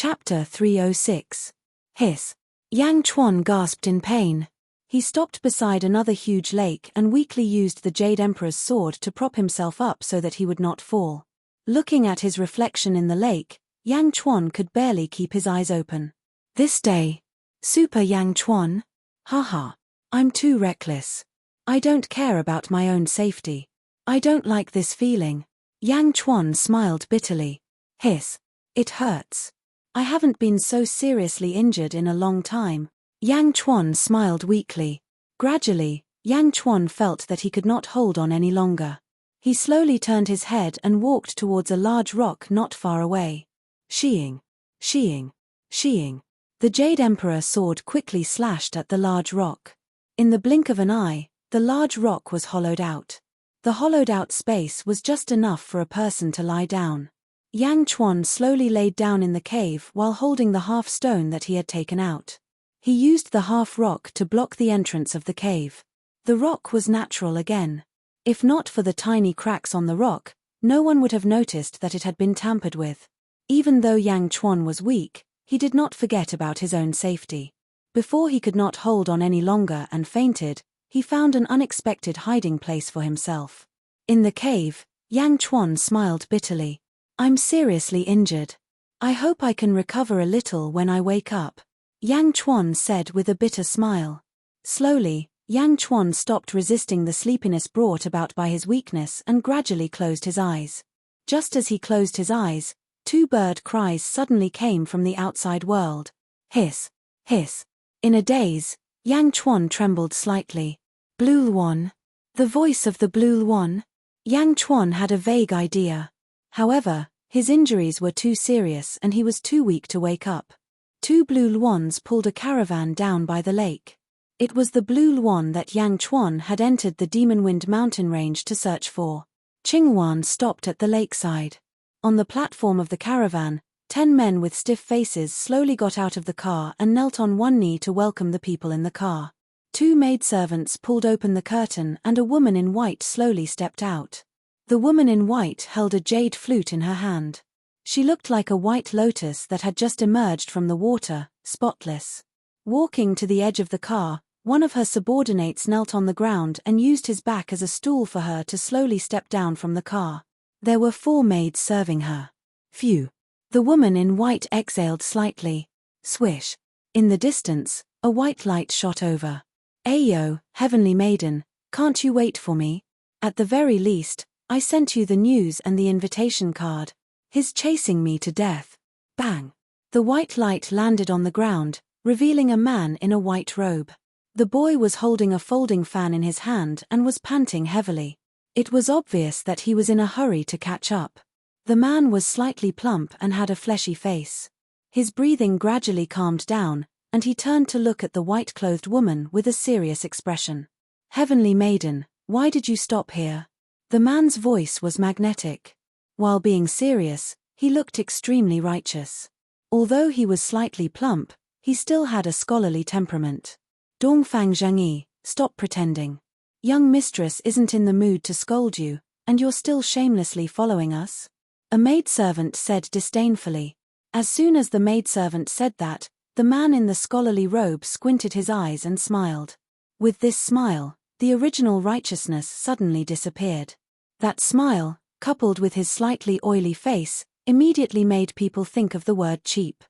Chapter 306. Hiss. Yang Chuan gasped in pain. He stopped beside another huge lake and weakly used the Jade Emperor's sword to prop himself up so that he would not fall. Looking at his reflection in the lake, Yang Chuan could barely keep his eyes open. This day. Super Yang Chuan? Haha. I'm too reckless. I don't care about my own safety. I don't like this feeling. Yang Chuan smiled bitterly. Hiss. It hurts. I haven't been so seriously injured in a long time. Yang Chuan smiled weakly. Gradually, Yang Chuan felt that he could not hold on any longer. He slowly turned his head and walked towards a large rock not far away. Sheeing. Sheeing. Sheeing. The Jade Emperor sword quickly slashed at the large rock. In the blink of an eye, the large rock was hollowed out. The hollowed-out space was just enough for a person to lie down. Yang Chuan slowly laid down in the cave while holding the half-stone that he had taken out. He used the half-rock to block the entrance of the cave. The rock was natural again. If not for the tiny cracks on the rock, no one would have noticed that it had been tampered with. Even though Yang Chuan was weak, he did not forget about his own safety. Before he could not hold on any longer and fainted, he found an unexpected hiding place for himself. In the cave, Yang Chuan smiled bitterly. I'm seriously injured. I hope I can recover a little when I wake up. Yang Chuan said with a bitter smile. Slowly, Yang Chuan stopped resisting the sleepiness brought about by his weakness and gradually closed his eyes. Just as he closed his eyes, two bird cries suddenly came from the outside world. Hiss. Hiss. In a daze, Yang Chuan trembled slightly. Blue Luan. The voice of the Blue Luan? Yang Chuan had a vague idea. However, his injuries were too serious and he was too weak to wake up. Two Blue Luans pulled a caravan down by the lake. It was the Blue Luan that Yang Chuan had entered the Demon Wind mountain range to search for. Qinghuan stopped at the lakeside. On the platform of the caravan, 10 men with stiff faces slowly got out of the car and knelt on one knee to welcome the people in the car. 2 maidservants pulled open the curtain and a woman in white slowly stepped out. The woman in white held a jade flute in her hand. She looked like a white lotus that had just emerged from the water, spotless. Walking to the edge of the car, one of her subordinates knelt on the ground and used his back as a stool for her to slowly step down from the car. There were 4 maids serving her. Phew. The woman in white exhaled slightly. Swish. In the distance, a white light shot over. Ayo, heavenly maiden, can't you wait for me? At the very least, I sent you the news and the invitation card. He's chasing me to death. Bang. The white light landed on the ground, revealing a man in a white robe. The boy was holding a folding fan in his hand and was panting heavily. It was obvious that he was in a hurry to catch up. The man was slightly plump and had a fleshy face. His breathing gradually calmed down, and he turned to look at the white-clothed woman with a serious expression. Heavenly maiden, why did you stop here? The man's voice was magnetic. While being serious, he looked extremely righteous. Although he was slightly plump, he still had a scholarly temperament. Dongfang Zhengyi, stop pretending. Young mistress isn't in the mood to scold you, and you're still shamelessly following us? A maidservant said disdainfully. As soon as the maidservant said that, the man in the scholarly robe squinted his eyes and smiled. With this smile, the original righteousness suddenly disappeared. That smile, coupled with his slightly oily face, immediately made people think of the word cheap.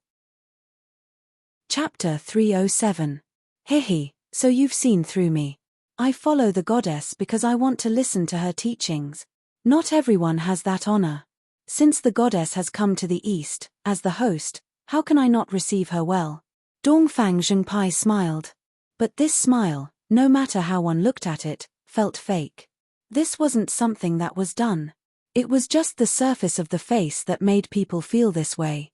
Chapter 307. Hehe, so you've seen through me. I follow the goddess because I want to listen to her teachings. Not everyone has that honor. Since the goddess has come to the east, as the host, how can I not receive her well? Dongfang Zhengpai smiled. But this smile, no matter how one looked at it, felt fake. This wasn't something that was done. It was just the surface of the face that made people feel this way.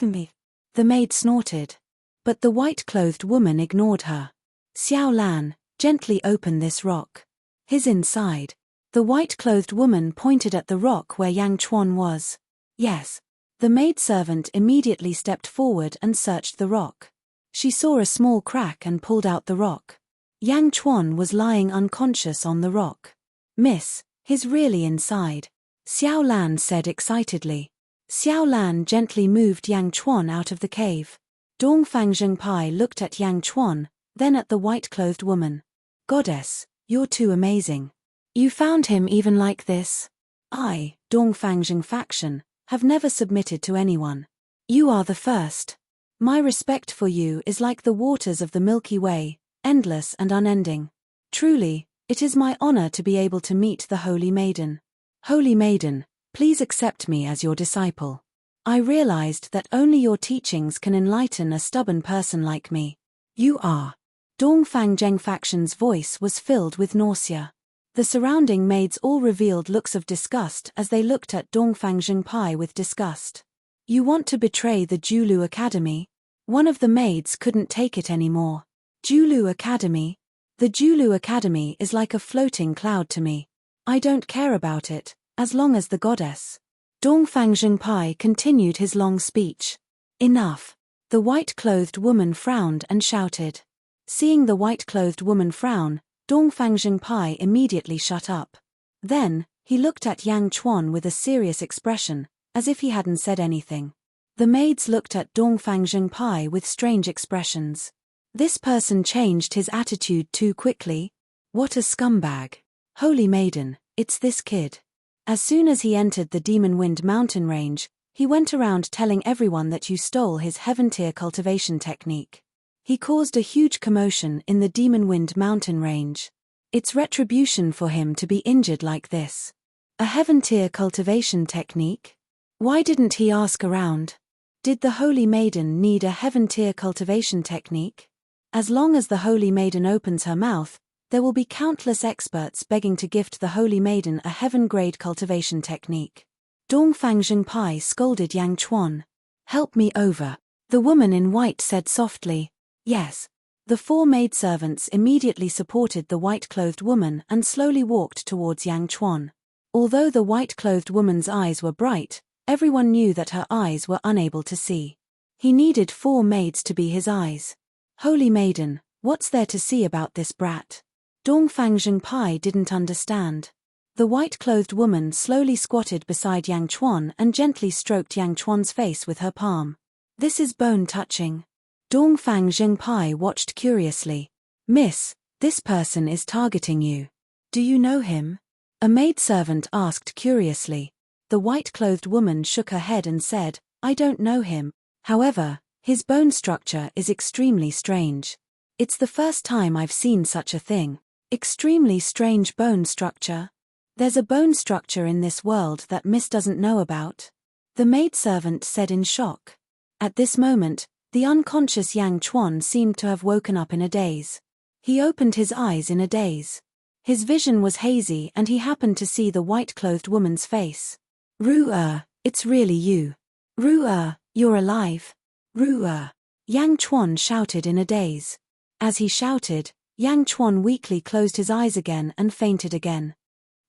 Me. The maid snorted. But the white-clothed woman ignored her. Xiao Lan, gently open this rock. His inside. The white-clothed woman pointed at the rock where Yang Chuan was. Yes. The maidservant immediately stepped forward and searched the rock. She saw a small crack and pulled out the rock. Yang Chuan was lying unconscious on the rock. Miss, he's really inside. Xiao Lan said excitedly. Xiao Lan gently moved Yang Chuan out of the cave. Dongfang Zhengpai looked at Yang Chuan, then at the white-clothed woman. Goddess, you're too amazing. You found him even like this? I, Dongfang Zheng faction, have never submitted to anyone. You are the first. My respect for you is like the waters of the Milky Way, endless and unending. Truly, it is my honor to be able to meet the Holy Maiden. Holy Maiden, please accept me as your disciple. I realized that only your teachings can enlighten a stubborn person like me. You are. Dongfang Zheng faction's voice was filled with nausea. The surrounding maids all revealed looks of disgust as they looked at Dongfang Zhengpai with disgust. You want to betray the Julu Academy? One of the maids couldn't take it anymore. Julu Academy? The Julu Academy is like a floating cloud to me. I don't care about it, as long as the goddess. Dongfang Zhengpai continued his long speech. Enough. The white-clothed woman frowned and shouted. Seeing the white-clothed woman frown, Dongfang Zhengpai immediately shut up. Then, he looked at Yang Chuan with a serious expression, as if he hadn't said anything. The maids looked at Dongfang Zhengpai with strange expressions. This person changed his attitude too quickly. What a scumbag. Holy Maiden, it's this kid. As soon as he entered the Demon Wind mountain range, he went around telling everyone that you stole his heaven-tier cultivation technique. He caused a huge commotion in the Demon Wind mountain range. It's retribution for him to be injured like this. A heaven-tier cultivation technique? Why didn't he ask around? Did the Holy Maiden need a heaven-tier cultivation technique? As long as the Holy Maiden opens her mouth, there will be countless experts begging to gift the Holy Maiden a heaven-grade cultivation technique. Dongfang Zhengpai scolded Yang Chuan. Help me over. The woman in white said softly. Yes. The four maidservants immediately supported the white-clothed woman and slowly walked towards Yang Chuan. Although the white-clothed woman's eyes were bright, everyone knew that her eyes were unable to see. He needed 4 maids to be his eyes. Holy Maiden, what's there to see about this brat? Dongfang Zhengpai didn't understand. The white-clothed woman slowly squatted beside Yang Chuan and gently stroked Yang Chuan's face with her palm. This is bone-touching. Dongfang Zhengpai watched curiously. Miss, this person is targeting you. Do you know him? A maidservant asked curiously. The white-clothed woman shook her head and said, I don't know him. However, his bone structure is extremely strange. It's the first time I've seen such a thing. Extremely strange bone structure. There's a bone structure in this world that Miss doesn't know about. The maidservant said in shock. At this moment, the unconscious Yang Chuan seemed to have woken up in a daze. He opened his eyes in a daze. His vision was hazy and he happened to see the white-clothed woman's face. Ru-er, it's really you. Ru-er, you're alive. Ru-er. Yang Chuan shouted in a daze. As he shouted, Yang Chuan weakly closed his eyes again and fainted again.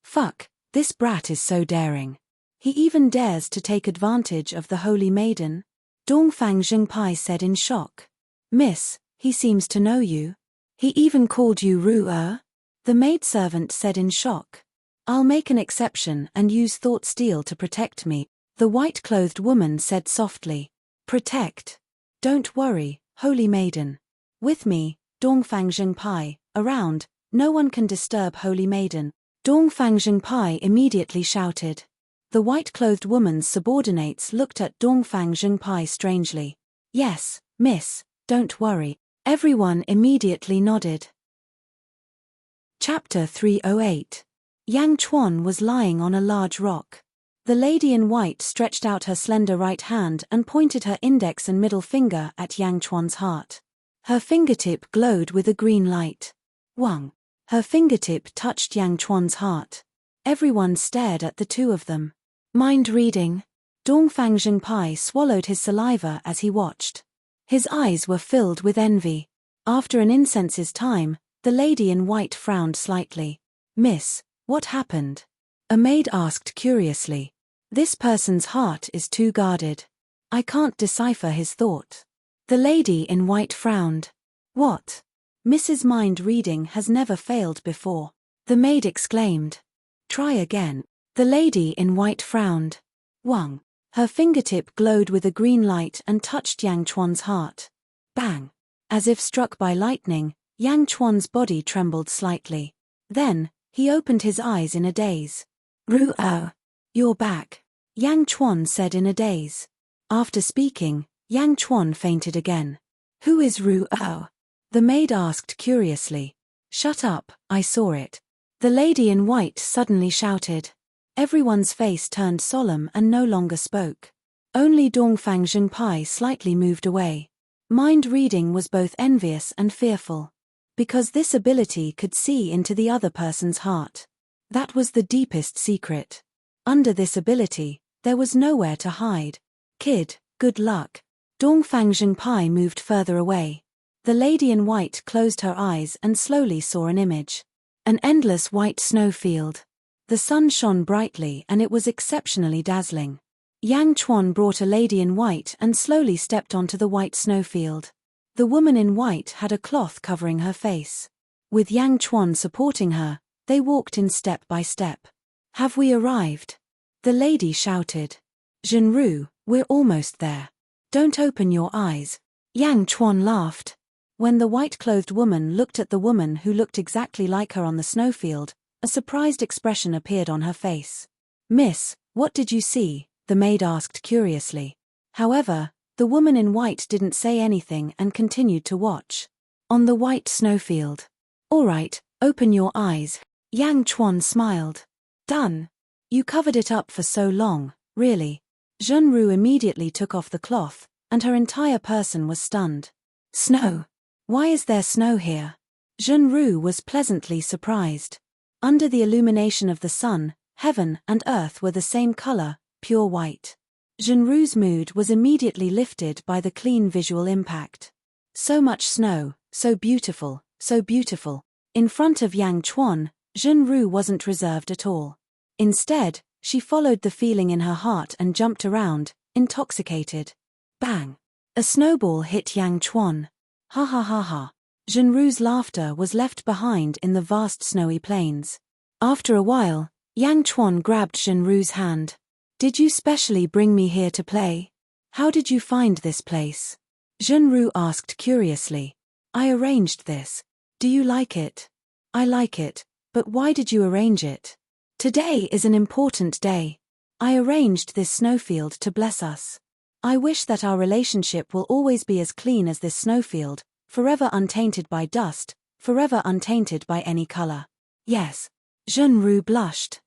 Fuck, this brat is so daring. He even dares to take advantage of the Holy Maiden? Dongfang Zhengpai said in shock. Miss, he seems to know you. He even called you Ru-er? The maidservant said in shock. I'll make an exception and use thought steel to protect me, the white-clothed woman said softly. Protect. Don't worry, Holy Maiden. With me, Dongfang Zhengpai, around, no one can disturb Holy Maiden. Dongfang Zhengpai immediately shouted. The white-clothed woman's subordinates looked at Dongfang Zhengpai strangely. Yes, miss, don't worry. Everyone immediately nodded. Chapter 308. Yang Chuan was lying on a large rock. The lady in white stretched out her slender right hand and pointed her index and middle finger at Yang Chuan's heart. Her fingertip glowed with a green light. Wang. Her fingertip touched Yang Chuan's heart. Everyone stared at the two of them. Mind reading. Dongfang Zhengpai swallowed his saliva as he watched. His eyes were filled with envy. After an incense's time, the lady in white frowned slightly. Miss, what happened? A maid asked curiously. This person's heart is too guarded. I can't decipher his thought. The lady in white frowned. What? Mrs. Mind reading has never failed before. The maid exclaimed. Try again. The lady in white frowned. Wang. Her fingertip glowed with a green light and touched Yang Chuan's heart. Bang! As if struck by lightning, Yang Chuan's body trembled slightly. Then, he opened his eyes in a daze. Ruo, you're back, Yang Chuan said in a daze. After speaking, Yang Chuan fainted again. Who is Ruo? The maid asked curiously. Shut up, I saw it. The lady in white suddenly shouted. Everyone's face turned solemn and no longer spoke. Only Dongfang Zhenpai slightly moved away. Mind reading was both envious and fearful. Because this ability could see into the other person's heart. That was the deepest secret. Under this ability, there was nowhere to hide. Kid, good luck. Dongfang Zhenpai moved further away. The lady in white closed her eyes and slowly saw an image. An endless white snowfield. The sun shone brightly and it was exceptionally dazzling. Yang Chuan brought a lady in white and slowly stepped onto the white snowfield. The woman in white had a cloth covering her face. With Yang Chuan supporting her, they walked in step by step. Have we arrived? The lady shouted. Zhenru, we're almost there. Don't open your eyes. Yang Chuan laughed. When the white-clothed woman looked at the woman who looked exactly like her on the snowfield, a surprised expression appeared on her face. Miss, what did you see? The maid asked curiously. However, the woman in white didn't say anything and continued to watch. On the white snowfield. All right, open your eyes. Yang Chuan smiled. Done. You covered it up for so long, really. Zhenru immediately took off the cloth, and her entire person was stunned. Snow. Why is there snow here? Zhenru was pleasantly surprised. Under the illumination of the sun, heaven and earth were the same color, pure white. Zhenru's mood was immediately lifted by the clean visual impact. So much snow, so beautiful, so beautiful. In front of Yang Chuan, Zhenru wasn't reserved at all. Instead, she followed the feeling in her heart and jumped around, intoxicated. Bang! A snowball hit Yang Chuan. Ha ha ha ha. Zhenru's laughter was left behind in the vast snowy plains. After a while, Yang Chuan grabbed Zhenru's hand. Did you specially bring me here to play? How did you find this place? Zhenru asked curiously. I arranged this. Do you like it? I like it, but why did you arrange it? Today is an important day. I arranged this snowfield to bless us. I wish that our relationship will always be as clean as this snowfield, forever untainted by dust, forever untainted by any color. Yes. Zhenru blushed.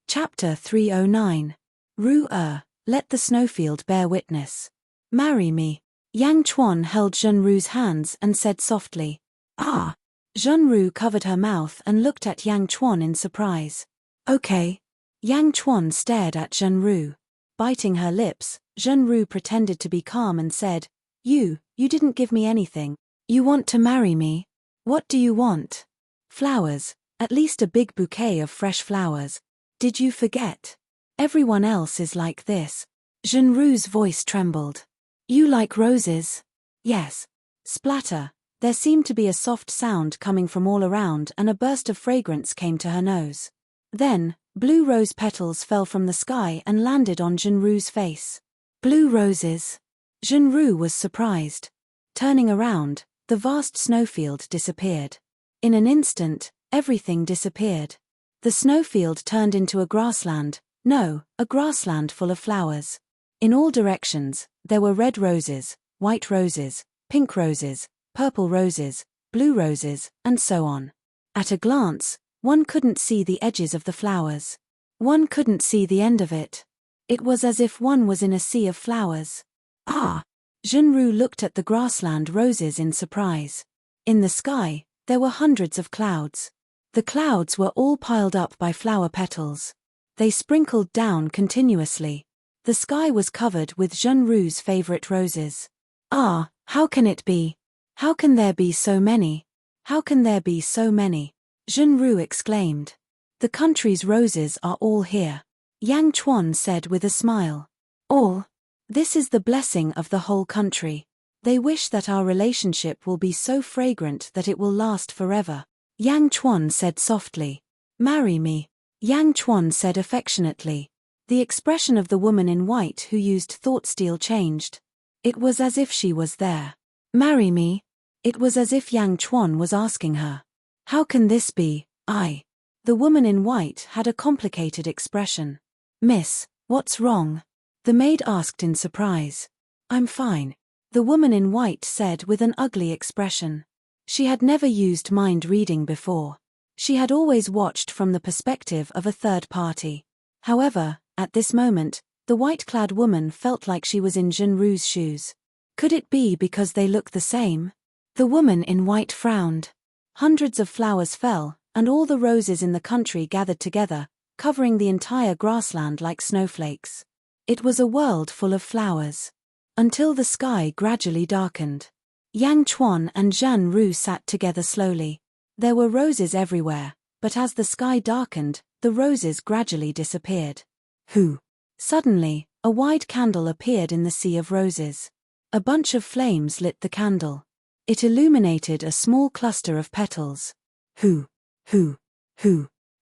Chapter 309. Ru-er, let the snowfield bear witness. Marry me. Yang Chuan held Zhenru's hands and said softly. Ah. Zhenru covered her mouth and looked at Yang Chuan in surprise. Okay. Yang Chuan stared at Zhenru. Biting her lips, Zhenru pretended to be calm and said, You didn't give me anything. You want to marry me? What do you want? Flowers, at least a big bouquet of fresh flowers. Did you forget? Everyone else is like this. Zhenru's voice trembled. You like roses? Yes. Splatter. There seemed to be a soft sound coming from all around and a burst of fragrance came to her nose. Then, blue rose petals fell from the sky and landed on Zhenru's face. Blue roses. Zhenru was surprised. Turning around, the vast snowfield disappeared. In an instant, everything disappeared. The snowfield turned into a grassland, a grassland full of flowers. In all directions, there were red roses, white roses, pink roses, purple roses, blue roses, and so on. At a glance, one couldn't see the edges of the flowers. One couldn't see the end of it. It was as if one was in a sea of flowers. Ah! Zhenru looked at the grassland roses in surprise. In the sky, there were hundreds of clouds. The clouds were all piled up by flower petals. They sprinkled down continuously. The sky was covered with Zhenru's favorite roses. Ah, how can it be? How can there be so many? How can there be so many? Zhenru exclaimed. The country's roses are all here. Yang Chuan said with a smile. All? This is the blessing of the whole country. They wish that our relationship will be so fragrant that it will last forever. Yang Chuan said softly. Marry me. Yang Chuan said affectionately. The expression of the woman in white who used thought steal changed. It was as if she was there. Marry me? It was as if Yang Chuan was asking her. How can this be, I? The woman in white had a complicated expression. Miss, what's wrong? The maid asked in surprise. I'm fine. The woman in white said with an ugly expression. She had never used mind reading before. She had always watched from the perspective of a third party. However, at this moment, the white-clad woman felt like she was in Zhenru's shoes. Could it be because they looked the same? The woman in white frowned. Hundreds of flowers fell, and all the roses in the country gathered together, covering the entire grassland like snowflakes. It was a world full of flowers. Until the sky gradually darkened. Yang Chuan and Zhenru sat together slowly. There were roses everywhere, but as the sky darkened, the roses gradually disappeared. Who? Suddenly, a wide candle appeared in the sea of roses. A bunch of flames lit the candle. It illuminated a small cluster of petals. Who?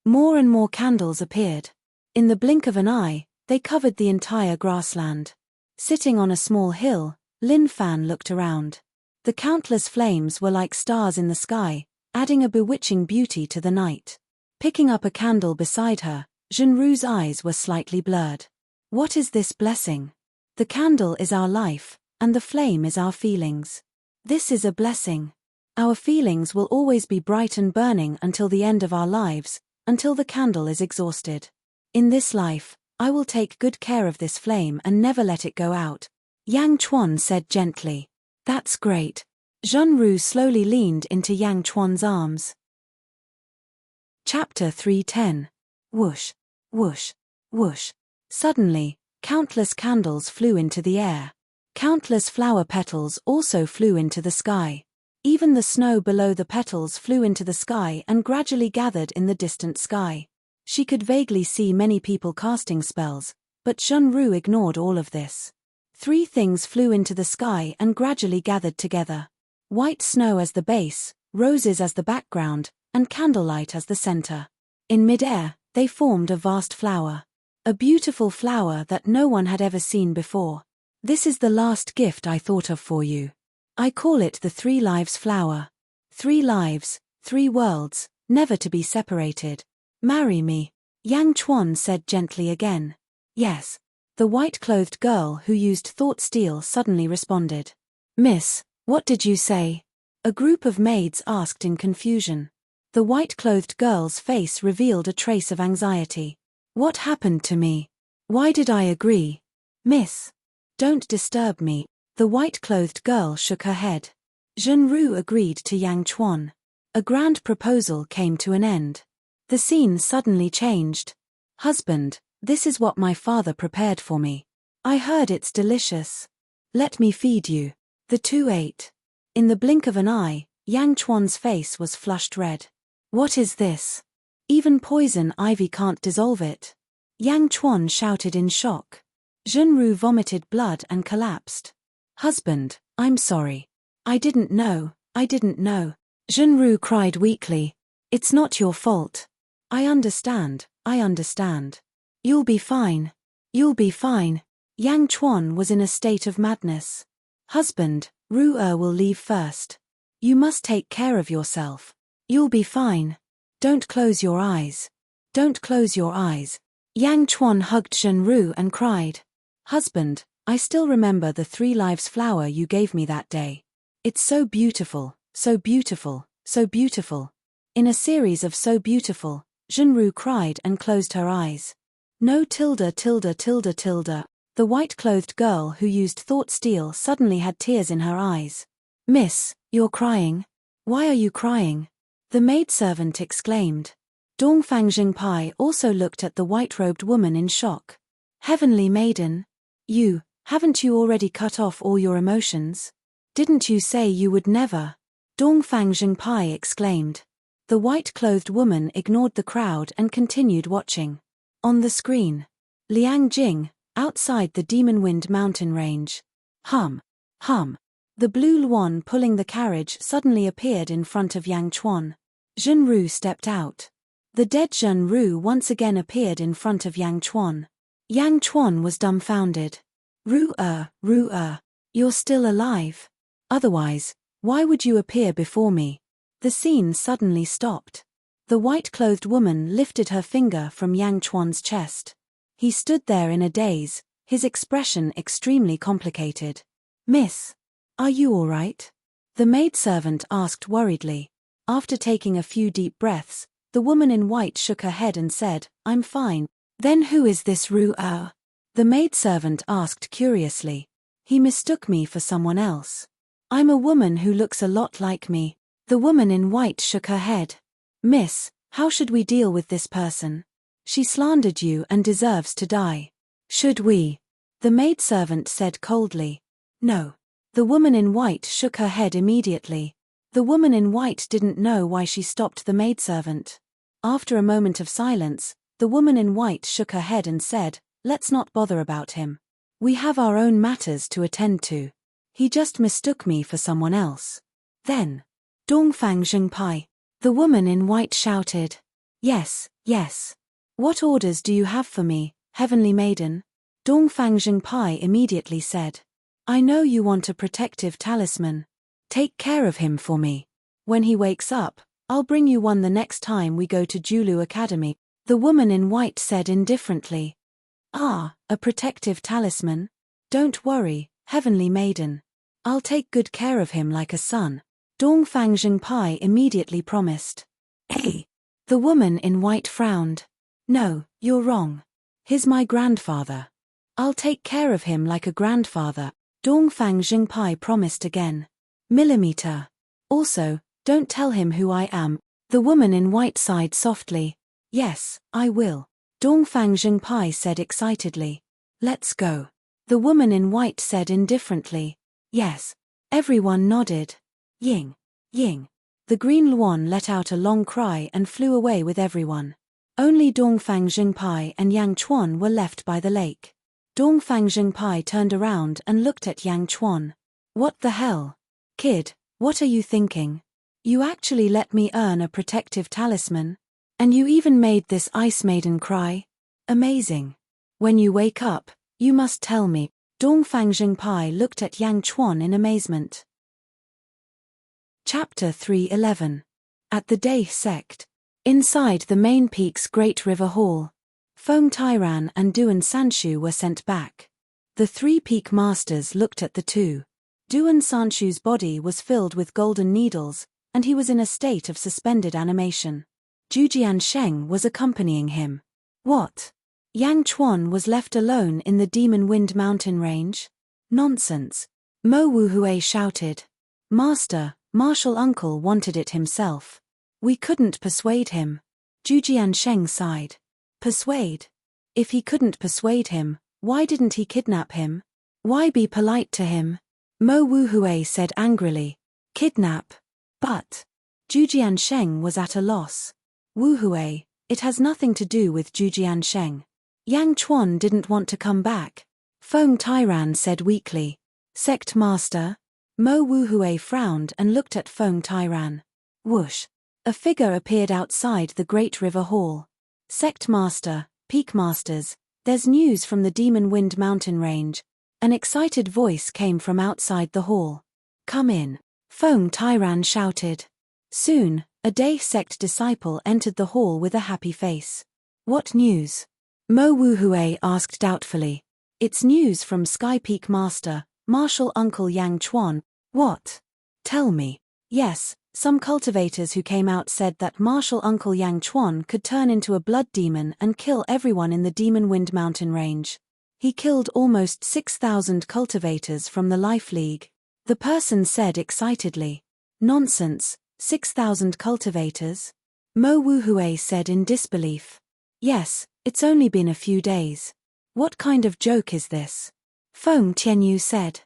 More and more candles appeared. In the blink of an eye, they covered the entire grassland. Sitting on a small hill, Lin Fan looked around. The countless flames were like stars in the sky, adding a bewitching beauty to the night. Picking up a candle beside her, Zhenru's eyes were slightly blurred. What is this blessing? The candle is our life, and the flame is our feelings. This is a blessing. Our feelings will always be bright and burning until the end of our lives, until the candle is exhausted. In this life, I will take good care of this flame and never let it go out, Yang Chuan said gently. That's great. Zhenru slowly leaned into Yang Chuan's arms. Chapter 310. Whoosh, whoosh, whoosh. Suddenly, countless candles flew into the air. Countless flower petals also flew into the sky. Even the snow below the petals flew into the sky and gradually gathered in the distant sky. She could vaguely see many people casting spells, but Zhenru ignored all of this. 3 things flew into the sky and gradually gathered together. White snow as the base, roses as the background, and candlelight as the center. In mid-air, they formed a vast flower. A beautiful flower that no one had ever seen before. This is the last gift I thought of for you. I call it the 3 lives flower. 3 lives, 3 worlds, never to be separated. Marry me, Yang Chuan said gently again. Yes. The white-clothed girl who used thought steal suddenly responded. Miss, what did you say? A group of maids asked in confusion. The white-clothed girl's face revealed a trace of anxiety. What happened to me? Why did I agree? Miss, don't disturb me. The white-clothed girl shook her head. Zhenru agreed to Yang Chuan. A grand proposal came to an end. The scene suddenly changed. Husband, this is what my father prepared for me. I heard it's delicious. Let me feed you. The 2 ate. In the blink of an eye, Yang Chuan's face was flushed red. What is this? Even poison ivy can't dissolve it. Yang Chuan shouted in shock. Zhenru vomited blood and collapsed. Husband, I'm sorry. I didn't know. Zhenru cried weakly. It's not your fault. I understand. You'll be fine. Yang Chuan was in a state of madness. Husband, Ru-er will leave first. You must take care of yourself. You'll be fine. Don't close your eyes. Yang Chuan hugged Zhenru and cried. Husband, I still remember the 3 lives flower you gave me that day. It's so beautiful. In a series of so beautiful, Zhenru cried and closed her eyes. No tilde. The white-clothed girl who used thought steal suddenly had tears in her eyes. Miss, you're crying. Why are you crying? The maidservant exclaimed. Dongfang Jingpai also looked at the white-robed woman in shock. Heavenly maiden. Haven't you already cut off all your emotions? Didn't you say you would never? Dongfang Jingpai exclaimed. The white-clothed woman ignored the crowd and continued watching. On the screen. Liang Jing, outside the Demon Wind mountain range. Hum. The blue Luan pulling the carriage suddenly appeared in front of Yang Chuan. Zhenru stepped out. The dead Zhenru once again appeared in front of Yang Chuan. Yang Chuan was dumbfounded. Ru-er, you're still alive. Otherwise, why would you appear before me? The scene suddenly stopped. The white-clothed woman lifted her finger from Yang Chuan's chest. He stood there in a daze, his expression extremely complicated. Miss, are you all right? The maidservant asked worriedly. After taking a few deep breaths, the woman in white shook her head and said, I'm fine. Then who is this Ru-er? The maidservant asked curiously. He mistook me for someone else. I'm a woman who looks a lot like me. The woman in white shook her head. Miss, how should we deal with this person? She slandered you and deserves to die. Should we? The maidservant said coldly. No. The woman in white shook her head immediately. The woman in white didn't know why she stopped the maidservant. After a moment of silence, the woman in white shook her head and said, let's not bother about him. We have our own matters to attend to. He just mistook me for someone else. Then, Dongfang Zhengpai. The woman in white shouted. Yes. What orders do you have for me, heavenly maiden? Dongfang Zhengpai immediately said. I know you want a protective talisman. Take care of him for me. When he wakes up, I'll bring you one the next time we go to Julu Academy, the woman in white said indifferently. Ah, a protective talisman? Don't worry, heavenly maiden. I'll take good care of him like a son. Dongfang Zhengpai immediately promised. Hey! The woman in white frowned. No, you're wrong. He's my grandfather. I'll take care of him like a grandfather, Dongfang Zhengpai promised again. Millimeter. Also, don't tell him who I am. The woman in white sighed softly. Yes, I will. Dongfang Zhengpai said excitedly. Let's go. The woman in white said indifferently. Yes. Everyone nodded. Ying. The green Luan let out a long cry and flew away with everyone. Only Dongfang Zhengpai and Yang Chuan were left by the lake. Dongfang Zhengpai turned around and looked at Yang Chuan. What the hell? Kid, what are you thinking? You actually let me earn a protective talisman? And you even made this ice maiden cry? Amazing. When you wake up, you must tell me. Dongfang Zhengpai looked at Yang Chuan in amazement. Chapter 311. At the Day Sect. Inside the main peak's Great River Hall, Feng Tairan and Duan Sanshu were sent back. The three peak masters looked at the two. Duan Sanshu's body was filled with golden needles, and he was in a state of suspended animation. Zhujian Sheng was accompanying him. What? Yang Chuan was left alone in the Demon Wind mountain range? Nonsense. Mo Wuhui shouted. Master, Martial Uncle wanted it himself. We couldn't persuade him. Zhujian Sheng sighed. Persuade? If he couldn't persuade him, why didn't he kidnap him? Why be polite to him? Mo Wuhui said angrily. Kidnap? But Zhujian Sheng was at a loss. Wuhui, it has nothing to do with Zhujian Sheng. Yang Chuan didn't want to come back. Feng Tairan said weakly. Sect Master? Mo Wuhui frowned and looked at Feng Tairan. Whoosh. A figure appeared outside the Great River Hall. Sect Master, Peak Masters, there's news from the Demon Wind mountain range. An excited voice came from outside the hall. Come in. Feng Tairan shouted. Soon, a Day Sect disciple entered the hall with a happy face. What news? Mo Wuhui asked doubtfully. It's news from Sky Peak Master, Martial Uncle Yang Chuan. What? Tell me. Yes, some cultivators who came out said that Martial Uncle Yang Chuan could turn into a blood demon and kill everyone in the Demon Wind mountain range. He killed almost 6,000 cultivators from the Life League. The person said excitedly. Nonsense, 6,000 cultivators? Mo Wuhui said in disbelief. Yes, it's only been a few days. What kind of joke is this? Feng Tianyu said.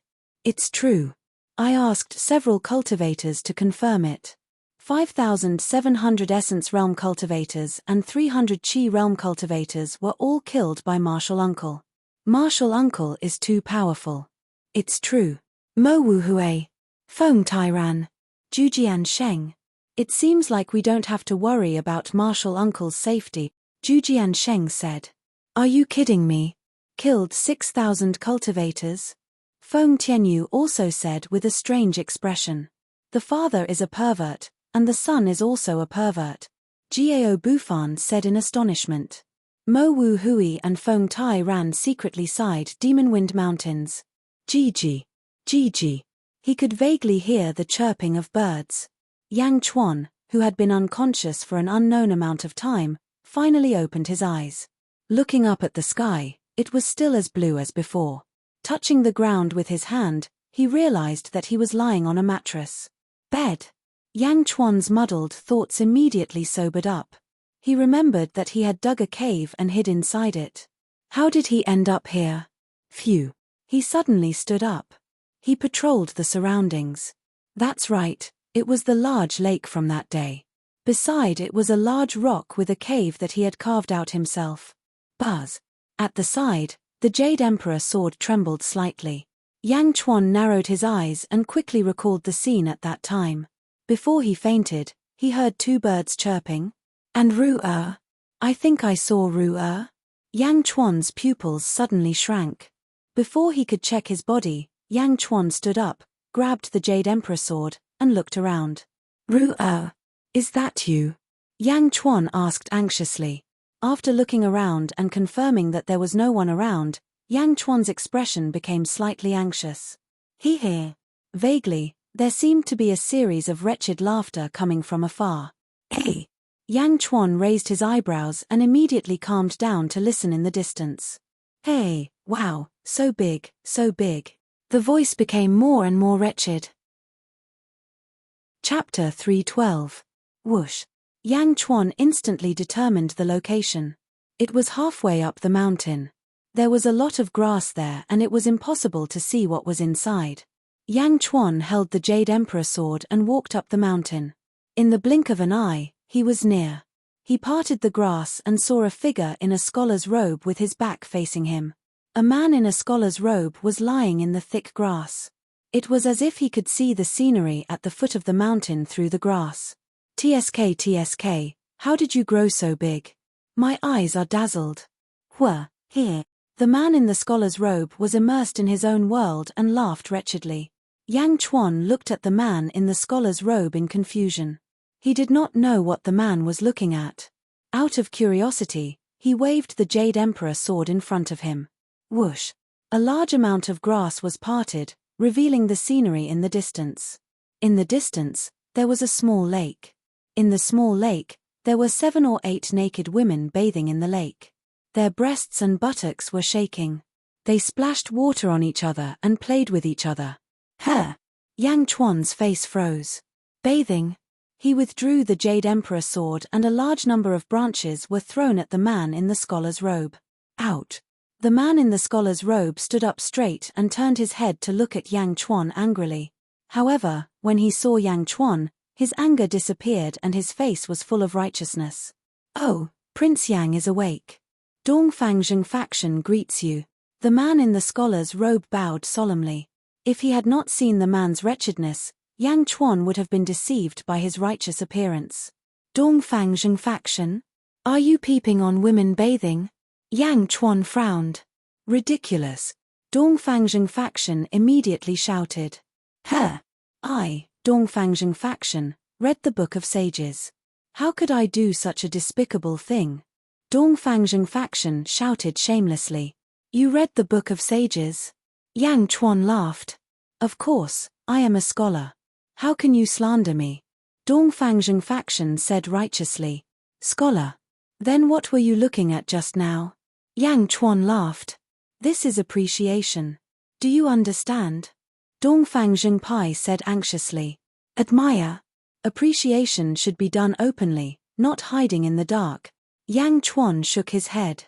It's true. I asked several cultivators to confirm it. 5,700 Essence Realm cultivators and 300 Qi Realm cultivators were all killed by Martial Uncle. Martial Uncle is too powerful. It's true. Mo Wuhui. Feng Tairan. Zhujian Sheng. It seems like we don't have to worry about Martial Uncle's safety, Zhujian Sheng said. Are you kidding me? Killed 6,000 cultivators? Feng Tianyu also said with a strange expression. The father is a pervert, and the son is also a pervert. Jiao Bufan said in astonishment. Mo Wu Hui and Feng Tai ran secretly side Demon Wind Mountains. Gigi. Gigi. He could vaguely hear the chirping of birds. Yang Chuan, who had been unconscious for an unknown amount of time, finally opened his eyes. Looking up at the sky, it was still as blue as before. Touching the ground with his hand, he realized that he was lying on a mattress. Bed. Yang Chuan's muddled thoughts immediately sobered up. He remembered that he had dug a cave and hid inside it. How did he end up here? Phew. He suddenly stood up. He patrolled the surroundings. That's right, it was the large lake from that day. Beside it was a large rock with a cave that he had carved out himself. Buzz. At the side, the Jade Emperor sword trembled slightly. Yang Chuan narrowed his eyes and quickly recalled the scene at that time. Before he fainted, he heard 2 birds chirping. And Ru-er? I think I saw Ru-er. Yang Chuan's pupils suddenly shrank. Before he could check his body, Yang Chuan stood up, grabbed the Jade Emperor sword, and looked around. Ru-er? Is that you? Yang Chuan asked anxiously. After looking around and confirming that there was no one around, Yang Chuan's expression became slightly anxious. He here. Vaguely, there seemed to be a series of wretched laughter coming from afar. Hey! Yang Chuan raised his eyebrows and immediately calmed down to listen in the distance. Hey, wow, so big, so big. The voice became more and more wretched. Chapter 312. Whoosh. Yang Chuan instantly determined the location. It was halfway up the mountain. There was a lot of grass there and it was impossible to see what was inside. Yang Chuan held the Jade Emperor sword and walked up the mountain. In the blink of an eye, he was near. He parted the grass and saw a figure in a scholar's robe with his back facing him. A man in a scholar's robe was lying in the thick grass. It was as if he could see the scenery at the foot of the mountain through the grass. TSK, how did you grow so big? My eyes are dazzled. Here. The man in the scholar's robe was immersed in his own world and laughed wretchedly. Yang Chuan looked at the man in the scholar's robe in confusion. He did not know what the man was looking at. Out of curiosity, he waved the Jade Emperor sword in front of him. Whoosh! A large amount of grass was parted, revealing the scenery in the distance. In the distance, there was a small lake. In the small lake, there were 7 or 8 naked women bathing in the lake. Their breasts and buttocks were shaking. They splashed water on each other and played with each other. Yang Chuan's face froze. Bathing? He withdrew the Jade Emperor sword and a large number of branches were thrown at the man in the scholar's robe. Out! The man in the scholar's robe stood up straight and turned his head to look at Yang Chuan angrily. However, when he saw Yang Chuan, his anger disappeared and his face was full of righteousness. Oh, Prince Yang is awake. Dongfang faction greets you. The man in the scholar's robe bowed solemnly. If he had not seen the man's wretchedness, Yang Chuan would have been deceived by his righteous appearance. Dongfang faction? Are you peeping on women bathing? Yang Chuan frowned. Ridiculous. Dongfang faction immediately shouted. I, Dongfang faction, read the Book of Sages. How could I do such a despicable thing? Dongfang faction shouted shamelessly. You read the Book of Sages? Yang Chuan laughed. Of course, I am a scholar. How can you slander me? Dongfang faction said righteously. Scholar. Then what were you looking at just now? Yang Chuan laughed. This is appreciation. Do you understand? Dongfang Pai said anxiously. Admire. Appreciation should be done openly, not hiding in the dark. Yang Chuan shook his head.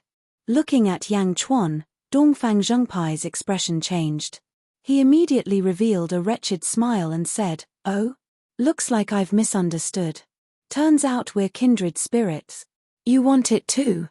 Looking at Yang Chuan, Dongfang Pai's expression changed. He immediately revealed a wretched smile and said, Oh? Looks like I've misunderstood. Turns out we're kindred spirits. You want it too?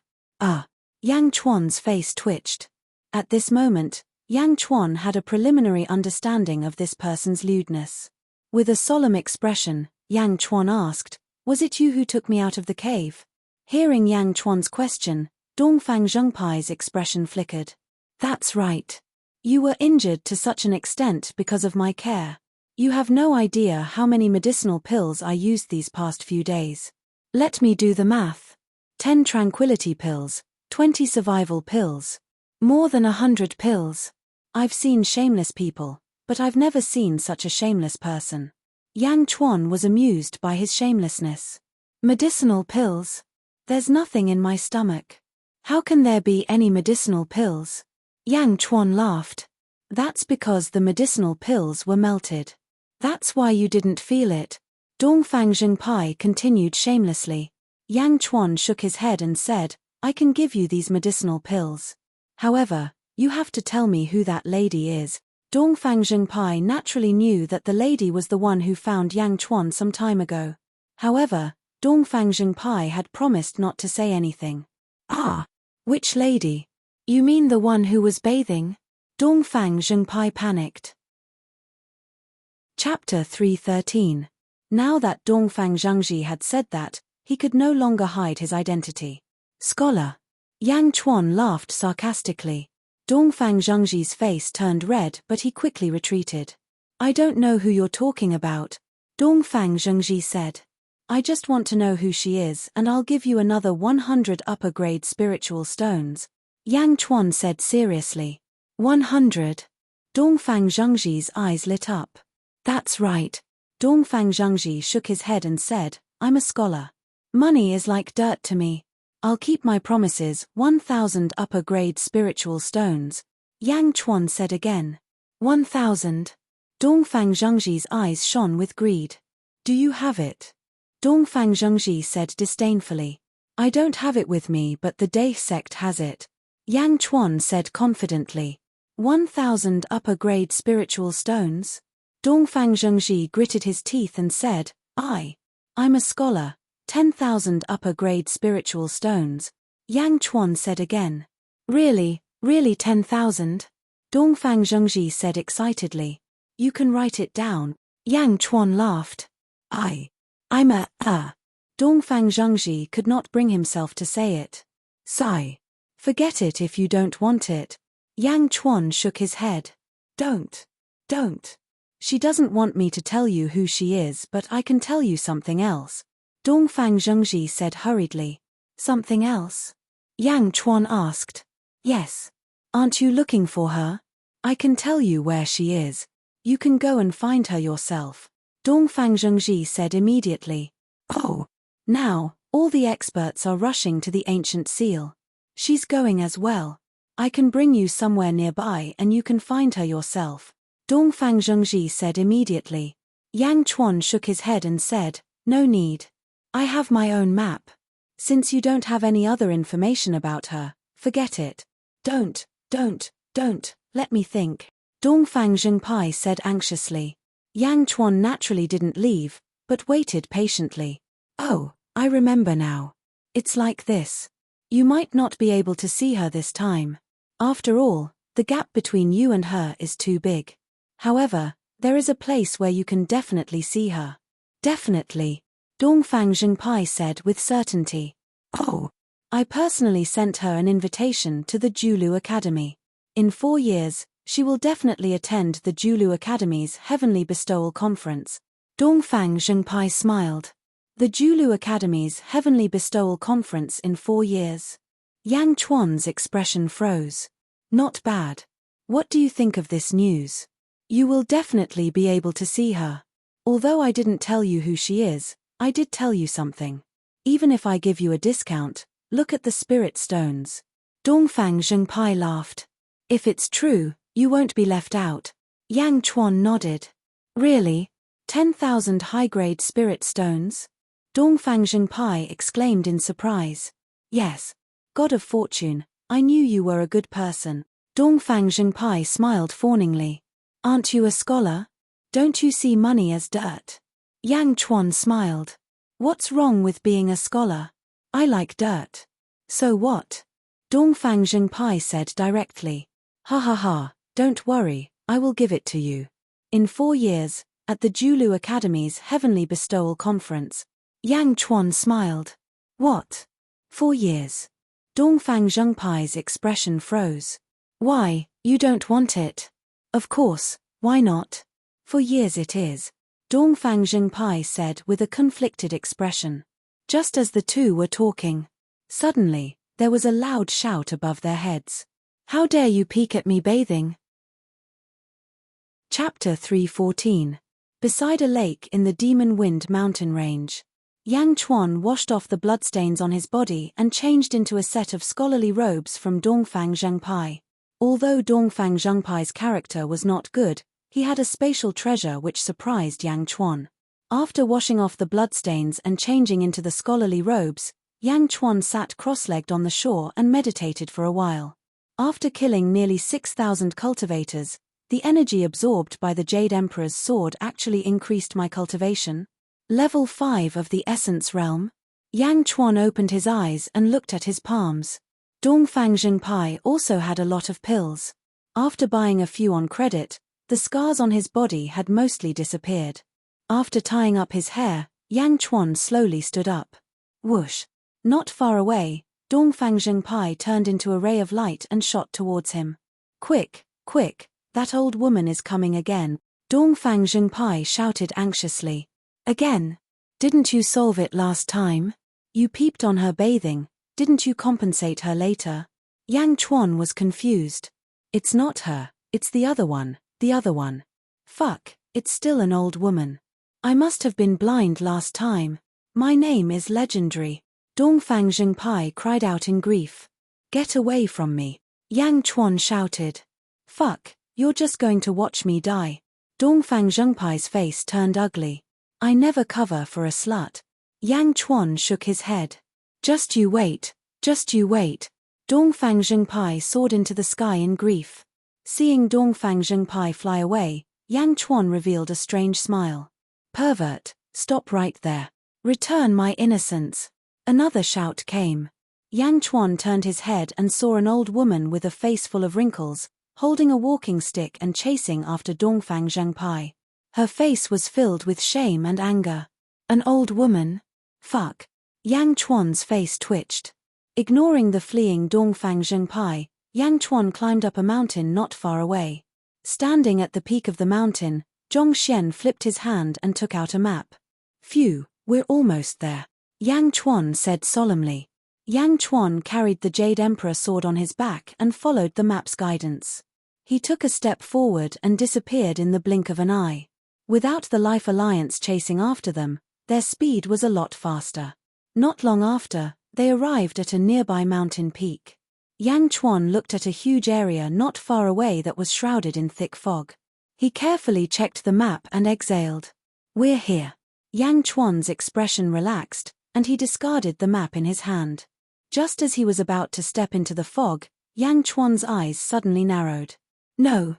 Yang Chuan's face twitched. At this moment, Yang Chuan had a preliminary understanding of this person's lewdness. With a solemn expression, Yang Chuan asked, Was it you who took me out of the cave? Hearing Yang Chuan's question, Dongfang Pai's expression flickered. That's right. You were injured to such an extent because of my care. You have no idea how many medicinal pills I used these past few days. Let me do the math. 10 tranquility pills, 20 survival pills. More than 100 pills. I've seen shameless people, but I've never seen such a shameless person. Yang Chuan was amused by his shamelessness. Medicinal pills? There's nothing in my stomach. How can there be any medicinal pills? Yang Chuan laughed. That's because the medicinal pills were melted. That's why you didn't feel it. Dongfang Zhengpai continued shamelessly. Yang Chuan shook his head and said, I can give you these medicinal pills. However, you have to tell me who that lady is. Dongfang Zhengpai naturally knew that the lady was the one who found Yang Chuan some time ago. However, Dongfang Zhengpai had promised not to say anything. Ah! Which lady? You mean the one who was bathing? Dongfang Zhengpai panicked. Chapter 313. Now that Dongfang Zhangji had said that, he could no longer hide his identity. Scholar. Yang Chuan laughed sarcastically. Dongfang Zhangji's face turned red but he quickly retreated. I don't know who you're talking about, Dongfang Zhangji said. I just want to know who she is and I'll give you another 100 upper-grade spiritual stones. Yang Chuan said seriously. 100. Dongfang Zhangji's eyes lit up. That's right. Dongfang Zhangji shook his head and said, I'm a scholar. Money is like dirt to me. I'll keep my promises. 1,000 upper-grade spiritual stones. Yang Chuan said again. 1,000. Dongfang Zhangji's eyes shone with greed. Do you have it? Dongfang Zhangji said disdainfully. I don't have it with me but the Day sect has it. Yang Chuan said confidently. 1,000 upper-grade spiritual stones? Dongfang Zhangji gritted his teeth and said, I'm a scholar. 10,000 upper-grade spiritual stones. Yang Chuan said again. Really 10,000? Dongfang Zhangji said excitedly. You can write it down. Yang Chuan laughed. I'm a. Dongfang Zhangji could not bring himself to say it. Sigh. Forget it if you don't want it. Yang Chuan shook his head. Don't. She doesn't want me to tell you who she is but I can tell you something else. Dongfang Zhangji said hurriedly. Something else? Yang Chuan asked. Yes. Aren't you looking for her? I can tell you where she is. You can go and find her yourself. Dongfang Zhangji said immediately. Oh. Now, all the experts are rushing to the ancient seal. She's going as well. I can bring you somewhere nearby and you can find her yourself. Dongfang Zhangji said immediately. Yang Chuan shook his head and said, no need. I have my own map. Since you don't have any other information about her, forget it. Don't, let me think. Dongfang Zhengpai said anxiously. Yang Chuan naturally didn't leave, but waited patiently. Oh, I remember now. It's like this. You might not be able to see her this time. After all, the gap between you and her is too big. However, there is a place where you can definitely see her. Definitely. Dongfang Zhengpai said with certainty. Oh. I personally sent her an invitation to the Julu Academy. In 4 years, she will definitely attend the Julu Academy's Heavenly Bestowal Conference. Dongfang Zhengpai smiled. The Julu Academy's Heavenly Bestowal Conference in 4 years. Yang Chuan's expression froze. Not bad. What do you think of this news? You will definitely be able to see her. Although I didn't tell you who she is, I did tell you something. Even if I give you a discount, look at the spirit stones. Dongfang Zhengpai laughed. If it's true, you won't be left out. Yang Chuan nodded. Really? 10,000 high-grade spirit stones? Dongfang Zhengpai exclaimed in surprise. Yes. God of Fortune, I knew you were a good person. Dongfang Zhengpai smiled fawningly. Aren't you a scholar? Don't you see money as dirt? Yang Chuan smiled. What's wrong with being a scholar? I like dirt. So what? Dongfang Zhengpai said directly. Ha ha ha, don't worry, I will give it to you. In 4 years, at the Julu Academy's Heavenly Bestowal Conference. Yang Chuan smiled. What? 4 years? Dongfang Zhengpai's expression froze. Why, you don't want it? Of course, why not? For years it is. Dongfang Zhengpai said with a conflicted expression. Just as the two were talking, suddenly, there was a loud shout above their heads. How dare you peek at me bathing? Chapter 314. Beside a lake in the Demon Wind mountain range, Yang Chuan washed off the bloodstains on his body and changed into a set of scholarly robes from Dongfang Zhengpai. Although Dongfang Zhengpai's character was not good, he had a spatial treasure which surprised Yang Chuan. After washing off the bloodstains and changing into the scholarly robes, Yang Chuan sat cross-legged on the shore and meditated for a while. After killing nearly 6,000 cultivators, the energy absorbed by the Jade Emperor's sword actually increased my cultivation. Level 5 of the Essence Realm? Yang Chuan opened his eyes and looked at his palms. Dongfang Zhengpai also had a lot of pills. After buying a few on credit, the scars on his body had mostly disappeared. After tying up his hair, Yang Chuan slowly stood up. Whoosh! Not far away, Dongfang Zhengpai turned into a ray of light and shot towards him. Quick, quick, that old woman is coming again, Dongfang Zhengpai shouted anxiously. Again? Didn't you solve it last time? You peeped on her bathing, didn't you compensate her later? Yang Chuan was confused. It's not her, it's the other one. Fuck, it's still an old woman. I must have been blind last time. My name is legendary. Dongfang Zhengpai cried out in grief. Get away from me. Yang Chuan shouted. Fuck, you're just going to watch me die. Dongfang Zhengpai's face turned ugly. I never cover for a slut. Yang Chuan shook his head. Just you wait. Dongfang Zhengpai soared into the sky in grief. Seeing Dongfang Zhengpai fly away, Yang Chuan revealed a strange smile. Pervert, stop right there. Return my innocence. Another shout came. Yang Chuan turned his head and saw an old woman with a face full of wrinkles, holding a walking stick and chasing after Dongfang Zhengpai. Her face was filled with shame and anger. An old woman? Fuck. Yang Chuan's face twitched. Ignoring the fleeing Dongfang Zhengpai, Yang Chuan climbed up a mountain not far away. Standing at the peak of the mountain, Zhongxian flipped his hand and took out a map. Phew, we're almost there. Yang Chuan said solemnly. Yang Chuan carried the Jade Emperor sword on his back and followed the map's guidance. He took a step forward and disappeared in the blink of an eye. Without the Life Alliance chasing after them, their speed was a lot faster. Not long after, they arrived at a nearby mountain peak. Yang Chuan looked at a huge area not far away that was shrouded in thick fog. He carefully checked the map and exhaled. We're here. Yang Chuan's expression relaxed, and he discarded the map in his hand. Just as he was about to step into the fog, Yang Chuan's eyes suddenly narrowed. No.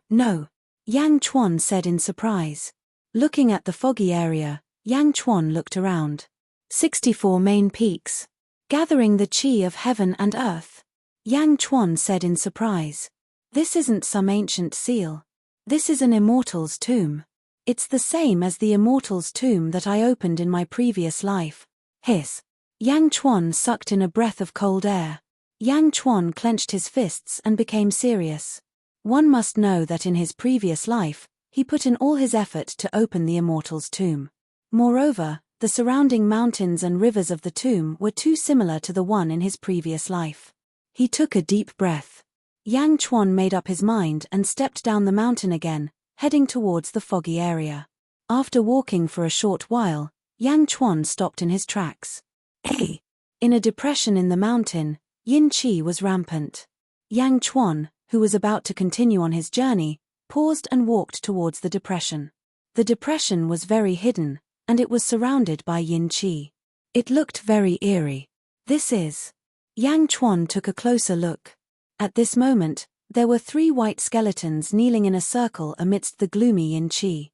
Yang Chuan said in surprise. Looking at the foggy area, Yang Chuan looked around. 64 main peaks. Gathering the chi of heaven and earth. Yang Chuan said in surprise. This isn't some ancient seal. This is an Immortal's tomb. It's the same as the Immortal's tomb that I opened in my previous life. Hiss. Yang Chuan sucked in a breath of cold air. Yang Chuan clenched his fists and became serious. One must know that in his previous life, he put in all his effort to open the Immortal's tomb. Moreover, the surrounding mountains and rivers of the tomb were too similar to the one in his previous life. He took a deep breath. Yang Chuan made up his mind and stepped down the mountain again, heading towards the foggy area. After walking for a short while, Yang Chuan stopped in his tracks. Hey! In a depression in the mountain, yin qi was rampant. Yang Chuan, who was about to continue on his journey, paused and walked towards the depression. The depression was very hidden, and it was surrounded by yin qi. It looked very eerie. This is... Yang Chuan took a closer look. At this moment, there were 3 white skeletons kneeling in a circle amidst the gloomy yin qi.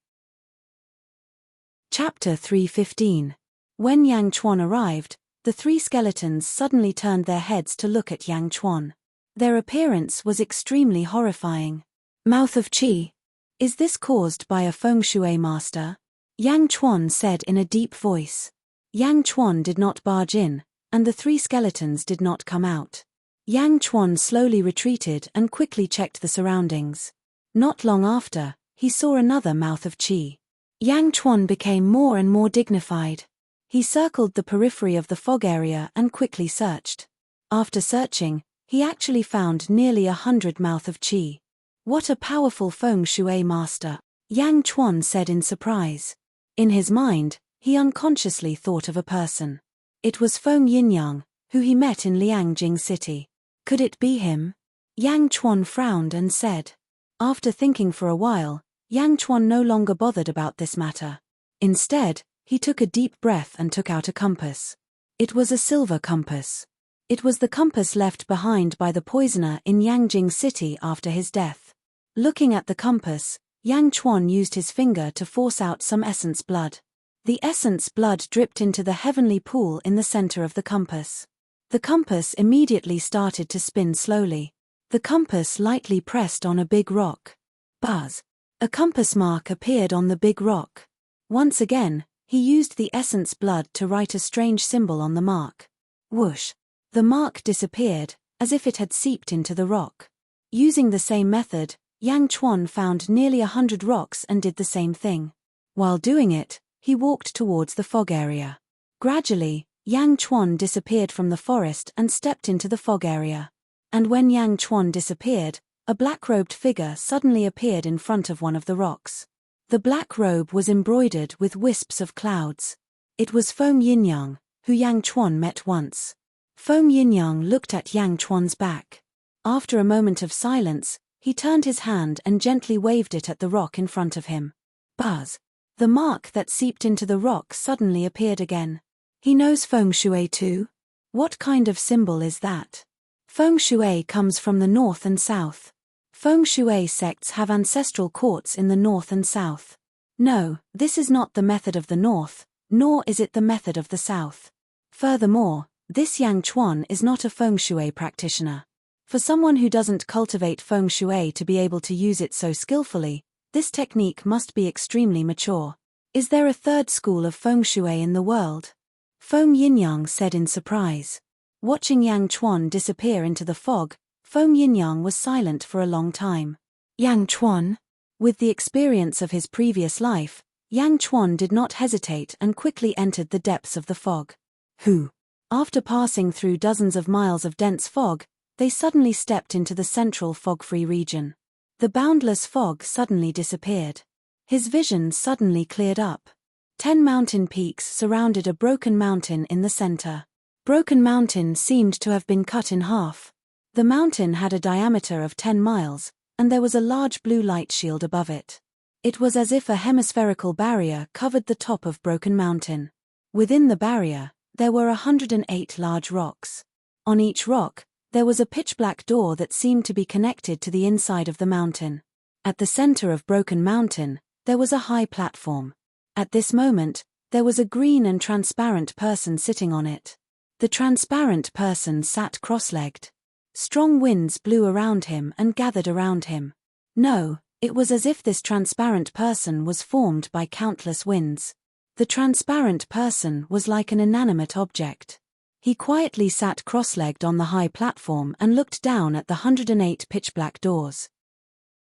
Chapter 315. When Yang Chuan arrived, the 3 skeletons suddenly turned their heads to look at Yang Chuan. Their appearance was extremely horrifying. Mouth of qi. Is this caused by a feng shui master? Yang Chuan said in a deep voice. Yang Chuan did not barge in, and the 3 skeletons did not come out. Yang Chuan slowly retreated and quickly checked the surroundings. Not long after, he saw another mouth of qi. Yang Chuan became more and more dignified. He circled the periphery of the fog area and quickly searched. After searching, he actually found nearly 100 mouth of qi. What a powerful feng shui master, Yang Chuan said in surprise. In his mind, he unconsciously thought of a person. It was Feng Yinyang, who he met in Liangjing City. Could it be him? Yang Chuan frowned and said. After thinking for a while, Yang Chuan no longer bothered about this matter. Instead, he took a deep breath and took out a compass. It was a silver compass. It was the compass left behind by the poisoner in Yangjing City after his death. Looking at the compass, Yang Chuan used his finger to force out some essence blood. The essence blood dripped into the heavenly pool in the center of the compass. The compass immediately started to spin slowly. The compass lightly pressed on a big rock. Buzz! A compass mark appeared on the big rock. Once again, he used the essence blood to write a strange symbol on the mark. Whoosh! The mark disappeared, as if it had seeped into the rock. Using the same method, Yang Chuan found nearly 100 rocks and did the same thing. While doing it, he walked towards the fog area. Gradually, Yang Chuan disappeared from the forest and stepped into the fog area. And when Yang Chuan disappeared, a black-robed figure suddenly appeared in front of one of the rocks. The black robe was embroidered with wisps of clouds. It was Feng Yinyang, who Yang Chuan met once. Feng Yinyang looked at Yang Chuan's back. After a moment of silence, he turned his hand and gently waved it at the rock in front of him. Buzz! The mark that seeped into the rock suddenly appeared again. He knows feng shui too? What kind of symbol is that? Feng shui comes from the north and south. Feng shui sects have ancestral courts in the north and south. No, this is not the method of the north, nor is it the method of the south. Furthermore, this Yang Chuan is not a feng shui practitioner. For someone who doesn't cultivate feng shui to be able to use it so skillfully, this technique must be extremely mature. Is there a third school of feng shui in the world? Feng Yinyang said in surprise. Watching Yang Chuan disappear into the fog, Feng Yinyang was silent for a long time. Yang Chuan? With the experience of his previous life, Yang Chuan did not hesitate and quickly entered the depths of the fog. Who? After passing through dozens of miles of dense fog, they suddenly stepped into the central fog-free region. The boundless fog suddenly disappeared. His vision suddenly cleared up. 10 mountain peaks surrounded a broken mountain in the center. Broken Mountain seemed to have been cut in half. The mountain had a diameter of 10 miles, and there was a large blue light shield above it. It was as if a hemispherical barrier covered the top of Broken Mountain. Within the barrier, there were 108 large rocks. On each rock, there was a pitch-black door that seemed to be connected to the inside of the mountain. At the center of Broken Mountain, there was a high platform. At this moment, there was a green and transparent person sitting on it. The transparent person sat cross-legged. Strong winds blew around him and gathered around him. No, it was as if this transparent person was formed by countless winds. The transparent person was like an inanimate object. He quietly sat cross-legged on the high platform and looked down at the 108 pitch-black doors.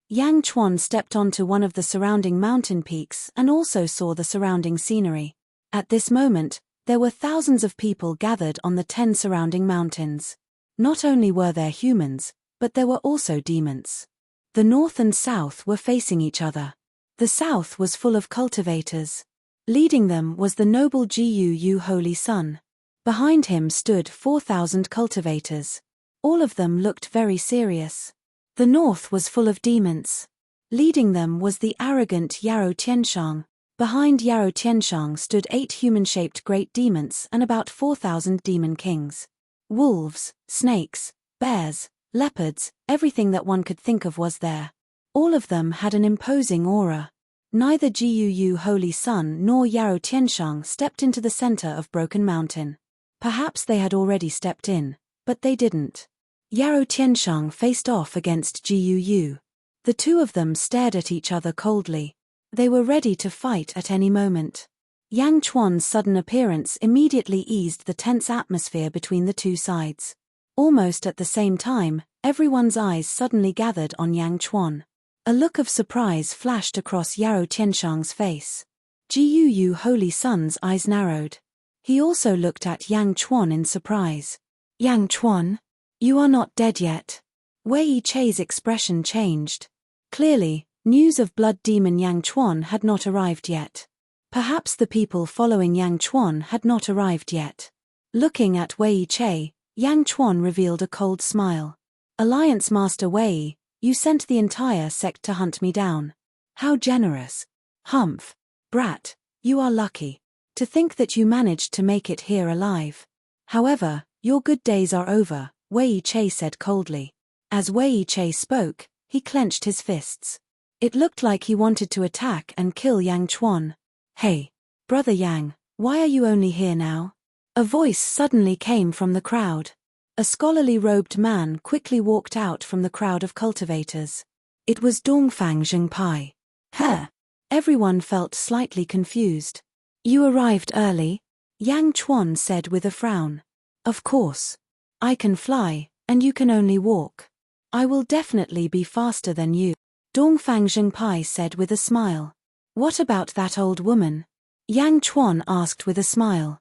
Yang Chuan stepped onto one of the surrounding mountain peaks and also saw the surrounding scenery. At this moment, there were thousands of people gathered on the 10 surrounding mountains. Not only were there humans, but there were also demons. The north and south were facing each other. The south was full of cultivators. Leading them was the noble Gu Holy Sun. Behind him stood 4,000 cultivators. All of them looked very serious. The north was full of demons. Leading them was the arrogant Yarrow Tianshang. Behind Yarrow Tianshang stood 8 human-shaped great demons and about 4,000 demon kings. Wolves, snakes, bears, leopards, everything that one could think of was there. All of them had an imposing aura. Neither Gu Holy Sun nor Yarrow Tianshang stepped into the center of Broken Mountain. Perhaps they had already stepped in, but they didn't. Yarrow Tianshang faced off against Gu. The two of them stared at each other coldly. They were ready to fight at any moment. Yang Chuan's sudden appearance immediately eased the tense atmosphere between the two sides. Almost at the same time, everyone's eyes suddenly gathered on Yang Chuan. A look of surprise flashed across Yarou Tianshang's face. Gu Holy Sun's eyes narrowed. He also looked at Yang Chuan in surprise. Yang Chuan? You are not dead yet. Wei Yichai's expression changed. Clearly, news of blood demon Yang Chuan had not arrived yet. Perhaps the people following Yang Chuan had not arrived yet. Looking at Wei Yichai, Yang Chuan revealed a cold smile. Alliance Master Wei, you sent the entire sect to hunt me down. How generous. Humph. Brat, you are lucky. To think that you managed to make it here alive. However, your good days are over, Wei Yichai said coldly. As Wei Yichai spoke, he clenched his fists. It looked like he wanted to attack and kill Yang Chuan. Hey, Brother Yang, why are you only here now? A voice suddenly came from the crowd. A scholarly robed man quickly walked out from the crowd of cultivators. It was Dongfang Zhengpai. Huh? Everyone felt slightly confused. You arrived early? Yang Chuan said with a frown. Of course. I can fly, and you can only walk. I will definitely be faster than you. Dongfang Zhengpai said with a smile. What about that old woman? Yang Chuan asked with a smile.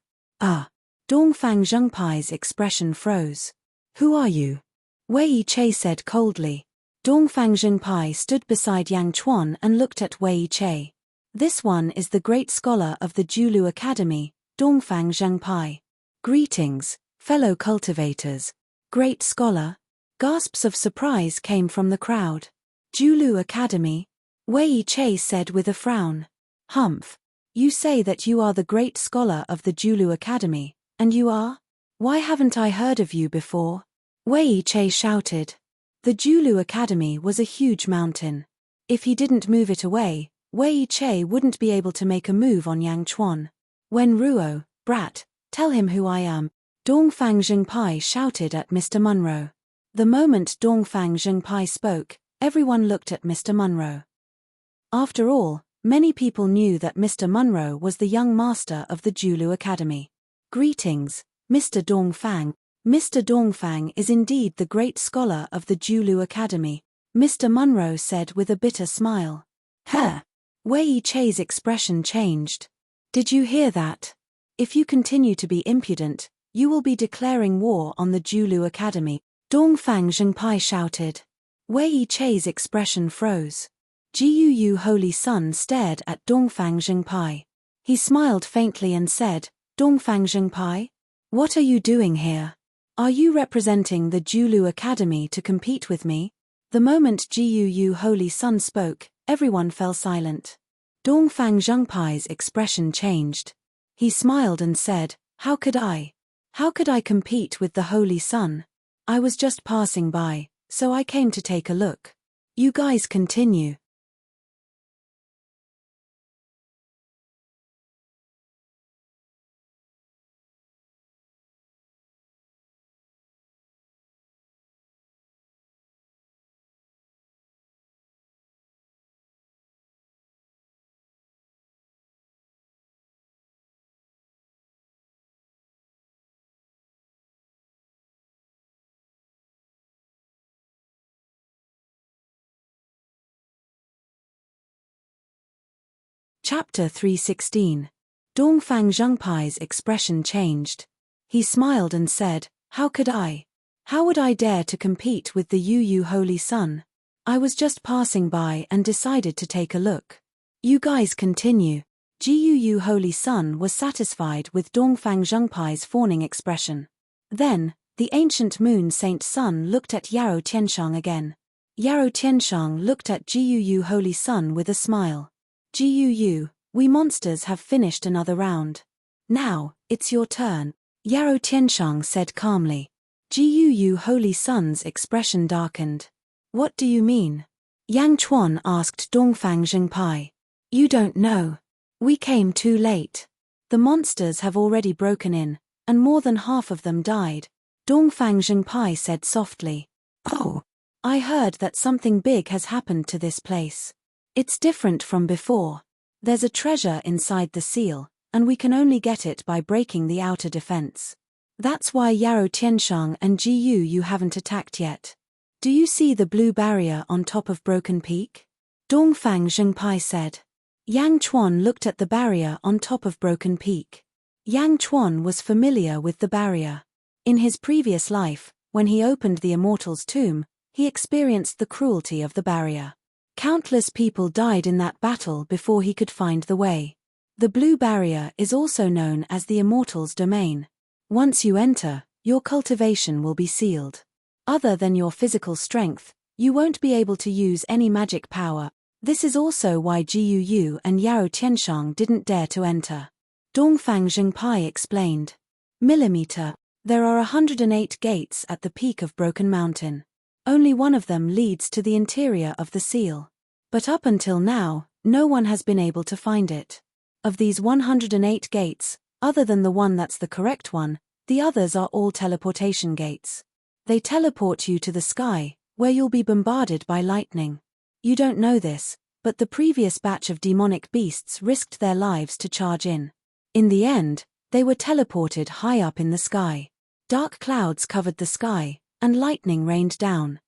Dongfang Zhengpai's expression froze. Who are you? Wei Yichai said coldly. Dongfang Zhengpai stood beside Yang Chuan and looked at Wei Yichai. This one is the great scholar of the Julu Academy, Dongfang Zhengpai. Greetings, fellow cultivators. Great scholar? Gasps of surprise came from the crowd. Julu Academy? Wei Yichai said with a frown. Humph. You say that you are the great scholar of the Julu Academy, and you are? Why haven't I heard of you before? Wei Yichai shouted. The Julu Academy was a huge mountain. If he didn't move it away, Wei Yichai wouldn't be able to make a move on Yang Chuan. When Ruo, brat, tell him who I am, Dongfang Zhengpai shouted at Mr. Munro. The moment Dongfang Zhengpai spoke, everyone looked at Mr. Munro. After all, many people knew that Mr. Munro was the young master of the Julu Academy. Greetings, Mr. Dongfang. Mr. Dongfang is indeed the great scholar of the Julu Academy, Mr. Munro said with a bitter smile. Huh? Wei Yichai's expression changed. Did you hear that? If you continue to be impudent, you will be declaring war on the Julu Academy, Dongfang Zhengpai shouted. Wei Yichai's expression froze. Gu Holy Sun stared at Dongfang Zhengpai. He smiled faintly and said, Dongfang Zhengpai? What are you doing here? Are you representing the Julu Academy to compete with me? The moment Gu Holy Sun spoke, everyone fell silent. Dongfang Zhengpai's expression changed. He smiled and said, How could I? How could I compete with the Holy Sun? I was just passing by, so I came to take a look. You guys continue. Chapter 316. Dongfang Zhengpai's expression changed. He smiled and said, How could I? How would I dare to compete with the Yu Holy Sun? I was just passing by and decided to take a look. You guys continue. Gu Holy Sun was satisfied with Dongfang Zhengpai's fawning expression. Then, the ancient moon Saint Sun looked at Yarou Tianshang again. Yarou Tianshang looked at Gu Holy Sun with a smile. Gu, we monsters have finished another round. Now, it's your turn, Yarou Tianshang said calmly. Gu Holy Sun's expression darkened. What do you mean? Yang Chuan asked Dongfang Zhengpai. You don't know. We came too late. The monsters have already broken in, and more than half of them died, Dongfang Zhengpai said softly. Oh. I heard that something big has happened to this place. It's different from before. There's a treasure inside the seal, and we can only get it by breaking the outer defense. That's why Yarrow Tianshang and Gu haven't attacked yet. Do you see the blue barrier on top of Broken Peak? Dongfang Zhengpai said. Yang Chuan looked at the barrier on top of Broken Peak. Yang Chuan was familiar with the barrier. In his previous life, when he opened the Immortal's tomb, he experienced the cruelty of the barrier. Countless people died in that battle before he could find the way. The blue barrier is also known as the Immortal's domain. Once you enter, your cultivation will be sealed. Other than your physical strength, you won't be able to use any magic power. This is also why Gu and Yarrow Tianshang didn't dare to enter. Dongfang Zhengpai explained. Millimeter. There are 108 gates at the peak of Broken Mountain. Only one of them leads to the interior of the seal. But up until now, no one has been able to find it. Of these 108 gates, other than the one that's the correct one, the others are all teleportation gates. They teleport you to the sky, where you'll be bombarded by lightning. You don't know this, but the previous batch of demonic beasts risked their lives to charge in. In the end, they were teleported high up in the sky. Dark clouds covered the sky, and lightning rained down.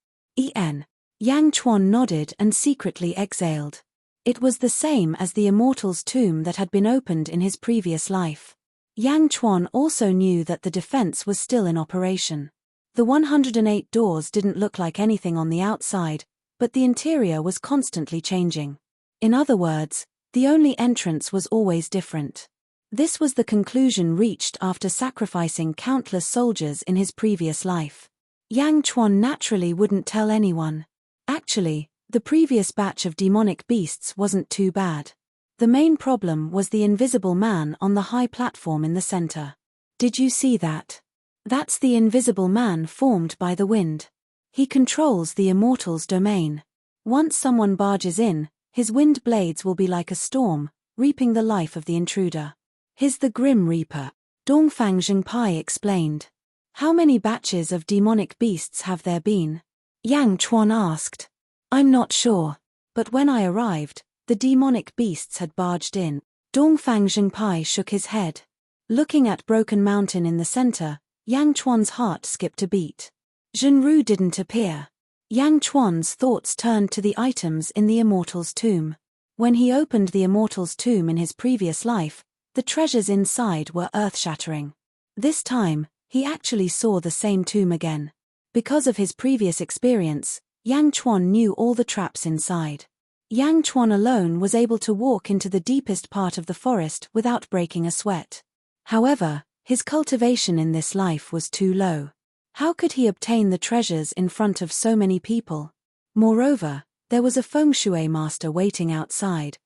Yang Chuan nodded and secretly exhaled. It was the same as the Immortal's tomb that had been opened in his previous life. Yang Chuan also knew that the defense was still in operation. The 108 doors didn't look like anything on the outside, but the interior was constantly changing. In other words, the only entrance was always different. This was the conclusion reached after sacrificing countless soldiers in his previous life. Yang Chuan naturally wouldn't tell anyone. Actually, the previous batch of demonic beasts wasn't too bad. The main problem was the invisible man on the high platform in the center. Did you see that? That's the invisible man formed by the wind. He controls the Immortal's domain. Once someone barges in, his wind blades will be like a storm, reaping the life of the intruder. He's the Grim Reaper, Dongfang Zhengpai explained. How many batches of demonic beasts have there been? Yang Chuan asked. I'm not sure. But when I arrived, the demonic beasts had barged in. Dongfang Zhengpai shook his head. Looking at Broken Mountain in the center, Yang Chuan's heart skipped a beat. Zhenru didn't appear. Yang Chuan's thoughts turned to the items in the Immortal's tomb. When he opened the Immortal's tomb in his previous life, the treasures inside were earth-shattering. This time, he actually saw the same tomb again. Because of his previous experience, Yang Chuan knew all the traps inside. Yang Chuan alone was able to walk into the deepest part of the forest without breaking a sweat. However, his cultivation in this life was too low. How could he obtain the treasures in front of so many people? Moreover, there was a feng shui master waiting outside.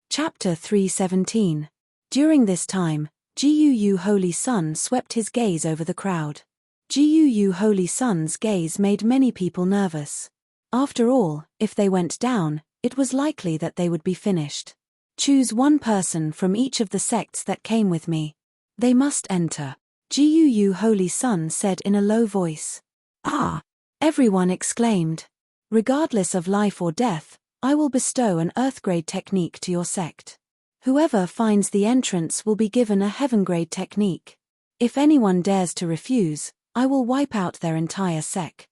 Chapter 317. During this time, Gu Holy Sun swept his gaze over the crowd. Gu Holy Sun's gaze made many people nervous. After all, if they went down, it was likely that they would be finished. Choose one person from each of the sects that came with me. They must enter. Gu Holy Sun said in a low voice. Ah! Everyone exclaimed. Regardless of life or death, I will bestow an Earth-grade technique to your sect. Whoever finds the entrance will be given a Heaven-grade technique. If anyone dares to refuse, I will wipe out their entire sect.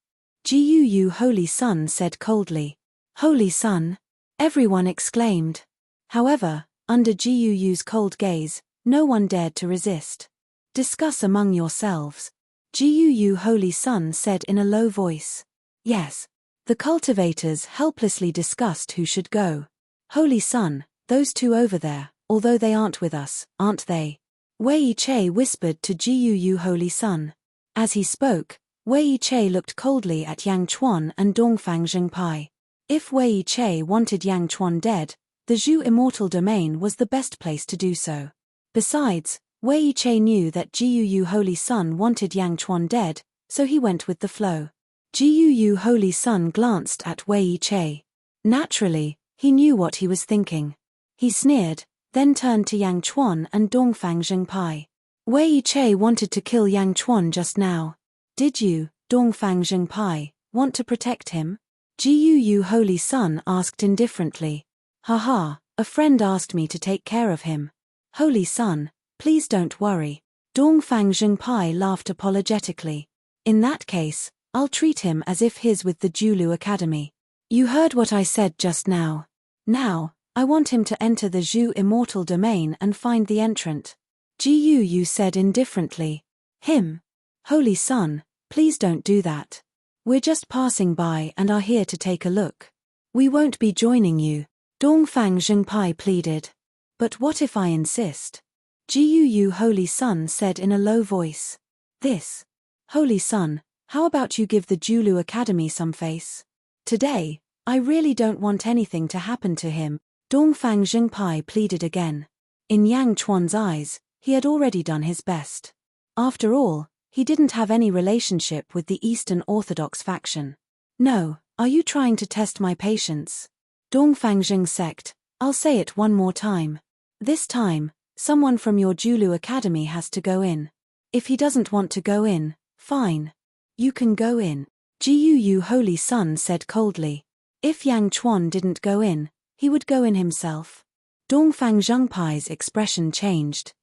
Gu Holy Sun said coldly. Holy Sun? Everyone exclaimed. However, under Gu's cold gaze, no one dared to resist. Discuss among yourselves. Gu Holy Sun said in a low voice. Yes. The cultivators helplessly discussed who should go. Holy Sun, those two over there, although they aren't with us, aren't they? Wei Che whispered to Gu Holy Sun. As he spoke, Wei Che looked coldly at Yang Chuan and Dongfang Zhengpai. If Wei Che wanted Yang Chuan dead, the Zhu Immortal domain was the best place to do so. Besides, Wei Che knew that Gu Holy Sun wanted Yang Chuan dead, so he went with the flow. Gu Holy Sun glanced at Wei Che. Naturally, he knew what he was thinking. He sneered, then turned to Yang Chuan and Dongfang Zhengpai. Wei Che wanted to kill Yang Chuan just now. Did you, Dongfang Zhengpai, want to protect him? Gu Holy Sun asked indifferently. Haha, a friend asked me to take care of him. Holy Sun, please don't worry. Dongfang Zhengpai laughed apologetically. In that case, I'll treat him as if he's with the Julu Academy. You heard what I said just now. Now, I want him to enter the Zhu Immortal domain and find the entrant. Yu said indifferently. Him? Holy Son, please don't do that. We're just passing by and are here to take a look. We won't be joining you, Dongfang Zhengpai pleaded. But what if I insist? Yu Holy Son said in a low voice. This. Holy Son, how about you give the Julu Academy some face? Today, I really don't want anything to happen to him, Dongfang Zhengpai pleaded again. In Yang Chuan's eyes, he had already done his best. After all, he didn't have any relationship with the Eastern Orthodox faction. No, are you trying to test my patience? Dongfang Zheng sect, I'll say it one more time. This time, someone from your Julu Academy has to go in. If he doesn't want to go in, fine. You can go in, Yu Holy Son said coldly. If Yang Chuan didn't go in, he would go in himself. Dongfang Zhengpai's expression changed.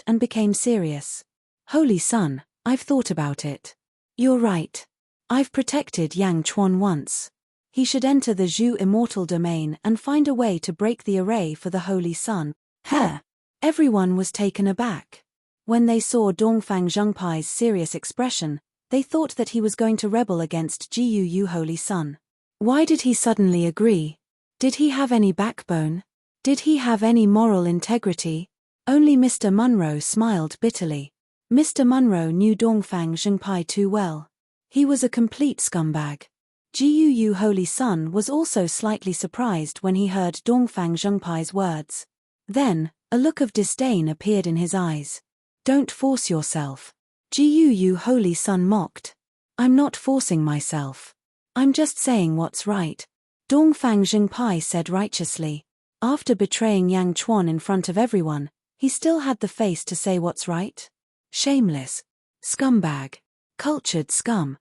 And became serious. Holy Son, I've thought about it. You're right. I've protected Yang Chuan once. He should enter the Zhu Immortal domain and find a way to break the array for the Holy Son. Everyone was taken aback. When they saw Dongfang Zhengpai's serious expression, they thought that he was going to rebel against Yu Holy Son. Why did he suddenly agree? Did he have any backbone? Did he have any moral integrity? Only Mr. Munro smiled bitterly. Mr. Munro knew Dongfang Zhengpai too well. He was a complete scumbag. Yu Holy Son was also slightly surprised when he heard Dongfang Zhengpai's words. Then, a look of disdain appeared in his eyes. Don't force yourself. Yu Holy Son mocked. I'm not forcing myself. I'm just saying what's right. Dongfang Zhengpai said righteously. After betraying Yang Chuan in front of everyone, he still had the face to say what's right? Shameless. Scumbag. Cultured scum.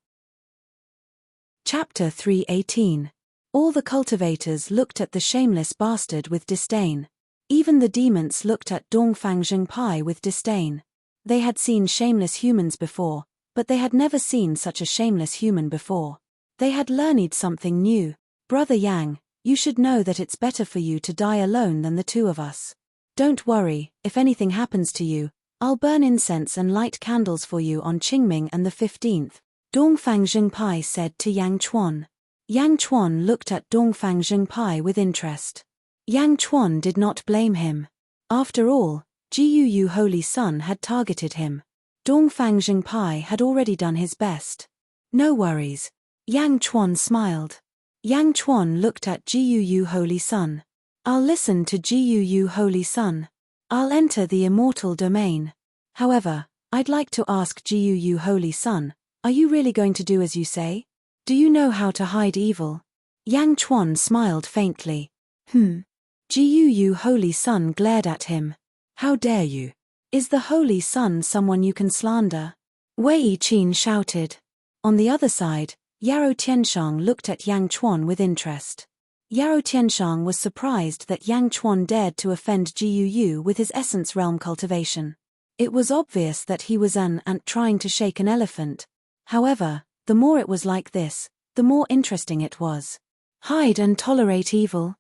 Chapter 318. All the cultivators looked at the shameless bastard with disdain. Even the demons looked at Dongfang Zhengpai with disdain. They had seen shameless humans before, but they had never seen such a shameless human before. They had learned something new. Brother Yang, you should know that it's better for you to die alone than the two of us. Don't worry, if anything happens to you, I'll burn incense and light candles for you on Qingming and the 15th. Dongfang Zhengpai said to Yang Chuan. Yang Chuan looked at Dongfang Zhengpai with interest. Yang Chuan did not blame him. After all, Yu Holy Son had targeted him. Dongfang Zhengpai had already done his best. No worries. Yang Chuan smiled. Yang Chuan looked at Yu Holy Son. I'll listen to Yu Holy Son. I'll enter the Immortal domain. However, I'd like to ask Yu Holy Son, are you really going to do as you say? Do you know how to hide evil? Yang Chuan smiled faintly. Yu Holy Son glared at him. How dare you? Is the Holy Son someone you can slander? Wei Qin shouted. On the other side, Yarou Tianshang looked at Yang Chuan with interest. Yarou Tianshang was surprised that Yang Chuan dared to offend Yu with his essence realm cultivation. It was obvious that he was an ant trying to shake an elephant. However, the more it was like this, the more interesting it was. Hide and tolerate evil?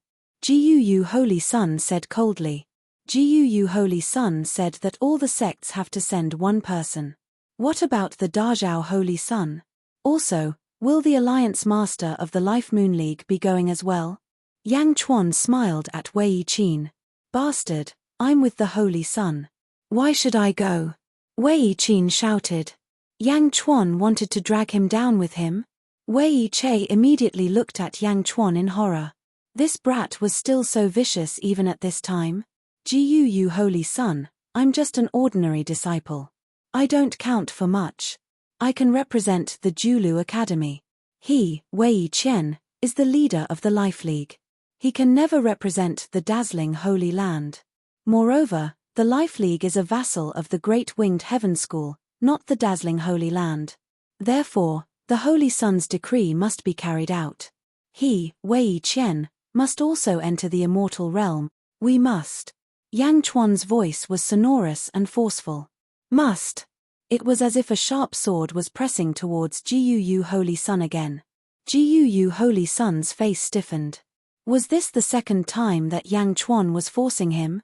Yu Holy Son said coldly. Yu Holy Son said that all the sects have to send one person. What about the Dazhao Holy Son? Also, will the Alliance Master of the Life Moon League be going as well? Yang Chuan smiled at Wei Qin. Bastard, I'm with the Holy Son. Why should I go? Wei Qin shouted. Yang Chuan wanted to drag him down with him. Wei Che immediately looked at Yang Chuan in horror. This brat was still so vicious even at this time. Yu Holy Son, I'm just an ordinary disciple. I don't count for much. I can represent the Julu Academy. He, Wei Qian, is the leader of the Life League. He can never represent the dazzling Holy Land. Moreover, the Life League is a vassal of the Great Winged Heaven School, not the dazzling Holy Land. Therefore, the Holy Son's decree must be carried out. He, Wei Qian, must also enter the Immortal realm. We must. Yang Chuan's voice was sonorous and forceful. Must. It was as if a sharp sword was pressing towards Gu Holy Sun again. Gu Holy Sun's face stiffened. Was this the second time that Yang Chuan was forcing him?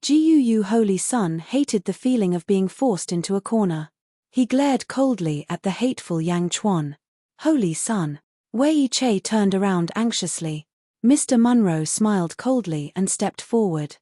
Gu Holy Sun hated the feeling of being forced into a corner. He glared coldly at the hateful Yang Chuan. Holy Sun. Wei Che turned around anxiously. Mr. Munro smiled coldly and stepped forward.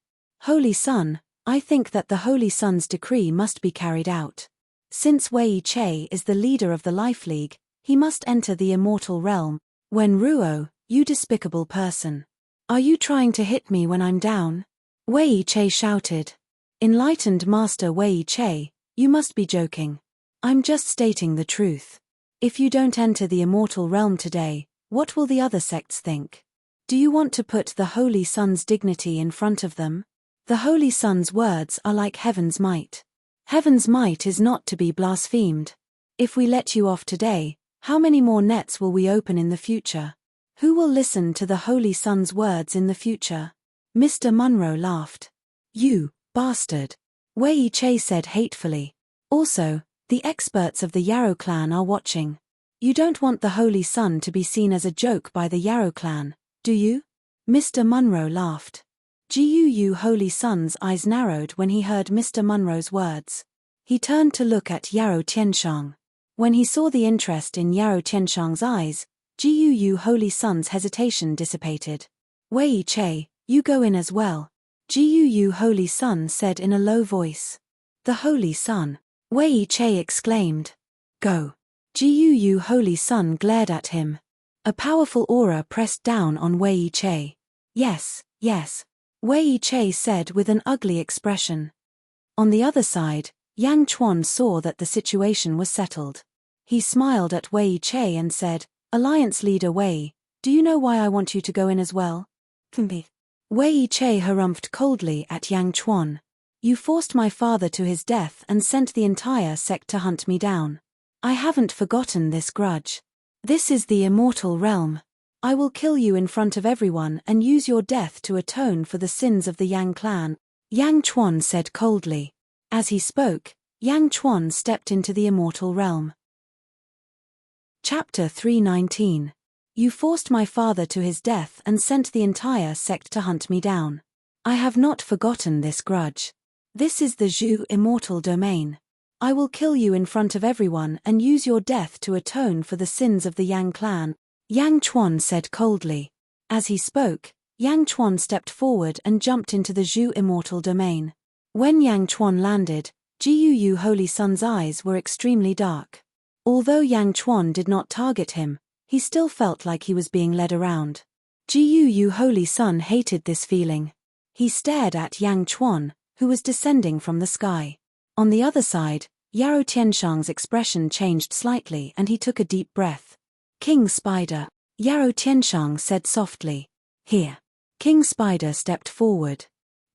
Holy Sun, I think that the Holy Sun's decree must be carried out. Since Wei Che is the leader of the Life League, he must enter the immortal realm. Wen Ruo, you despicable person. Are you trying to hit me when I'm down? Wei Che shouted. Enlightened Master Wei Che, you must be joking. I'm just stating the truth. If you don't enter the immortal realm today, what will the other sects think? Do you want to put the Holy Sun's dignity in front of them? The Holy Sun's words are like heaven's might. Heaven's might is not to be blasphemed. If we let you off today, how many more nets will we open in the future? Who will listen to the Holy Sun's words in the future? Mr. Munro laughed. You, bastard. Wei Che said hatefully. Also, the experts of the Yarrow clan are watching. You don't want the Holy Sun to be seen as a joke by the Yarrow clan, do you? Mr. Munro laughed. Gu Holy Sun's eyes narrowed when he heard Mr. Munro's words. He turned to look at Yarrow Tianshang. When he saw the interest in Yarrow Tianshang's eyes, Gu Holy Sun's hesitation dissipated. Wei Che, you go in as well. Gu Holy Sun said in a low voice. The Holy Sun. Wei Che exclaimed. Go. Gu Holy Sun glared at him. A powerful aura pressed down on Wei Che. Yes, yes. Wei Che said with an ugly expression. On the other side, Yang Chuan saw that the situation was settled. He smiled at Wei Che and said, Alliance Leader Wei, do you know why I want you to go in as well? Wei Che harumphed coldly at Yang Chuan. You forced my father to his death and sent the entire sect to hunt me down. I haven't forgotten this grudge. This is the immortal realm. I will kill you in front of everyone and use your death to atone for the sins of the Yang clan, Yang Chuan said coldly. As he spoke, Yang Chuan stepped into the immortal realm. Chapter 319. You forced my father to his death and sent the entire sect to hunt me down. I have not forgotten this grudge. This is the Zhu immortal domain. I will kill you in front of everyone and use your death to atone for the sins of the Yang clan, Yang Chuan said coldly. As he spoke, Yang Chuan stepped forward and jumped into the Zhu immortal domain. When Yang Chuan landed, Gu Holy Sun's eyes were extremely dark. Although Yang Chuan did not target him, he still felt like he was being led around. Gu Holy Sun hated this feeling. He stared at Yang Chuan, who was descending from the sky. On the other side, Yarrow Tianshang's expression changed slightly and he took a deep breath. King Spider, Yarrow Tianshang said softly. Here. King Spider stepped forward.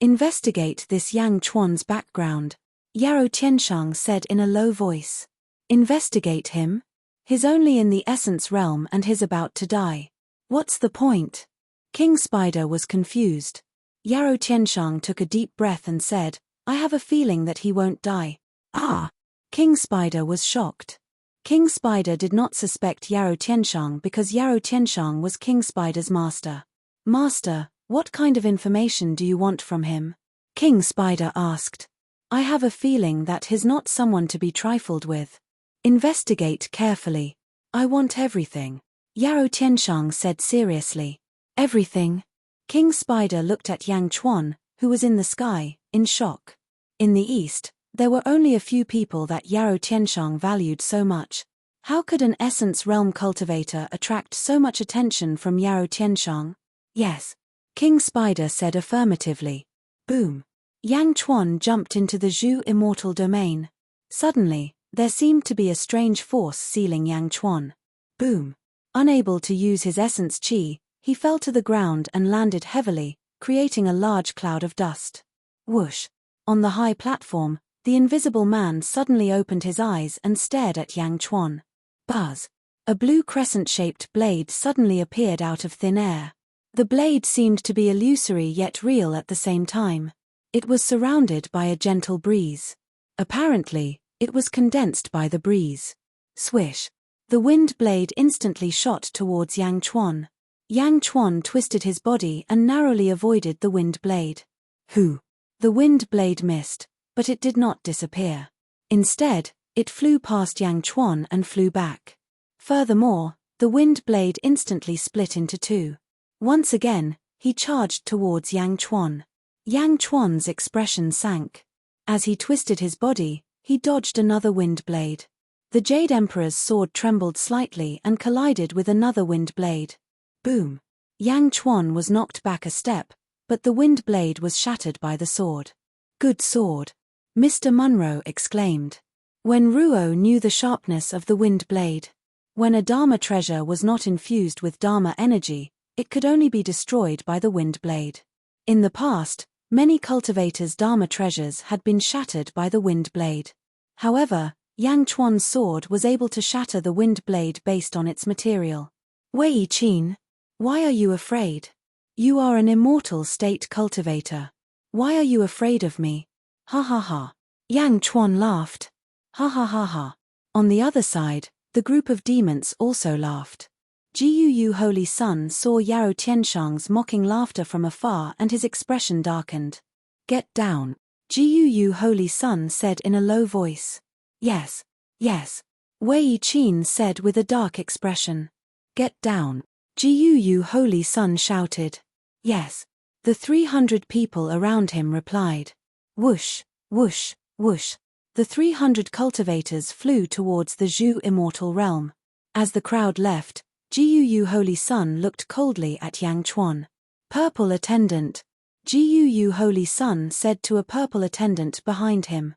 Investigate this Yang Chuan's background, Yarrow Tianshang said in a low voice. Investigate him? He's only in the essence realm and he's about to die. What's the point? King Spider was confused. Yarrow Tianshang took a deep breath and said, I have a feeling that he won't die. Ah! King Spider was shocked. King Spider did not suspect Yarrow Tianshang because Yarrow Tianshang was King Spider's master. Master, what kind of information do you want from him? King Spider asked. I have a feeling that he's not someone to be trifled with. Investigate carefully. I want everything. Yarrow Tianshang said seriously. Everything? King Spider looked at Yang Chuan, who was in the sky, in shock. In the east, there were only a few people that Yarrow Tianshang valued so much. How could an essence realm cultivator attract so much attention from Yarrow Tianshang? Yes. King Spider said affirmatively. Boom. Yang Chuan jumped into the Zhu immortal domain. Suddenly, there seemed to be a strange force sealing Yang Chuan. Boom. Unable to use his essence chi, he fell to the ground and landed heavily, creating a large cloud of dust. Whoosh. On the high platform, the invisible man suddenly opened his eyes and stared at Yang Chuan. Buzz. A blue crescent-shaped blade suddenly appeared out of thin air. The blade seemed to be illusory yet real at the same time. It was surrounded by a gentle breeze. Apparently, it was condensed by the breeze. Swish. The wind blade instantly shot towards Yang Chuan. Yang Chuan twisted his body and narrowly avoided the wind blade. Hoo! The wind blade missed, but it did not disappear. Instead, it flew past Yang Chuan and flew back. Furthermore, the wind blade instantly split into two. Once again, he charged towards Yang Chuan. Yang Chuan's expression sank. As he twisted his body, he dodged another wind blade. The Jade Emperor's sword trembled slightly and collided with another wind blade. Boom! Yang Chuan was knocked back a step, but the wind blade was shattered by the sword. Good sword! Mr. Munro exclaimed. When Ruo knew the sharpness of the wind blade. When a Dharma treasure was not infused with Dharma energy, it could only be destroyed by the wind blade. In the past, many cultivators' Dharma treasures had been shattered by the wind blade. However, Yang Chuan's sword was able to shatter the wind blade based on its material. Wei Qin, why are you afraid? You are an immortal state cultivator. Why are you afraid of me? Ha ha ha. Yang Chuan laughed. Ha ha ha ha. On the other side, the group of demons also laughed. Jiu Holy Sun saw Yao Tianshang's mocking laughter from afar and his expression darkened. Get down. Jiu Holy Sun said in a low voice. Yes, yes. Wei Qin said with a dark expression. Get down. Jiu Holy Sun shouted. Yes. The 300 people around him replied. Whoosh, whoosh, whoosh. The 300 cultivators flew towards the Zhu Immortal realm. As the crowd left, Jiu Holy Sun looked coldly at Yang Chuan. Purple attendant. Jiu Holy Sun said to a purple attendant behind him.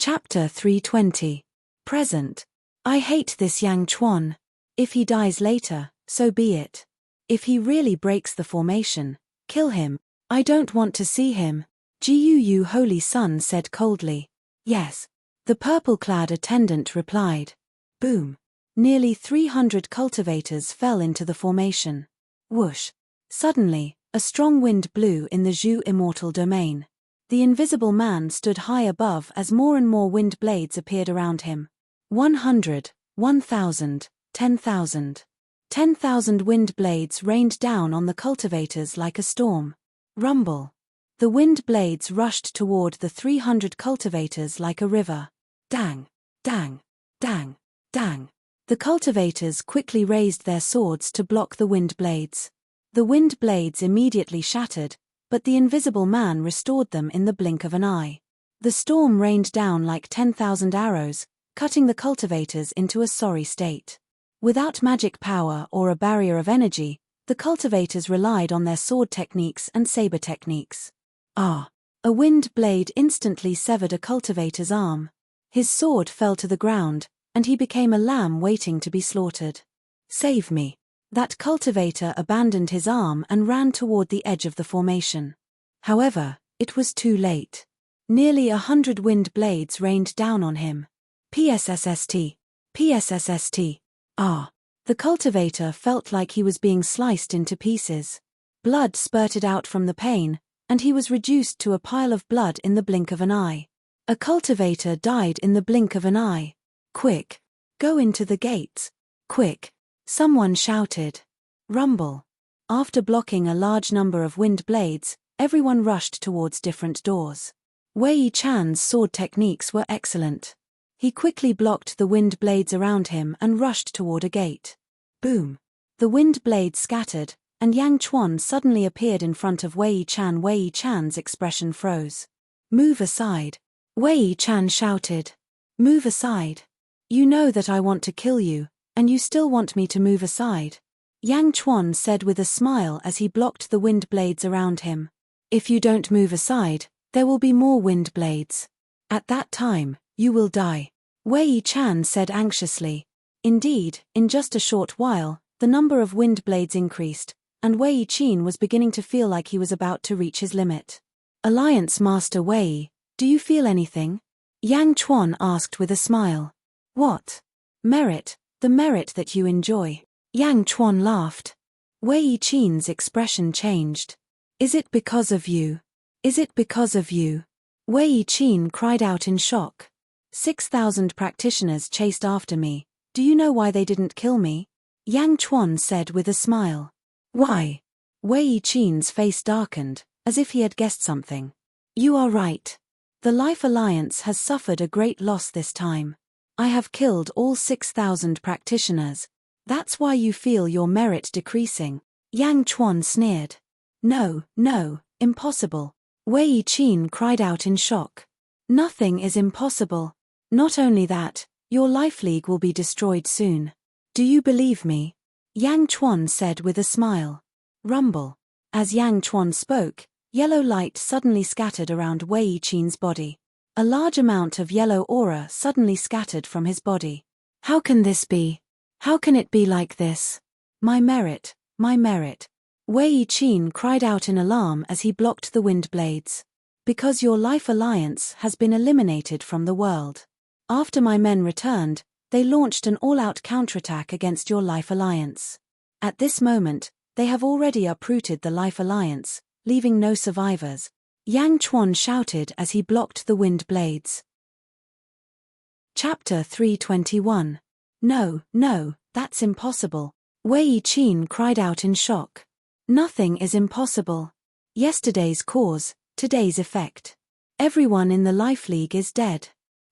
Chapter 320. Present. I hate this Yang Chuan. If he dies later, so be it. If he really breaks the formation, kill him. I don't want to see him. Jiu Holy Sun said coldly. Yes. The purple-clad attendant replied. Boom. Nearly 300 cultivators fell into the formation. Whoosh. Suddenly, a strong wind blew in the Zhu Immortal domain. The invisible man stood high above as more and more wind blades appeared around him. 100, 1,000, 10,000. 10,000 wind blades rained down on the cultivators like a storm. Rumble. The wind blades rushed toward the 300 cultivators like a river. Dang, dang, dang, dang. The cultivators quickly raised their swords to block the wind blades. The wind blades immediately shattered, but the invisible man restored them in the blink of an eye. The storm rained down like 10,000 arrows, cutting the cultivators into a sorry state. Without magic power or a barrier of energy, the cultivators relied on their sword techniques and saber techniques. Ah! A wind blade instantly severed a cultivator's arm. His sword fell to the ground, and he became a lamb waiting to be slaughtered. Save me. That cultivator abandoned his arm and ran toward the edge of the formation. However, it was too late. Nearly 100 wind blades rained down on him. PSSST. PSSST. Ah! The cultivator felt like he was being sliced into pieces. Blood spurted out from the pain, and he was reduced to a pile of blood in the blink of an eye. A cultivator died in the blink of an eye. Quick! Go into the gates. Quick! Someone shouted. Rumble. After blocking a large number of wind blades, everyone rushed towards different doors. Wei Chan's sword techniques were excellent. He quickly blocked the wind blades around him and rushed toward a gate. Boom! The wind blades scattered, and Yang Chuan suddenly appeared in front of Wei Chan. Wei Chan's expression froze. Move aside. Wei Chan shouted. Move aside. You know that I want to kill you, and you still want me to move aside. Yang Chuan said with a smile as he blocked the wind blades around him. If you don't move aside, there will be more wind blades. At that time, you will die. Wei Chan said anxiously. Indeed, in just a short while, the number of wind blades increased, and Wei Qin was beginning to feel like he was about to reach his limit. Alliance Master Wei, do you feel anything? Yang Chuan asked with a smile. What? Merit, the merit that you enjoy. Yang Chuan laughed. Wei Qin's expression changed. Is it because of you? Is it because of you? Wei Qin cried out in shock. 6,000 practitioners chased after me. Do you know why they didn't kill me? Yang Chuan said with a smile. Why? Wei Qin's face darkened, as if he had guessed something. You are right. The Life Alliance has suffered a great loss this time. I have killed all 6,000 practitioners. That's why you feel your merit decreasing. Yang Chuan sneered. No, impossible. Wei Qin cried out in shock. Nothing is impossible. Not only that, your life league will be destroyed soon. Do you believe me? Yang Chuan said with a smile. Rumble. As Yang Chuan spoke, yellow light suddenly scattered around Wei Qin's body. A large amount of yellow aura suddenly scattered from his body. How can this be? How can it be like this? My merit, my merit. Wei Qin cried out in alarm as he blocked the wind blades. Because your Life Alliance has been eliminated from the world. After my men returned, they launched an all-out counterattack against your Life Alliance. At this moment, they have already uprooted the Life Alliance, leaving no survivors. Yang Chuan shouted as he blocked the wind blades. Chapter 321. No, that's impossible. Wei Qin cried out in shock. Nothing is impossible. Yesterday's cause, today's effect. Everyone in the Life League is dead.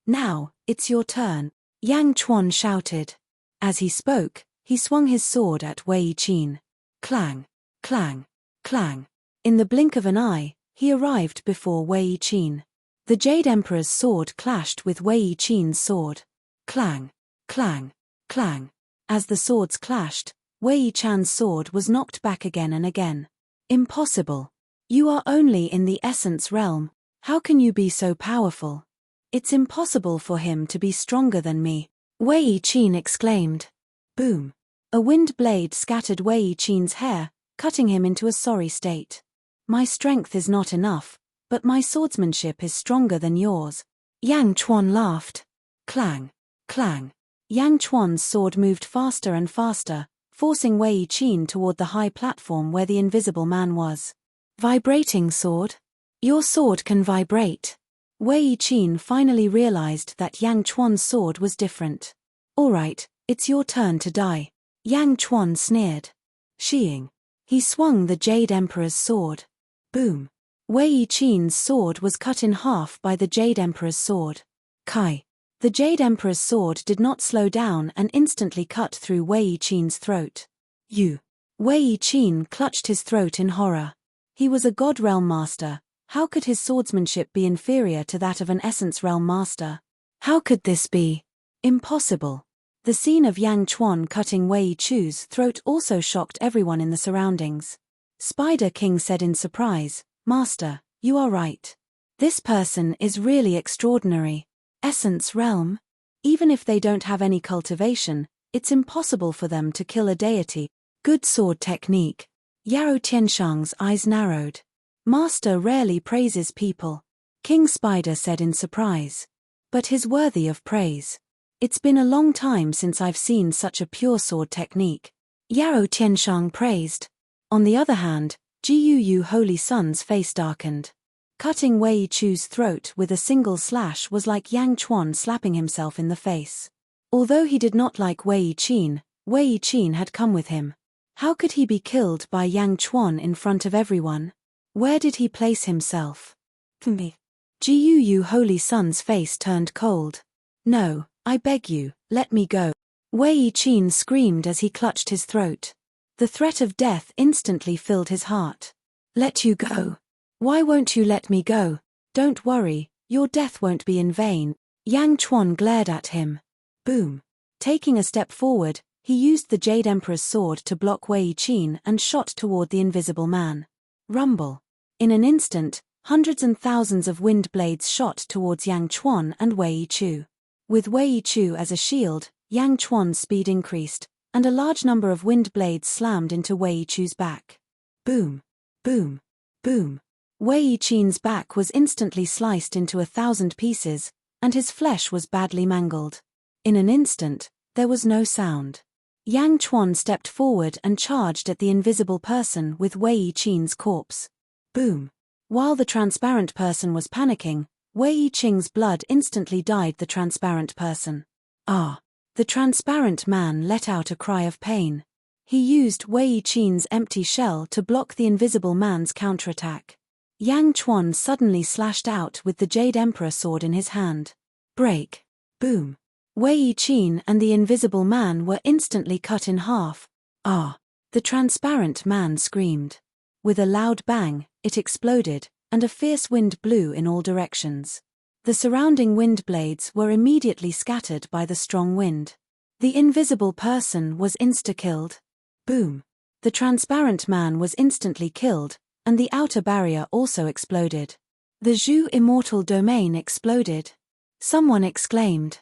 Now, it's your turn, Yang Chuan shouted. As he spoke, he swung his sword at Wei Qin. Clang, clang, clang. In the blink of an eye, he arrived before Wei Qin. The Jade Emperor's sword clashed with Wei Qin's sword. Clang, clang, clang. As the swords clashed, Wei Chan's sword was knocked back again and again. Impossible. You are only in the essence realm. How can you be so powerful? It's impossible for him to be stronger than me, Wei Qin exclaimed. Boom. A wind blade scattered Wei Qin's hair, cutting him into a sorry state. My strength is not enough, but my swordsmanship is stronger than yours. Yang Chuan laughed. Clang, clang. Yang Chuan's sword moved faster and faster, forcing Wei Qin toward the high platform where the invisible man was. Vibrating sword? Your sword can vibrate. Wei Qin finally realized that Yang Chuan's sword was different. All right, it's your turn to die. Yang Chuan sneered. Sheeing. He swung the Jade Emperor's sword. Boom. Wei Qin's sword was cut in half by the Jade Emperor's sword. Kai. The Jade Emperor's sword did not slow down and instantly cut through Wei Qin's throat. You. Wei Qin clutched his throat in horror. He was a God Realm Master. How could his swordsmanship be inferior to that of an Essence Realm Master? How could this be? Impossible. The scene of Yang Chuan cutting Wei Chu's throat also shocked everyone in the surroundings. Spider King said in surprise, Master, you are right. This person is really extraordinary. Essence Realm? Even if they don't have any cultivation, it's impossible for them to kill a deity. Good sword technique. Yao Tianshang's eyes narrowed. Master rarely praises people. King Spider said in surprise. But he's worthy of praise. It's been a long time since I've seen such a pure sword technique. Yao Tianshang praised. On the other hand, Jiu Holy Sun's face darkened. Cutting Wei Chu's throat with a single slash was like Yang Chuan slapping himself in the face. Although he did not like Wei Qin had come with him. How could he be killed by Yang Chuan in front of everyone? Where did he place himself? Me. Jiu Holy Sun's face turned cold. No, I beg you, let me go. Wei Qin screamed as he clutched his throat. The threat of death instantly filled his heart. Let you go. Why won't you let me go? Don't worry, your death won't be in vain. Yang Chuan glared at him. Boom. Taking a step forward, he used the Jade Emperor's sword to block Wei Qin and shot toward the invisible man. Rumble. In an instant, hundreds and thousands of wind blades shot towards Yang Chuan and Wei Chu. With Wei Chu as a shield, Yang Chuan's speed increased, and a large number of wind blades slammed into Wei Chu's back. Boom. Boom. Boom. Wei Qin's back was instantly sliced into 1,000 pieces, and his flesh was badly mangled. In an instant, there was no sound. Yang Chuan stepped forward and charged at the invisible person with Wei Qin's corpse. Boom. While the transparent person was panicking, Wei Yiqing's blood instantly dyed the transparent person. Ah! The transparent man let out a cry of pain. He used Wei Yiqing's empty shell to block the invisible man's counterattack. Yang Chuan suddenly slashed out with the Jade Emperor sword in his hand. Break! Boom! Wei Yiqing and the invisible man were instantly cut in half. Ah! The transparent man screamed. With a loud bang, it exploded, and a fierce wind blew in all directions. The surrounding wind blades were immediately scattered by the strong wind. The invisible person was insta-killed. Boom! The transparent man was instantly killed, and the outer barrier also exploded. The Zhu Immortal domain exploded. Someone exclaimed.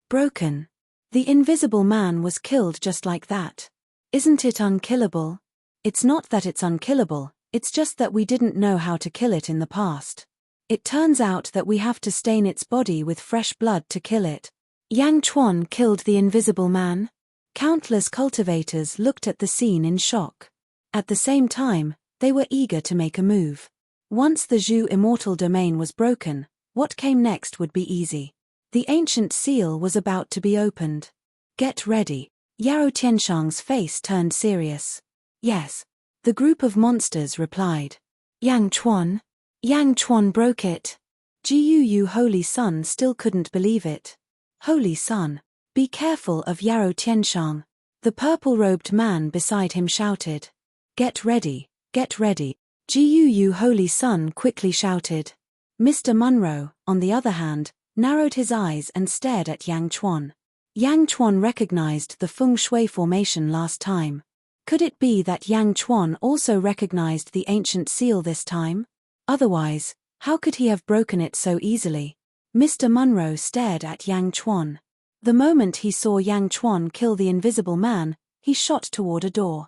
Broken. The invisible man was killed just like that. Isn't it unkillable? It's not that it's unkillable, it's just that we didn't know how to kill it in the past. It turns out that we have to stain its body with fresh blood to kill it. Yang Chuan killed the invisible man. Countless cultivators looked at the scene in shock. At the same time, they were eager to make a move. Once the Zhu Immortal domain was broken, what came next would be easy. The ancient seal was about to be opened. Get ready. Yarou Tianshang's face turned serious. Yes. The group of monsters replied. Yang Chuan? Yang Chuan broke it. Jiu Holy Sun still couldn't believe it. Holy Sun, be careful of Yarou Tianshang. The purple-robed man beside him shouted. Get ready, get ready. Jiu Holy Sun quickly shouted. Mr. Munro, on the other hand, narrowed his eyes and stared at Yang Chuan. Yang Chuan recognized the feng shui formation last time. Could it be that Yang Chuan also recognized the ancient seal this time? Otherwise, how could he have broken it so easily? Mr. Munro stared at Yang Chuan. The moment he saw Yang Chuan kill the invisible man, he shot toward a door.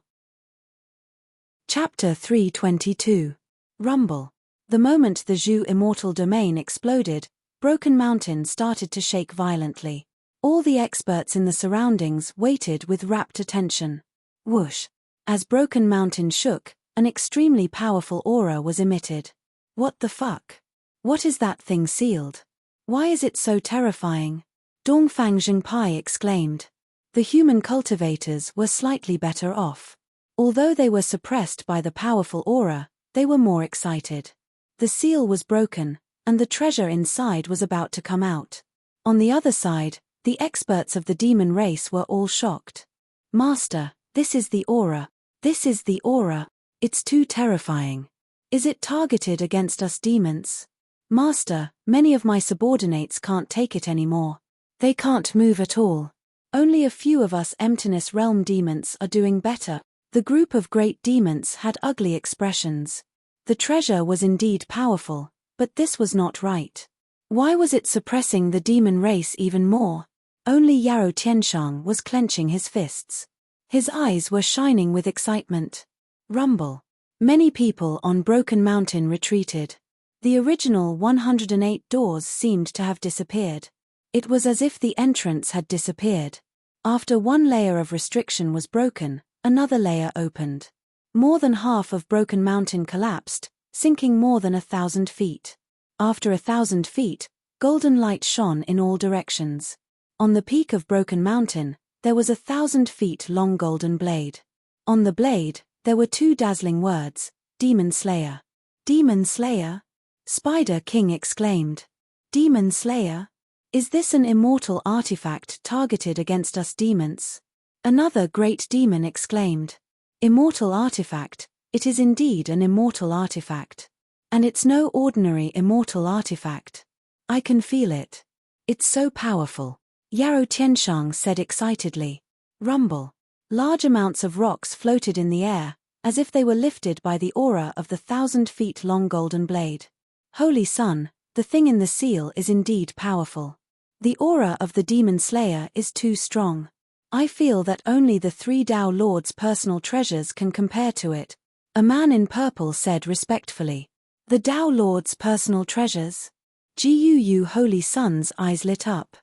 Chapter 322. Rumble. The moment the Zhu Immortal domain exploded, Broken Mountain started to shake violently. All the experts in the surroundings waited with rapt attention. Whoosh! As Broken Mountain shook, an extremely powerful aura was emitted. What the fuck? What is that thing sealed? Why is it so terrifying? Dongfang Zhengpai exclaimed. The human cultivators were slightly better off. Although they were suppressed by the powerful aura, they were more excited. The seal was broken, and the treasure inside was about to come out. On the other side, the experts of the demon race were all shocked. Master, this is the aura. This is the aura. It's too terrifying. Is it targeted against us demons? Master, many of my subordinates can't take it anymore. They can't move at all. Only a few of us emptiness realm demons are doing better. The group of great demons had ugly expressions. The treasure was indeed powerful, but this was not right. Why was it suppressing the demon race even more? Only Yarou Tianshang was clenching his fists. His eyes were shining with excitement. Rumble. Many people on Broken Mountain retreated. The original 108 doors seemed to have disappeared. It was as if the entrance had disappeared. After one layer of restriction was broken, another layer opened. More than half of Broken Mountain collapsed, sinking more than 1,000 feet. After 1,000 feet, golden light shone in all directions. On the peak of Broken Mountain, there was 1,000 feet long golden blade. On the blade, there were two dazzling words, Demon Slayer. Demon Slayer? Spider King exclaimed. Demon Slayer? Is this an immortal artifact targeted against us demons? Another great demon exclaimed. Immortal artifact, it is indeed an immortal artifact. And it's no ordinary immortal artifact. I can feel it. It's so powerful. Yarou Tianshang said excitedly. Rumble. Large amounts of rocks floated in the air, as if they were lifted by the aura of the 1,000 feet long golden blade. Holy Sun, the thing in the seal is indeed powerful. The aura of the Demon Slayer is too strong. I feel that only the 3 Dao Lords' personal treasures can compare to it. A man in purple said respectfully. The Dao Lord's personal treasures? Jiu Holy Sun's eyes lit up.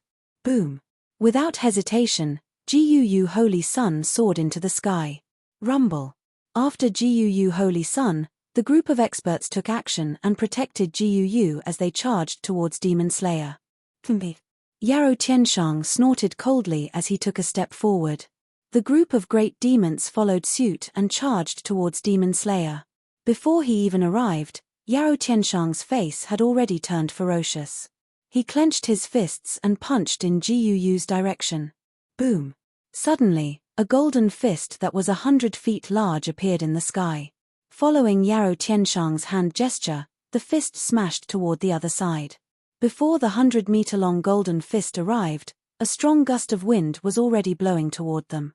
Boom. Without hesitation, Jiu Holy Sun soared into the sky. Rumble. After Jiu Holy Sun, The group of experts took action and protected Guu as they charged towards Demon Slayer. Yarrow Tianshang snorted coldly as he took a step forward. The group of great demons followed suit and charged towards Demon Slayer. Before he even arrived, Yarrow Tianshang's face had already turned ferocious. He clenched his fists and punched in Guu's direction. Boom! Suddenly, a golden fist that was 100 feet large appeared in the sky. Following Yarrow Tianshang's hand gesture, the fist smashed toward the other side. Before the 100-meter-long golden fist arrived, a strong gust of wind was already blowing toward them.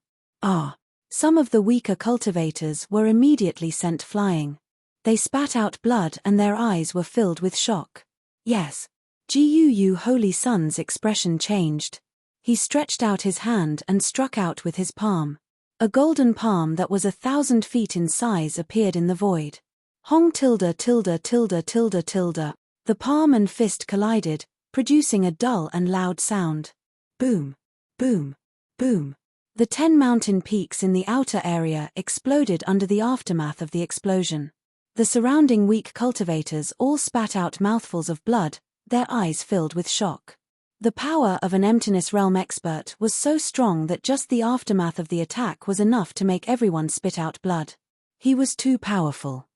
Some of the weaker cultivators were immediately sent flying. They spat out blood and their eyes were filled with shock. Yes. Guu Holy Sun's expression changed. He stretched out his hand and struck out with his palm. A golden palm that was 1,000 feet in size appeared in the void. Hong tilde tilde tilde tilde tilde. The palm and fist collided, producing a dull and loud sound. Boom! Boom! Boom! The 10 mountain peaks in the outer area exploded under the aftermath of the explosion. The surrounding weak cultivators all spat out mouthfuls of blood, their eyes filled with shock. The power of an Emptiness Realm expert was so strong that just the aftermath of the attack was enough to make everyone spit out blood. He was too powerful.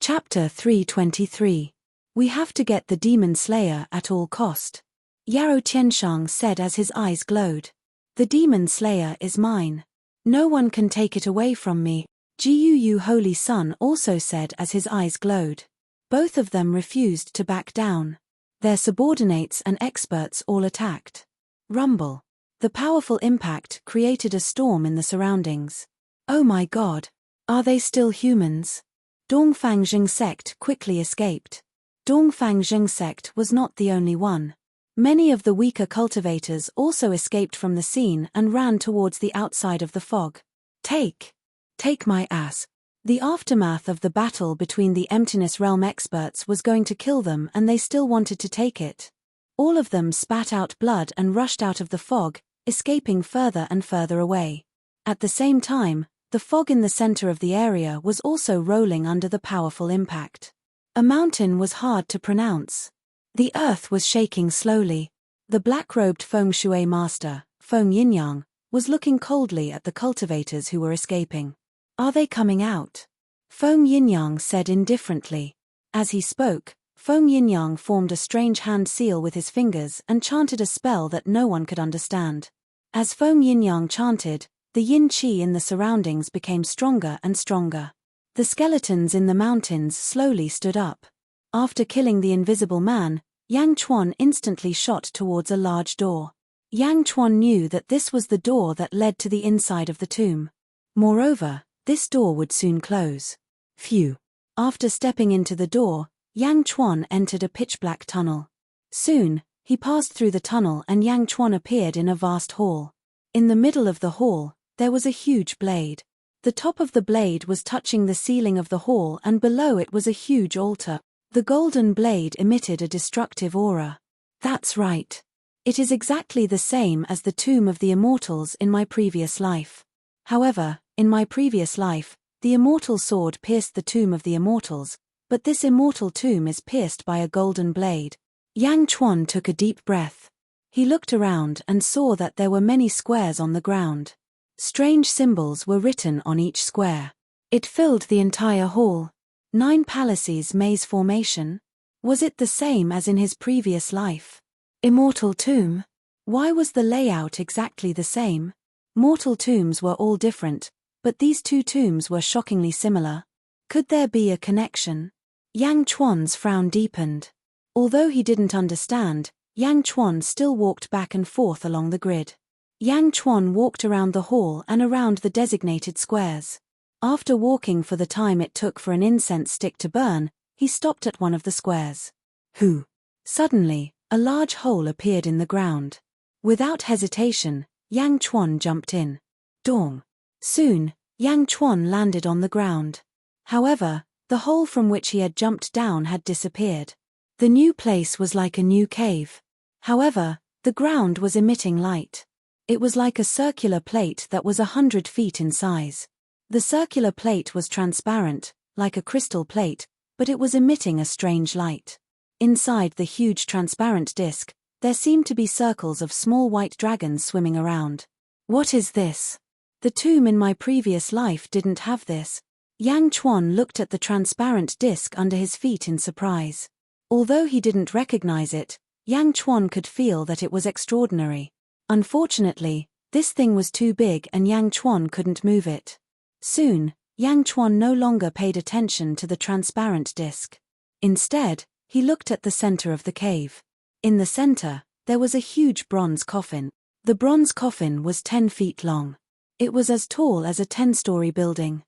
Chapter 323. We have to get the Demon Slayer at all cost. Yarrow Tianshang said as his eyes glowed. The Demon Slayer is mine. No one can take it away from me. Guu Holy Sun also said as his eyes glowed. Both of them refused to back down. Their subordinates and experts all attacked. Rumble. The powerful impact created a storm in the surroundings. Oh my god. Are they still humans? Dongfang Jing sect quickly escaped. Dongfang Jing sect was not the only one. Many of the weaker cultivators also escaped from the scene and ran towards the outside of the fog. Take my ass. The aftermath of the battle between the Emptiness Realm experts was going to kill them and they still wanted to take it. All of them spat out blood and rushed out of the fog, escaping further and further away. At the same time, the fog in the center of the area was also rolling under the powerful impact. A mountain was hard to pronounce. The earth was shaking slowly. The black-robed feng shui master, Feng Yinyang, was looking coldly at the cultivators who were escaping. Are they coming out? Feng Yinyang said indifferently. As he spoke, Feng Yinyang formed a strange hand seal with his fingers and chanted a spell that no one could understand. As Feng Yinyang chanted, the yin qi in the surroundings became stronger and stronger. The skeletons in the mountains slowly stood up. After killing the invisible man, Yang Chuan instantly shot towards a large door. Yang Chuan knew that this was the door that led to the inside of the tomb. Moreover, this door would soon close. Phew. After stepping into the door, Yang Chuan entered a pitch-black tunnel. Soon, he passed through the tunnel and Yang Chuan appeared in a vast hall. In the middle of the hall, there was a huge blade. The top of the blade was touching the ceiling of the hall and below it was a huge altar. The golden blade emitted a destructive aura. That's right. It is exactly the same as the tomb of the Immortals in my previous life. However, in my previous life, the immortal sword pierced the tomb of the Immortals, but this immortal tomb is pierced by a golden blade. Yang Chuan took a deep breath. He looked around and saw that there were many squares on the ground. Strange symbols were written on each square. It filled the entire hall. 9 palaces maze formation? Was it the same as in his previous life? Immortal tomb? Why was the layout exactly the same? Mortal tombs were all different, but these 2 tombs were shockingly similar. Could there be a connection? Yang Chuan's frown deepened. Although he didn't understand, Yang Chuan still walked back and forth along the grid. Yang Chuan walked around the hall and around the designated squares. After walking for the time it took for an incense stick to burn, he stopped at one of the squares. Suddenly, a large hole appeared in the ground. Without hesitation, Yang Chuan jumped in. Dong. Soon, Yang Chuan landed on the ground. However, the hole from which he had jumped down had disappeared. The new place was like a new cave. However, the ground was emitting light. It was like a circular plate that was 100 feet in size. The circular plate was transparent, like a crystal plate, but it was emitting a strange light. Inside the huge transparent disc, there seemed to be circles of small white dragons swimming around. What is this? The tomb in my previous life didn't have this. Yang Chuan looked at the transparent disc under his feet in surprise. Although he didn't recognize it, Yang Chuan could feel that it was extraordinary. Unfortunately, this thing was too big and Yang Chuan couldn't move it. Soon, Yang Chuan no longer paid attention to the transparent disc. Instead, he looked at the center of the cave. In the center, there was a huge bronze coffin. The bronze coffin was 10 feet long. It was as tall as a 10-story building.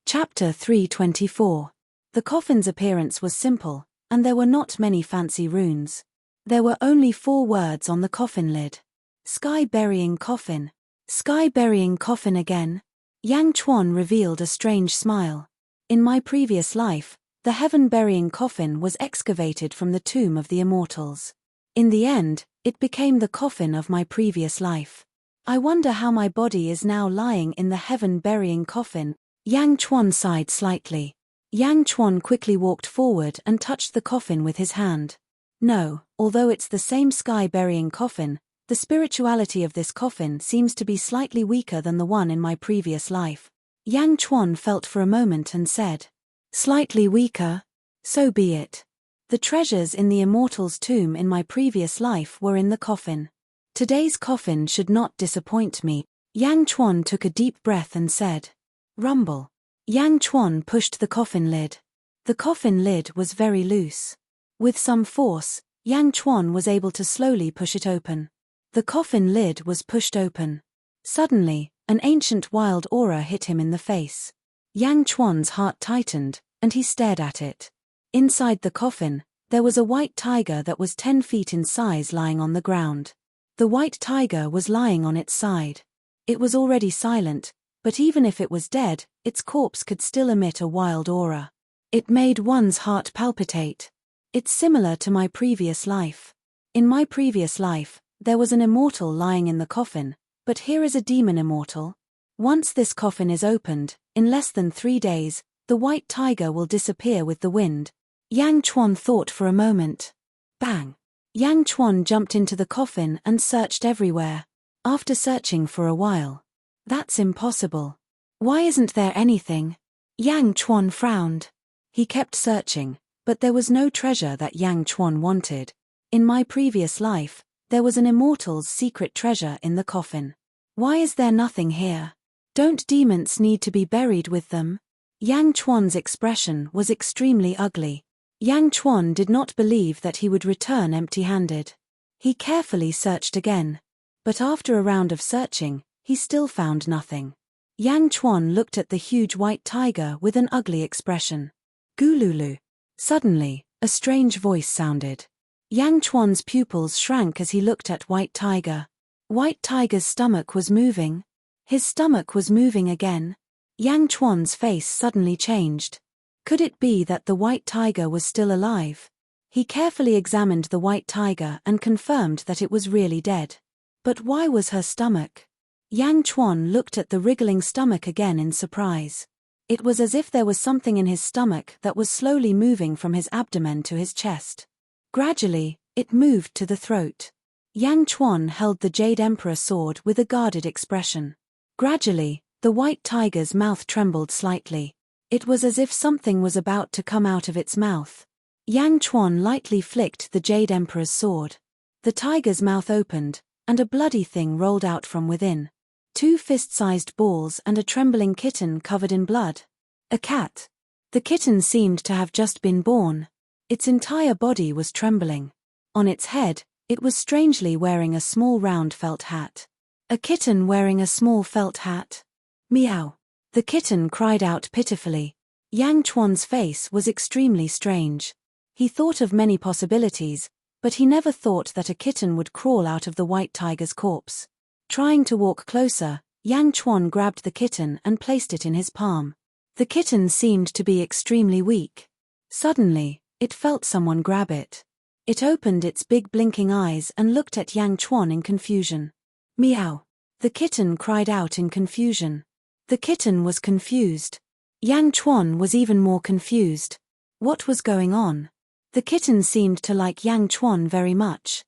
Chapter 324. The coffin's appearance was simple, and there were not many fancy runes. There were only 4 words on the coffin lid. Sky-burying coffin. Sky-burying coffin again? Yang Chuan revealed a strange smile. In my previous life, the heaven-burying coffin was excavated from the tomb of the Immortals. In the end, it became the coffin of my previous life. I wonder how my body is now lying in the heaven-burying coffin. Yang Chuan sighed slightly. Yang Chuan quickly walked forward and touched the coffin with his hand. No, although it's the same sky-burying coffin, the spirituality of this coffin seems to be slightly weaker than the one in my previous life. Yang Chuan felt for a moment and said, "Slightly weaker? So be it. The treasures in the Immortal's tomb in my previous life were in the coffin. Today's coffin should not disappoint me." Yang Chuan took a deep breath and said, "Rumble." Yang Chuan pushed the coffin lid. The coffin lid was very loose. With some force, Yang Chuan was able to slowly push it open. The coffin lid was pushed open. Suddenly, an ancient wild aura hit him in the face. Yang Chuan's heart tightened, and he stared at it. Inside the coffin, there was a white tiger that was 10 feet in size lying on the ground. The white tiger was lying on its side. It was already silent, but even if it was dead, its corpse could still emit a wild aura. It made one's heart palpitate. It's similar to my previous life. In my previous life, there was an immortal lying in the coffin, but here is a demon immortal. Once this coffin is opened, in less than 3 days, the white tiger will disappear with the wind. Yang Chuan thought for a moment. Bang! Yang Chuan jumped into the coffin and searched everywhere. After searching for a while. That's impossible. Why isn't there anything? Yang Chuan frowned. He kept searching, but there was no treasure that Yang Chuan wanted. In my previous life, there was an immortal's secret treasure in the coffin. Why is there nothing here? Don't demons need to be buried with them? Yang Chuan's expression was extremely ugly. Yang Chuan did not believe that he would return empty-handed. He carefully searched again. But after a round of searching, he still found nothing. Yang Chuan looked at the huge white tiger with an ugly expression. Gululu. Suddenly, a strange voice sounded. Yang Chuan's pupils shrank as he looked at White Tiger. White Tiger's stomach was moving. His stomach was moving again. Yang Chuan's face suddenly changed. Could it be that the White Tiger was still alive? He carefully examined the White Tiger and confirmed that it was really dead. But why was her stomach? Yang Chuan looked at the wriggling stomach again in surprise. It was as if there was something in his stomach that was slowly moving from his abdomen to his chest. Gradually, it moved to the throat. Yang Chuan held the Jade Emperor sword with a guarded expression. Gradually, the White Tiger's mouth trembled slightly. It was as if something was about to come out of its mouth. Yang Chuan lightly flicked the Jade Emperor's sword. The tiger's mouth opened, and a bloody thing rolled out from within. 2 fist-sized balls and a trembling kitten covered in blood. A cat. The kitten seemed to have just been born. Its entire body was trembling. On its head, it was strangely wearing a small round felt hat. A kitten wearing a small felt hat? Meow. The kitten cried out pitifully. Yang Chuan's face was extremely strange. He thought of many possibilities, but he never thought that a kitten would crawl out of the White Tiger's corpse. Trying to walk closer, Yang Chuan grabbed the kitten and placed it in his palm. The kitten seemed to be extremely weak. Suddenly, it felt someone grab it. It opened its big blinking eyes and looked at Yang Chuan in confusion. Meow. The kitten cried out in confusion. The kitten was confused. Yang Chuan was even more confused. What was going on? The kitten seemed to like Yang Chuan very much.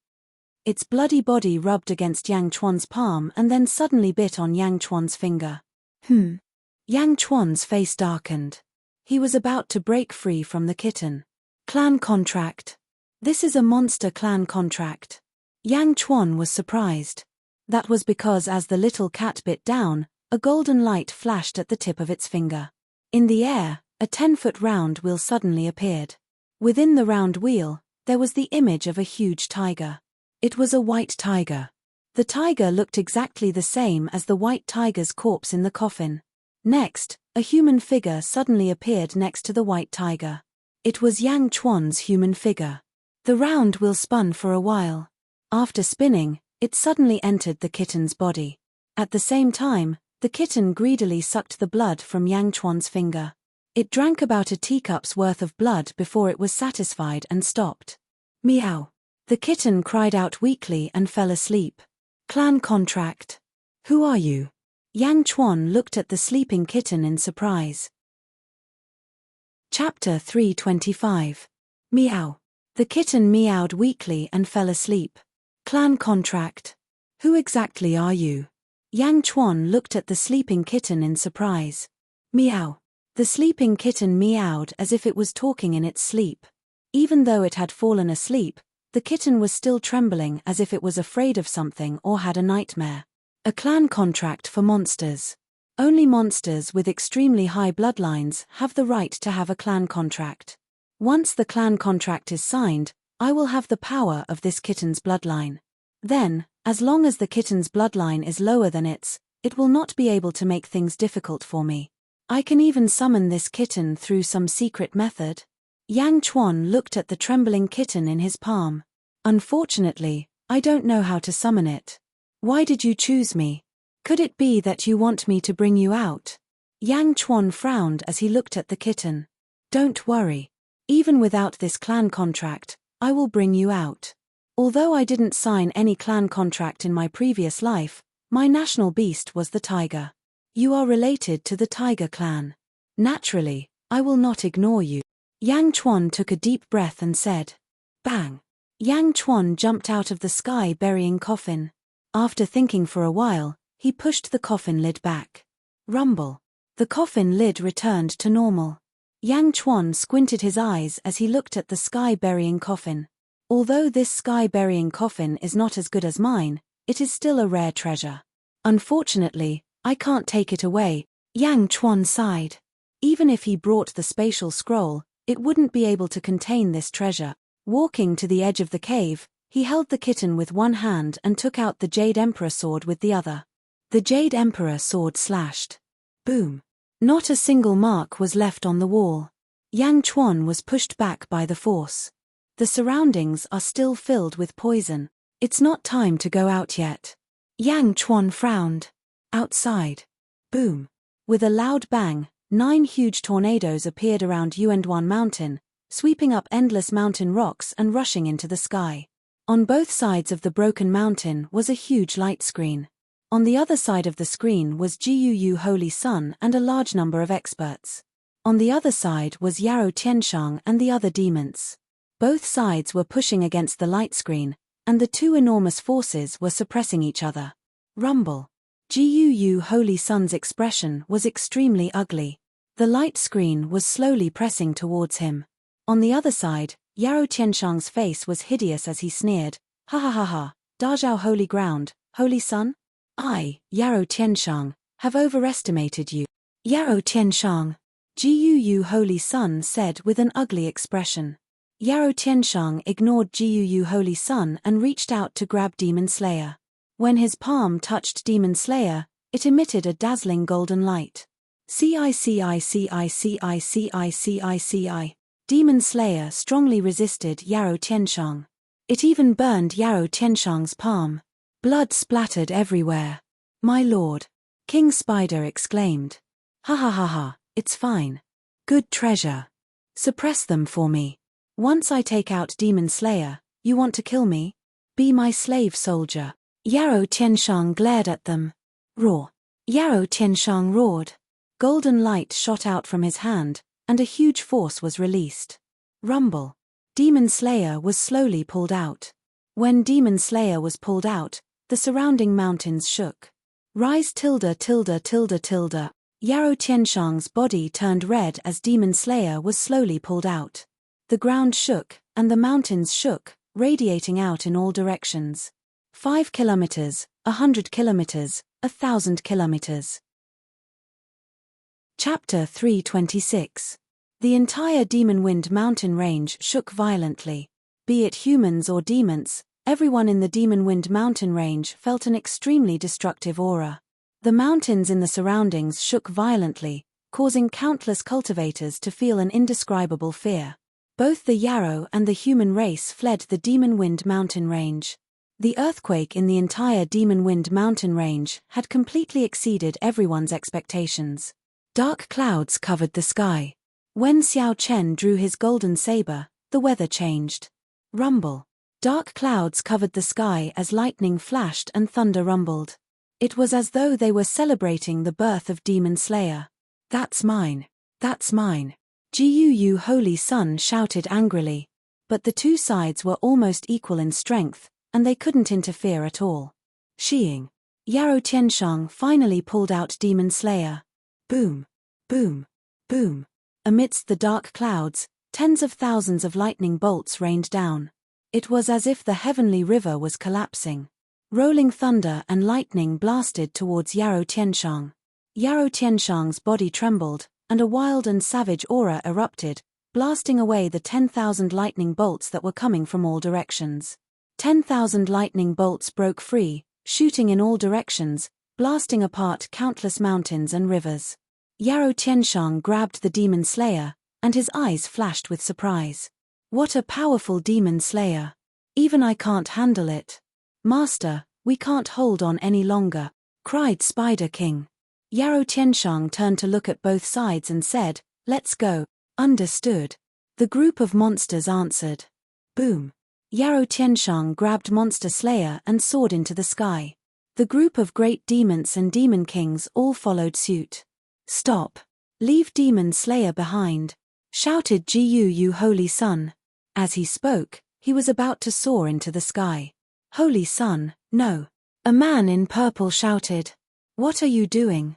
Its bloody body rubbed against Yang Chuan's palm and then suddenly bit on Yang Chuan's finger. Yang Chuan's face darkened. He was about to break free from the kitten. Clan contract. This is a monster clan contract. Yang Chuan was surprised. That was because as the little cat bit down, a golden light flashed at the tip of its finger. In the air, a 10-foot round wheel suddenly appeared. Within the round wheel, there was the image of a huge tiger. It was a white tiger. The tiger looked exactly the same as the white tiger's corpse in the coffin. Next, a human figure suddenly appeared next to the white tiger. It was Yang Chuan's human figure. The round wheel spun for a while. After spinning, it suddenly entered the kitten's body. At the same time, the kitten greedily sucked the blood from Yang Chuan's finger. It drank about a teacup's worth of blood before it was satisfied and stopped. Meow. The kitten cried out weakly and fell asleep. Clan contract. Who are you? Yang Chuan looked at the sleeping kitten in surprise. Chapter 325. Meow. The kitten meowed weakly and fell asleep. Clan contract. Who exactly are you? Yang Chuan looked at the sleeping kitten in surprise. Meow. The sleeping kitten meowed as if it was talking in its sleep. Even though it had fallen asleep, the kitten was still trembling as if it was afraid of something or had a nightmare. A clan contract for monsters. Only monsters with extremely high bloodlines have the right to have a clan contract. Once the clan contract is signed, I will have the power of this kitten's bloodline. Then, as long as the kitten's bloodline is lower than its, it will not be able to make things difficult for me. I can even summon this kitten through some secret method. Yang Chuan looked at the trembling kitten in his palm. Unfortunately, I don't know how to summon it. Why did you choose me? Could it be that you want me to bring you out? Yang Chuan frowned as he looked at the kitten. Don't worry. Even without this clan contract, I will bring you out. Although I didn't sign any clan contract in my previous life, my national beast was the tiger. You are related to the tiger clan. Naturally, I will not ignore you. Yang Chuan took a deep breath and said, Bang! Yang Chuan jumped out of the sky-burying coffin. After thinking for a while, he pushed the coffin lid back. Rumble. The coffin lid returned to normal. Yang Chuan squinted his eyes as he looked at the sky-burying coffin. Although this sky-burying coffin is not as good as mine, it is still a rare treasure. Unfortunately, I can't take it away. Yang Chuan sighed. Even if he brought the spatial scroll, it wouldn't be able to contain this treasure. Walking to the edge of the cave, he held the kitten with one hand and took out the Jade Emperor sword with the other. The Jade Emperor sword slashed. Boom. Not a single mark was left on the wall. Yang Chuan was pushed back by the force. The surroundings are still filled with poison. It's not time to go out yet. Yang Chuan frowned. Outside. Boom. With a loud bang, 9 huge tornadoes appeared around Yuanduan Mountain, sweeping up endless mountain rocks and rushing into the sky. On both sides of the broken mountain was a huge light screen. On the other side of the screen was Jiuyu Holy Sun and a large number of experts. On the other side was Yarou Tianshang and the other demons. Both sides were pushing against the light screen, and the two enormous forces were suppressing each other. Rumble. Jiuyu Holy Sun's expression was extremely ugly. The light screen was slowly pressing towards him. On the other side, Yarou Tianshang's face was hideous as he sneered, Ha ha ha ha, Dazhao Holy Ground, Holy Sun? I, Yarou Tianshang, have overestimated you. Yarou Tianshang, Jiuyu Holy Sun said with an ugly expression. Yarou Tianshang ignored Jiuyu Holy Sun and reached out to grab Demon Slayer. When his palm touched Demon Slayer, it emitted a dazzling golden light. CICICICICICICI. Demon Slayer strongly resisted Yarou Tianshang. It even burned Yarou Tianshang's palm. Blood splattered everywhere. My lord, King Spider exclaimed. Ha ha ha ha, it's fine. Good treasure. Suppress them for me. Once I take out Demon Slayer, you want to kill me? Be my slave soldier. Yarou Tianshang glared at them. Roar. Yarou Tianshang roared. Golden light shot out from his hand, and a huge force was released. Rumble. Demon Slayer was slowly pulled out. When Demon Slayer was pulled out, the surrounding mountains shook. Rise tilde tilde tilde tilde. Yarrow Tianshang's body turned red as Demon Slayer was slowly pulled out. The ground shook, and the mountains shook, radiating out in all directions. 5 kilometers, 100 kilometers, 1,000 kilometers. Chapter 326. The entire Demon Wind mountain range shook violently. Be it humans or demons, everyone in the Demon Wind mountain range felt an extremely destructive aura. The mountains in the surroundings shook violently, causing countless cultivators to feel an indescribable fear. Both the Yarrow and the human race fled the Demon Wind mountain range. The earthquake in the entire Demon Wind mountain range had completely exceeded everyone's expectations. Dark clouds covered the sky. When Xiao Chen drew his golden saber, the weather changed. Rumble. Dark clouds covered the sky as lightning flashed and thunder rumbled. It was as though they were celebrating the birth of Demon Slayer. That's mine. That's mine. Gu Holy Sun shouted angrily. But the two sides were almost equal in strength, and they couldn't interfere at all. Shiying. Yarrow Tianshang finally pulled out Demon Slayer. Boom. Boom. Boom. Amidst the dark clouds, tens of thousands of lightning bolts rained down. It was as if the heavenly river was collapsing. Rolling thunder and lightning blasted towards Yarrow Tianshang. Yarrow Tianshang's body trembled, and a wild and savage aura erupted, blasting away the 10,000 lightning bolts that were coming from all directions. 10,000 lightning bolts broke free, shooting in all directions, blasting apart countless mountains and rivers. Yarrow Tianshang grabbed the Demon Slayer, and his eyes flashed with surprise. What a powerful Demon Slayer! Even I can't handle it. Master, we can't hold on any longer, cried Spider King. Yarrow Tianshang turned to look at both sides and said, let's go. Understood. The group of monsters answered. Boom. Yarrow Tianshang grabbed Monster Slayer and soared into the sky. The group of great demons and demon kings all followed suit. Stop. Leave Demon Slayer behind, shouted Gu Holy Sun. As he spoke, he was about to soar into the sky. Holy Sun, no. A man in purple shouted. What are you doing?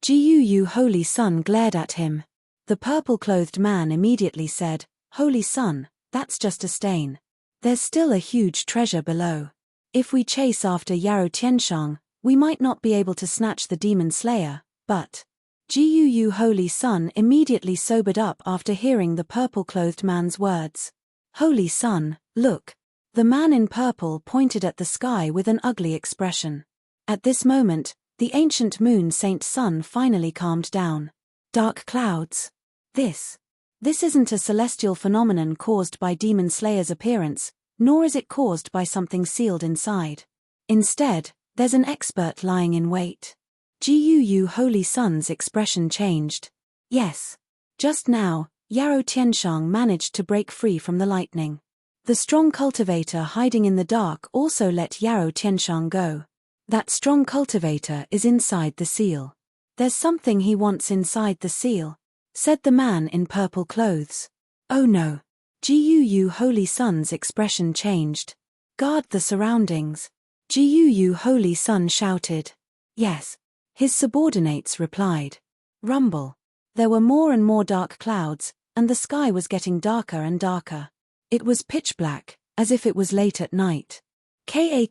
Gu Holy Sun glared at him. The purple-clothed man immediately said, Holy Sun, that's just a stain. There's still a huge treasure below. If we chase after Yarrow Tianshang, we might not be able to snatch the Demon Slayer, but... Gu Holy Sun immediately sobered up after hearing the purple-clothed man's words. Holy Sun, look. The man in purple pointed at the sky with an ugly expression. At this moment, the ancient moon Saint Sun finally calmed down. Dark clouds. This isn't a celestial phenomenon caused by Demon Slayer's appearance, nor is it caused by something sealed inside. Instead, there's an expert lying in wait. Gu Holy Sun's expression changed. Yes. Just now, Yarrow Tianshang managed to break free from the lightning. The strong cultivator hiding in the dark also let Yarrow Tianshang go. That strong cultivator is inside the seal. There's something he wants inside the seal, said the man in purple clothes. Oh no. Gu Holy Sun's expression changed. Guard the surroundings. Gu Holy Sun shouted. Yes. His subordinates replied. Rumble. There were more and more dark clouds, and the sky was getting darker and darker. It was pitch black, as if it was late at night. Ka.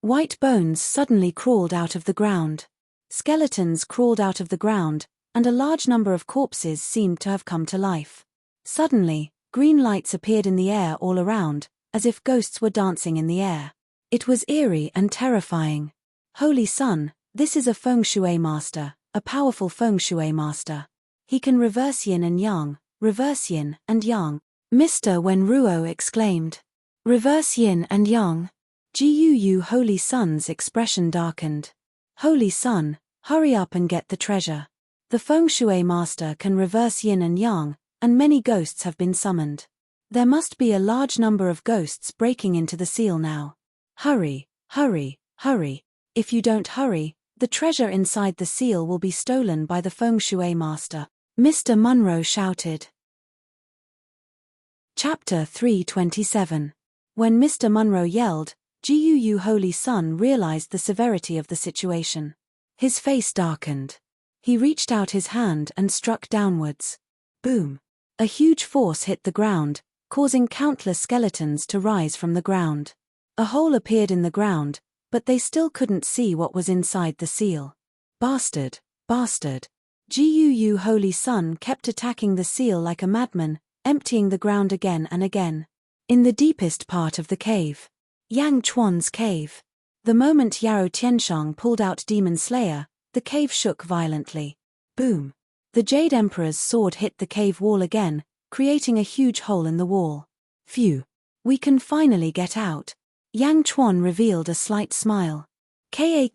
White bones suddenly crawled out of the ground. Skeletons crawled out of the ground, and a large number of corpses seemed to have come to life. Suddenly, green lights appeared in the air all around, as if ghosts were dancing in the air. It was eerie and terrifying. Holy Sun, this is a feng shui master, a powerful feng shui master. He can reverse yin and yang, reverse yin and yang. Mr. Wenruo exclaimed. Reverse yin and yang. Gu Holy Sun's expression darkened. Holy Sun, hurry up and get the treasure. The feng shui master can reverse yin and yang, and many ghosts have been summoned. There must be a large number of ghosts breaking into the seal now. Hurry, hurry, hurry. If you don't hurry, The treasure inside the seal will be stolen by the feng shui master, Mr. Munro shouted. Chapter 327. When Mr. Munro yelled, Guu Holy Sun realized the severity of the situation. His face darkened. He reached out his hand and struck downwards. Boom! A huge force hit the ground, causing countless skeletons to rise from the ground. A hole appeared in the ground, but they still couldn't see what was inside the seal. Bastard! Bastard! Guu Holy Sun kept attacking the seal like a madman, emptying the ground again and again. In the deepest part of the cave. Yang Chuan's cave. The moment Yarou Tianshang pulled out Demon Slayer, the cave shook violently. Boom! The Jade Emperor's sword hit the cave wall again, creating a huge hole in the wall. Phew! We can finally get out. Yang Chuan revealed a slight smile. Ka.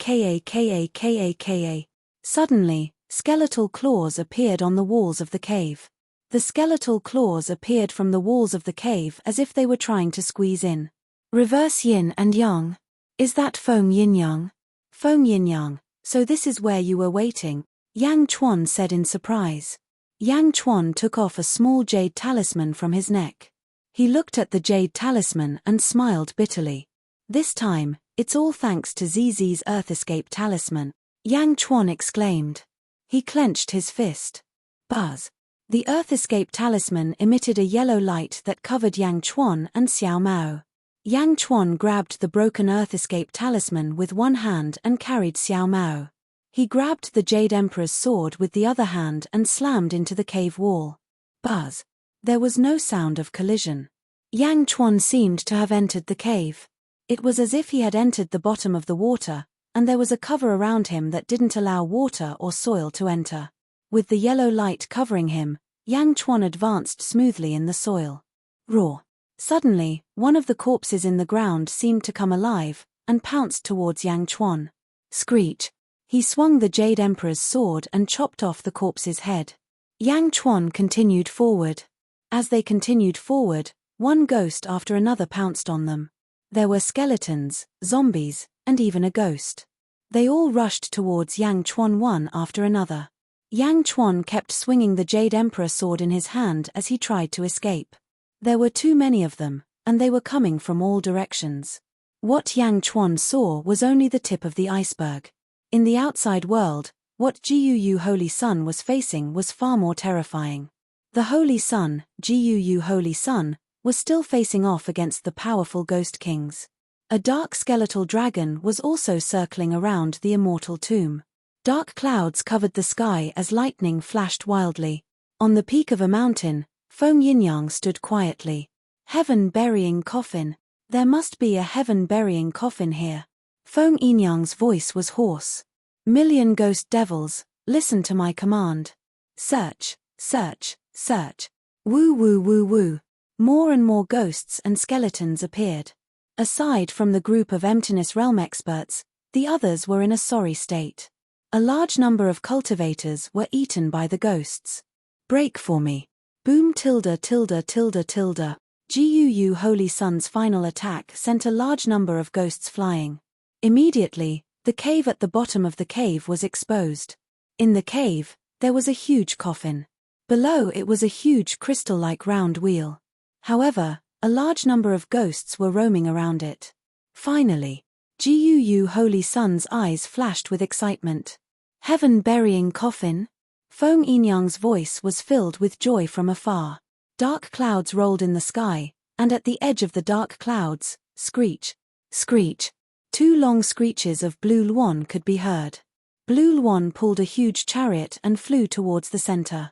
Suddenly, skeletal claws appeared on the walls of the cave. The skeletal claws appeared from the walls of the cave as if they were trying to squeeze in. Reverse yin and yang. Is that Feng Yin Yang? Feng Yin Yang, so this is where you were waiting, Yang Chuan said in surprise. Yang Chuan took off a small jade talisman from his neck. He looked at the jade talisman and smiled bitterly. This time, it's all thanks to ZZ's Earth Escape talisman, Yang Chuan exclaimed. He clenched his fist. Buzz! The Earth Escape talisman emitted a yellow light that covered Yang Chuan and Xiao Mao. Yang Chuan grabbed the broken Earth Escape talisman with one hand and carried Xiao Mao. He grabbed the Jade Emperor's sword with the other hand and slammed into the cave wall. Buzz! There was no sound of collision. Yang Chuan seemed to have entered the cave. It was as if he had entered the bottom of the water, and there was a cover around him that didn't allow water or soil to enter. With the yellow light covering him, Yang Chuan advanced smoothly in the soil. Roar! Suddenly, one of the corpses in the ground seemed to come alive, and pounced towards Yang Chuan. Screech! He swung the Jade Emperor's sword and chopped off the corpse's head. Yang Chuan continued forward. As they continued forward, one ghost after another pounced on them. There were skeletons, zombies, and even a ghost. They all rushed towards Yang Chuan one after another. Yang Chuan kept swinging the Jade Emperor sword in his hand as he tried to escape. There were too many of them, and they were coming from all directions. What Yang Chuan saw was only the tip of the iceberg. In the outside world, what Guu Holy Sun was facing was far more terrifying. The Holy Sun, Guu Holy Sun, was still facing off against the powerful Ghost Kings. A dark skeletal dragon was also circling around the Immortal tomb. Dark clouds covered the sky as lightning flashed wildly. On the peak of a mountain, Feng Yinyang stood quietly. Heaven-burying coffin. There must be a heaven-burying coffin here. Feng Yinyang's voice was hoarse. Million ghost devils, listen to my command. Search, search, search. Woo woo woo woo. More and more ghosts and skeletons appeared. Aside from the group of Emptiness Realm experts, the others were in a sorry state. A large number of cultivators were eaten by the ghosts. Break for me. Boom tilde tilde tilde tilde. Guu Holy Sun's final attack sent a large number of ghosts flying. Immediately, the cave at the bottom of the cave was exposed. In the cave, there was a huge coffin. Below it was a huge crystal-like round wheel. However, a large number of ghosts were roaming around it. Finally, Guu Holy Sun's eyes flashed with excitement. Heaven-burying coffin? Feng Yinyang's voice was filled with joy from afar. Dark clouds rolled in the sky, and at the edge of the dark clouds, screech, screech. Two long screeches of Blue Luan could be heard. Blue Luan pulled a huge chariot and flew towards the center.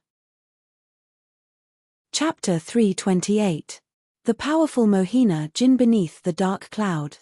Chapter 328. The powerful Mohina Jin beneath the dark cloud.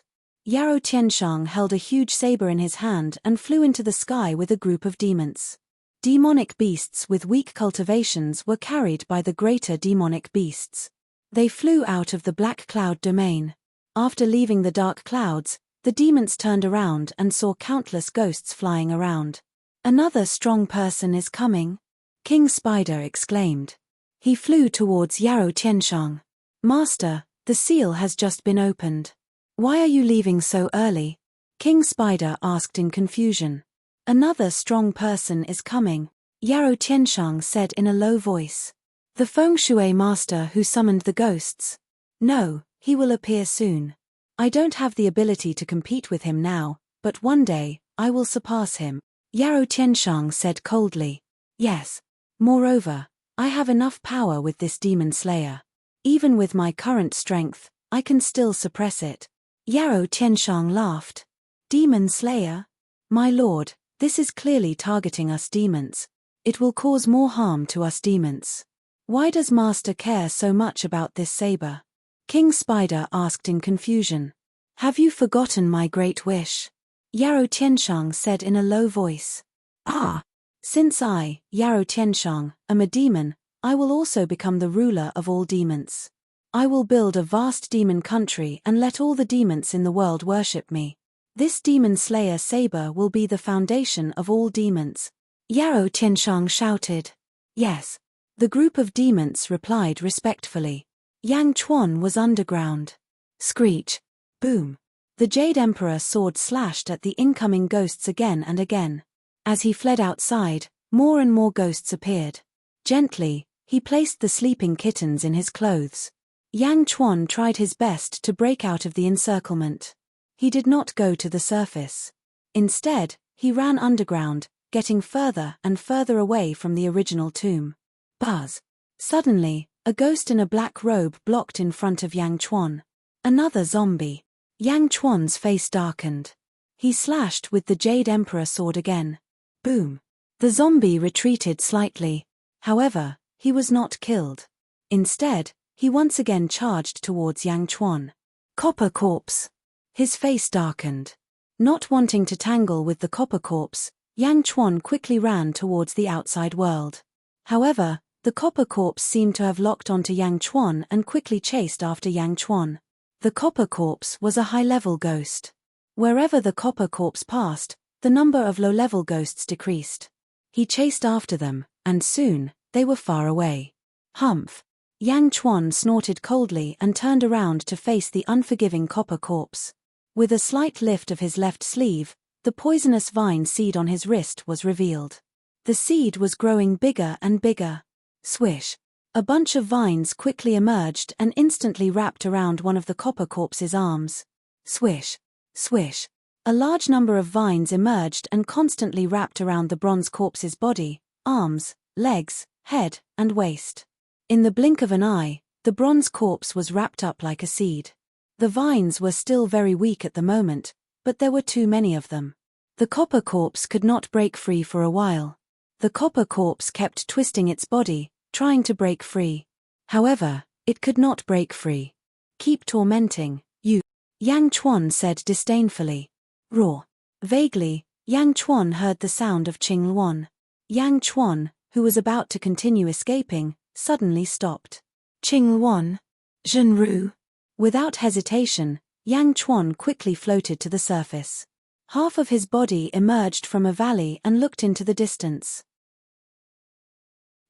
Yarou Tianshang held a huge saber in his hand and flew into the sky with a group of demons. Demonic beasts with weak cultivations were carried by the greater demonic beasts. They flew out of the black cloud domain. After leaving the dark clouds, the demons turned around and saw countless ghosts flying around. Another strong person is coming, King Spider exclaimed. He flew towards Yarou Tianshang. Master, the seal has just been opened. Why are you leaving so early? King Spider asked in confusion. Another strong person is coming, Yarou Tianshang said in a low voice. The feng shui master who summoned the ghosts. No, he will appear soon. I don't have the ability to compete with him now, but one day, I will surpass him, Yarou Tianshang said coldly. Yes. Moreover, I have enough power with this demon slayer. Even with my current strength, I can still suppress it. Yarou Tianshang laughed. Demon slayer? My lord, this is clearly targeting us demons. It will cause more harm to us demons. Why does Master care so much about this saber? King Spider asked in confusion. Have you forgotten my great wish? Yarou Tianshang said in a low voice. Ah! Since I, Yarou Tianshang, am a demon, I will also become the ruler of all demons. I will build a vast demon country and let all the demons in the world worship me. This demon slayer saber will be the foundation of all demons. Yarou Tianshang shouted. Yes. The group of demons replied respectfully. Yang Chuan was underground. Screech. Boom. The Jade Emperor sword slashed at the incoming ghosts again and again. As he fled outside, more and more ghosts appeared. Gently, he placed the sleeping kittens in his clothes. Yang Chuan tried his best to break out of the encirclement. He did not go to the surface. Instead, he ran underground, getting further and further away from the original tomb. Buzz. Suddenly, a ghost in a black robe blocked in front of Yang Chuan. Another zombie. Yang Chuan's face darkened. He slashed with the Jade Emperor sword again. Boom. The zombie retreated slightly. However, he was not killed. Instead, he once again charged towards Yang Chuan. Copper corpse. His face darkened. Not wanting to tangle with the copper corpse, Yang Chuan quickly ran towards the outside world. However, the copper corpse seemed to have locked onto Yang Chuan and quickly chased after Yang Chuan. The copper corpse was a high-level ghost. Wherever the copper corpse passed, the number of low-level ghosts decreased. He chased after them, and soon, they were far away. Humph! Yang Chuan snorted coldly and turned around to face the unforgiving copper corpse. With a slight lift of his left sleeve, the poisonous vine seed on his wrist was revealed. The seed was growing bigger and bigger. Swish! A bunch of vines quickly emerged and instantly wrapped around one of the copper corpse's arms. Swish! Swish! A large number of vines emerged and constantly wrapped around the bronze corpse's body, arms, legs, head, and waist. In the blink of an eye, the bronze corpse was wrapped up like a seed. The vines were still very weak at the moment, but there were too many of them. The copper corpse could not break free for a while. The copper corpse kept twisting its body, trying to break free. However, it could not break free. Keep tormenting, you. Yang Chuan said disdainfully. Roar. Vaguely, Yang Chuan heard the sound of Qing Luan. Yang Chuan, who was about to continue escaping, suddenly stopped. Qing Luan. Zhenru. Without hesitation, Yang Chuan quickly floated to the surface. Half of his body emerged from a valley and looked into the distance.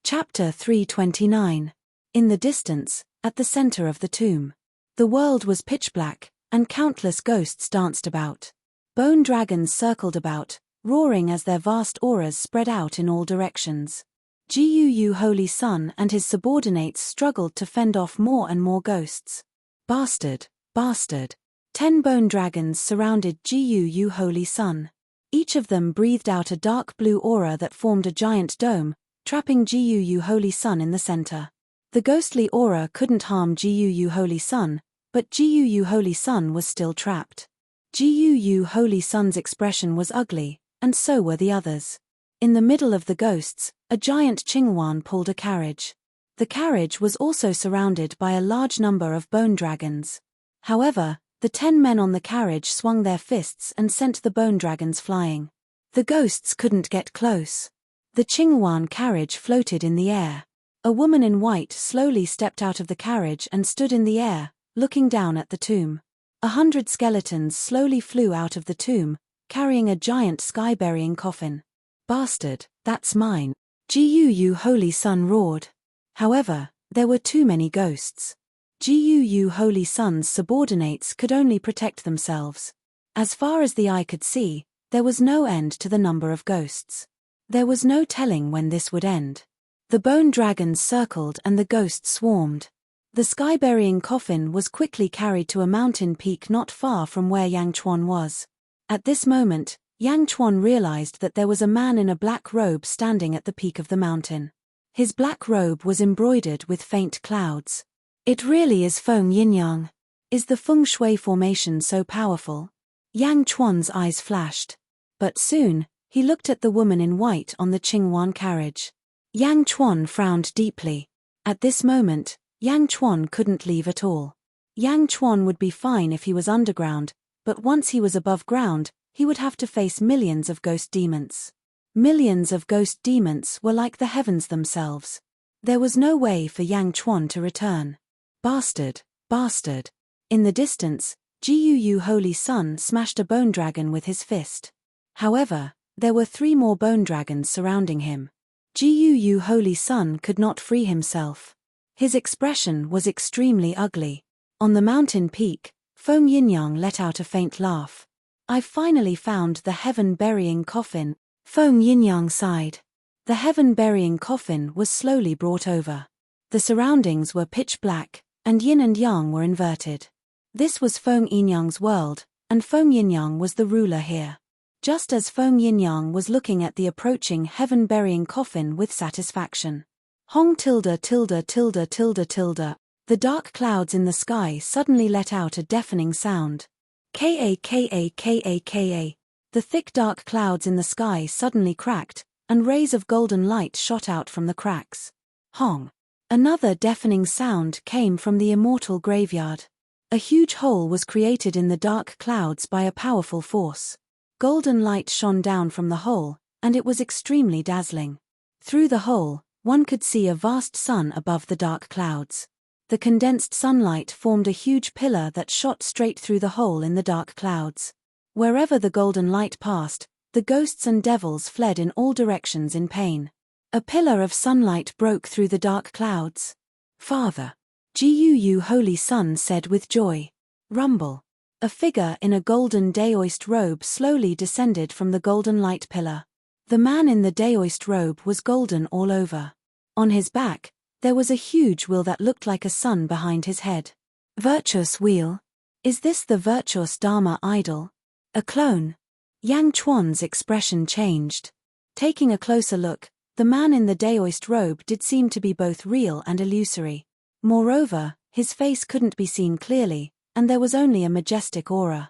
Chapter 329. In the distance, at the center of the tomb. The world was pitch black, and countless ghosts danced about. Bone dragons circled about, roaring as their vast auras spread out in all directions. Jiu Holy Sun and his subordinates struggled to fend off more and more ghosts. Bastard, bastard. 10 bone dragons surrounded Jiu Holy Sun. Each of them breathed out a dark blue aura that formed a giant dome, trapping Jiu Holy Sun in the center. The ghostly aura couldn't harm Jiu Holy Sun, but Jiu Holy Sun was still trapped. Jiu Holy Sun's expression was ugly, and so were the others. In the middle of the ghosts, a giant Qingwan pulled a carriage. The carriage was also surrounded by a large number of bone dragons. However, the 10 men on the carriage swung their fists and sent the bone dragons flying. The ghosts couldn't get close. The Qingwan carriage floated in the air. A woman in white slowly stepped out of the carriage and stood in the air, looking down at the tomb. 100 skeletons slowly flew out of the tomb, carrying a giant sky-burying coffin. Bastard, that's mine. Jiu Holy Sun roared. However, there were too many ghosts. Jiu Holy Sun's subordinates could only protect themselves. As far as the eye could see, There was no end to the number of ghosts. There was no telling when this would end. The bone dragons circled and the ghosts swarmed. The sky-burying coffin was quickly carried to a mountain peak not far from where Yang Chuan was. At this moment, Yang Chuan realized that there was a man in a black robe standing at the peak of the mountain. His black robe was embroidered with faint clouds. It really is Feng Yin-yang. Is the feng shui formation so powerful? Yang Chuan's eyes flashed. But soon, he looked at the woman in white on the Qingwan carriage. Yang Chuan frowned deeply. At this moment, Yang Chuan couldn't leave at all. Yang Chuan would be fine if he was underground, but once he was above ground, he would have to face millions of ghost demons. Millions of ghost demons were like the heavens themselves. There was no way for Yang Chuan to return. Bastard, bastard. In the distance, Jiu Holy Sun smashed a bone dragon with his fist. However, there were 3 more bone dragons surrounding him. Jiu Holy Sun could not free himself. His expression was extremely ugly. On the mountain peak, Feng Yin-yang let out a faint laugh. "I've finally found the heaven-burying coffin," Feng Yin-yang sighed. The heaven-burying coffin was slowly brought over. The surroundings were pitch black, and yin and yang were inverted. This was Feng Yin-yang's world, and Feng Yin-yang was the ruler here. Just as Feng Yin-yang was looking at the approaching heaven-burying coffin with satisfaction. Hong tilde tilde tilde tilde tilde. The dark clouds in the sky suddenly let out a deafening sound. Ka ka ka ka. The thick dark clouds in the sky suddenly cracked, and rays of golden light shot out from the cracks. Hong. Another deafening sound came from the Immortal graveyard. A huge hole was created in the dark clouds by a powerful force. Golden light shone down from the hole, and it was extremely dazzling. Through the hole, one could see a vast sun above the dark clouds. The condensed sunlight formed a huge pillar that shot straight through the hole in the dark clouds. Wherever the golden light passed, the ghosts and devils fled in all directions in pain. A pillar of sunlight broke through the dark clouds. "Father," Jiu Holy Sun said with joy. Rumble. A figure in a golden daoist robe slowly descended from the golden light pillar. The man in the daoist robe was golden all over. On his back, there was a huge wheel that looked like a sun behind his head. Virtuous wheel? Is this the virtuous Dharma idol? A clone? Yang Chuan's expression changed. Taking a closer look, the man in the daoist robe did seem to be both real and illusory. Moreover, his face couldn't be seen clearly, and there was only a majestic aura.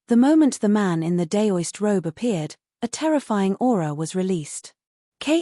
The moment the man in the daoist robe appeared, a terrifying aura was released. Ka.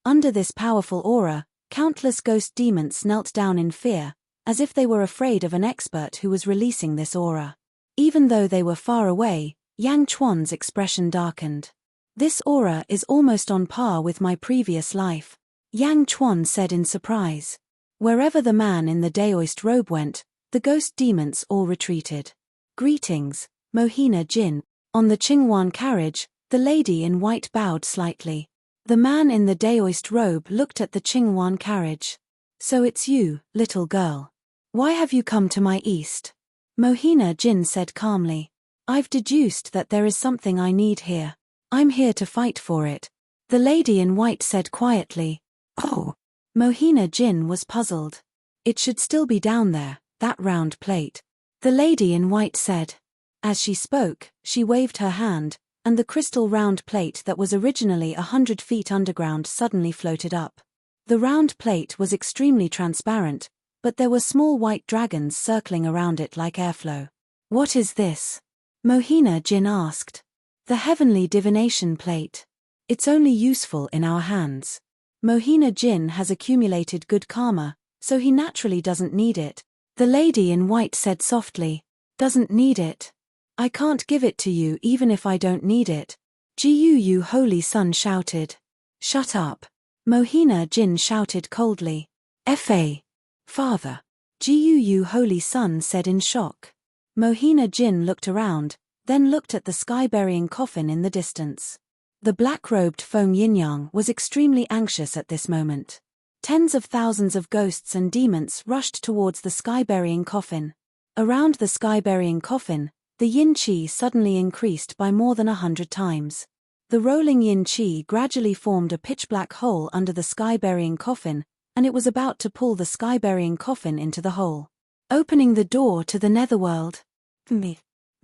Under this powerful aura, countless ghost demons knelt down in fear, as if they were afraid of an expert who was releasing this aura. Even though they were far away, Yang Chuan's expression darkened. "This aura is almost on par with my previous life," Yang Chuan said in surprise. Wherever the man in the daoist robe went, the ghost demons all retreated. "Greetings, Mohina Jin." On the Qingwan carriage, the lady in white bowed slightly. The man in the daoist robe looked at the Qingwan carriage. "So it's you, little girl. Why have you come to my east?" Mohina Jin said calmly. "I've deduced that there is something I need here. I'm here to fight for it." The lady in white said quietly. "Oh." Mohina Jin was puzzled. "It should still be down there, that round plate," the lady in white said. As she spoke, she waved her hand, and the crystal round plate that was originally 100 feet underground suddenly floated up. The round plate was extremely transparent, but there were small white dragons circling around it like airflow. "What is this?" Mohina Jin asked. "The heavenly divination plate. It's only useful in our hands. Mohina Jin has accumulated good karma, so he naturally doesn't need it," the lady in white said softly. "Doesn't need it? I can't give it to you even if I don't need it," Jiu Holy Sun shouted. "Shut up," Mohina Jin shouted coldly. "Fa. Father," Jiu Holy Sun said in shock. Mohina Jin looked around, then looked at the sky-burying coffin in the distance. The black-robed Feng Yin-yang was extremely anxious at this moment. Tens of thousands of ghosts and demons rushed towards the sky-burying coffin. Around the sky-burying coffin, the yin qi suddenly increased by more than 100 times. The rolling yin qi gradually formed a pitch-black hole under the sky-burying coffin, and it was about to pull the sky-burying coffin into the hole, opening the door to the netherworld.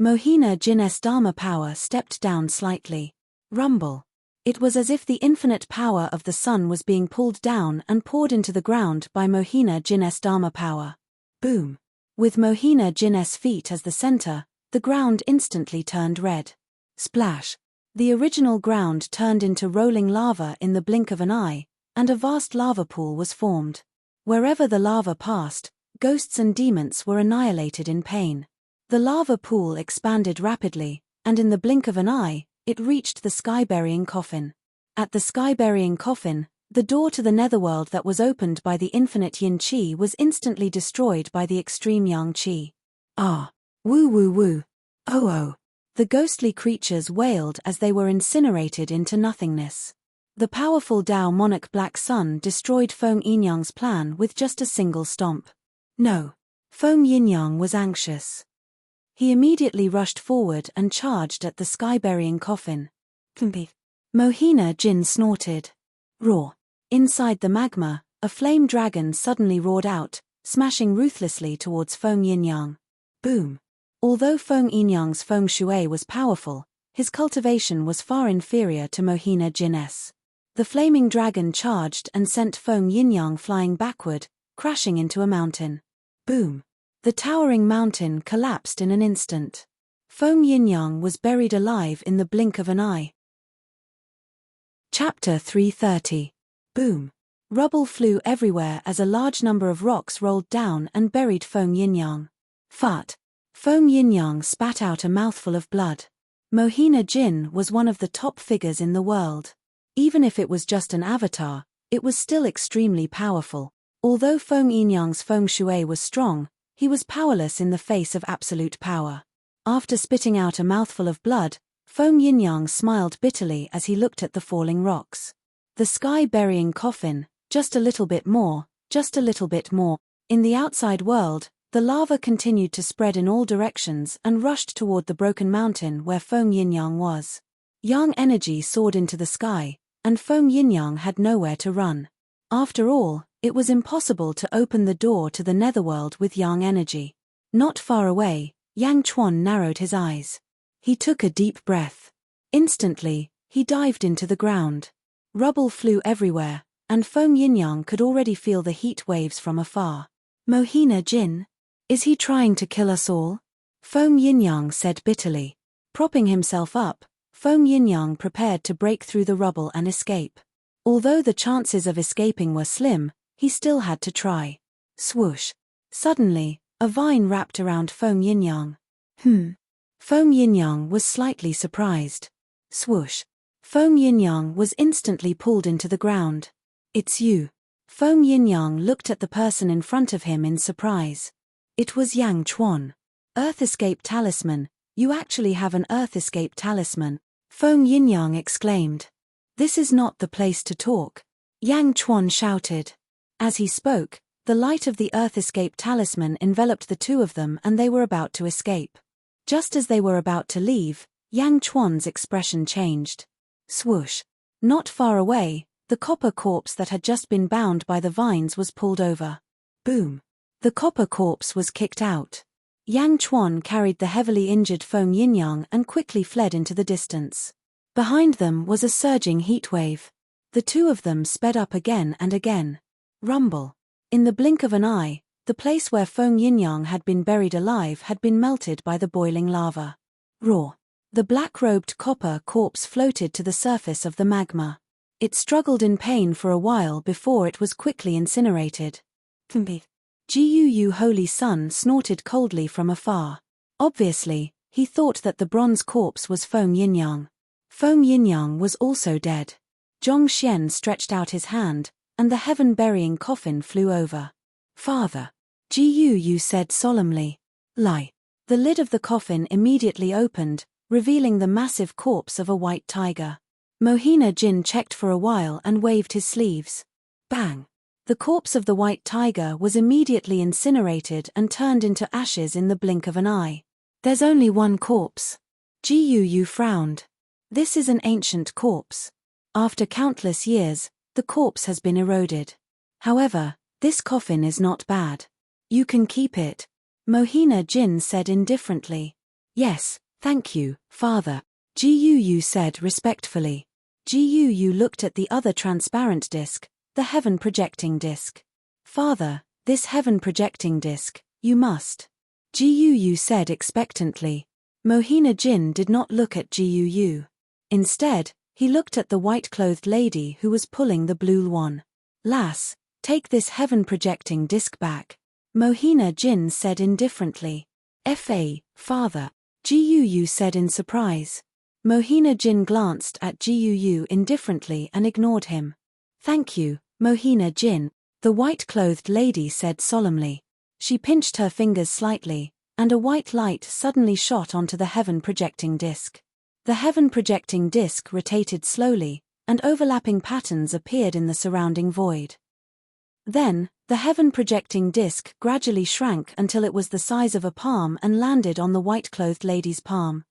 Mohina Jin's Dharma power stepped down slightly. Rumble. It was as if the infinite power of the sun was being pulled down and poured into the ground by Mohina Jin's Dharma power. Boom. With Mohina Jin's feet as the center, the ground instantly turned red. Splash. The original ground turned into rolling lava in the blink of an eye, and a vast lava pool was formed. Wherever the lava passed, ghosts and demons were annihilated in pain. The lava pool expanded rapidly, and in the blink of an eye, it reached the sky-burying coffin. At the sky-burying coffin, the door to the netherworld that was opened by the infinite yin qi was instantly destroyed by the extreme yang qi. Ah! Woo woo woo! Oh oh! The ghostly creatures wailed as they were incinerated into nothingness. The powerful Tao monarch Black Sun destroyed Feng Yinyang's plan with just a single stomp. No. Feng Yinyang was anxious. He immediately rushed forward and charged at the sky-burying coffin. Mohina Jin snorted. Roar. Inside the magma, a flame dragon suddenly roared out, smashing ruthlessly towards Feng Yinyang. Boom. Although Feng Yinyang's feng shui was powerful, his cultivation was far inferior to Mohina Jin's. The flaming dragon charged and sent Feng Yinyang flying backward, crashing into a mountain. Boom. The towering mountain collapsed in an instant. Feng Yinyang was buried alive in the blink of an eye. Chapter 330. Boom. Rubble flew everywhere as a large number of rocks rolled down and buried Feng Yinyang. Fart. Feng Yinyang spat out a mouthful of blood. Mohina Jin was one of the top figures in the world. Even if it was just an avatar, it was still extremely powerful. Although Feng Yinyang's feng shui was strong, he was powerless in the face of absolute power. After spitting out a mouthful of blood, Feng Yinyang smiled bitterly as he looked at the falling rocks. The sky-burying coffin, just a little bit more, just a little bit more. In the outside world, the lava continued to spread in all directions and rushed toward the broken mountain where Feng Yinyang was. Yang energy soared into the sky, and Feng Yinyang had nowhere to run. After all, it was impossible to open the door to the netherworld with yang energy. Not far away, Yang Chuan narrowed his eyes. He took a deep breath. Instantly, he dived into the ground. Rubble flew everywhere, and Feng Yinyang could already feel the heat waves from afar. Mohina Jin? Is he trying to kill us all? Feng Yinyang said bitterly. Propping himself up, Feng Yinyang prepared to break through the rubble and escape. Although the chances of escaping were slim, he still had to try. Swoosh. Suddenly, a vine wrapped around Feng Yinyang. Feng Yinyang was slightly surprised. Swoosh. Feng Yinyang was instantly pulled into the ground. It's you. Feng Yinyang looked at the person in front of him in surprise. It was Yang Chuan. Earth Escape Talisman, you actually have an Earth Escape Talisman, Feng Yinyang exclaimed. This is not the place to talk. Yang Chuan shouted. As he spoke, the light of the Earth Escape Talisman enveloped the two of them and they were about to escape. Just as they were about to leave, Yang Chuan's expression changed. Swoosh. Not far away, the copper corpse that had just been bound by the vines was pulled over. Boom. The copper corpse was kicked out. Yang Chuan carried the heavily injured Feng Yinyang and quickly fled into the distance. Behind them was a surging heat wave. The two of them sped up again and again. Rumble. In the blink of an eye, the place where Feng Yinyang had been buried alive had been melted by the boiling lava. Roar. The black-robed copper corpse floated to the surface of the magma. It struggled in pain for a while before it was quickly incinerated. Guu Holy Sun snorted coldly from afar. Obviously, he thought that the bronze corpse was Feng Yinyang. Feng Yinyang was also dead. Zhong Xian stretched out his hand, and the heaven-burying coffin flew over. Father. Guu said solemnly. Lie. The lid of the coffin immediately opened, revealing the massive corpse of a white tiger. Mohina Jin checked for a while and waved his sleeves. Bang! The corpse of the white tiger was immediately incinerated and turned into ashes in the blink of an eye. There's only one corpse. Gu frowned. This is an ancient corpse. After countless years, the corpse has been eroded. However, this coffin is not bad. You can keep it. Mohina Jin said indifferently. Yes, thank you, father. Gu said respectfully. Gu looked at the other transparent disc, the heaven projecting disc. Father, this heaven projecting disc, you must. Gu said expectantly. Mohina Jin did not look at Gu. Instead, he looked at the white-clothed lady who was pulling the blue one. Lass, take this heaven-projecting disc back. Mohina Jin said indifferently. Fa, father. Gu said in surprise. Mohina Jin glanced at Gu indifferently and ignored him. Thank you, Mohina Jin, the white-clothed lady said solemnly. She pinched her fingers slightly, and a white light suddenly shot onto the heaven-projecting disc. The heaven-projecting disc rotated slowly, and overlapping patterns appeared in the surrounding void. Then, the heaven-projecting disc gradually shrank until it was the size of a palm and landed on the white-clothed lady's palm.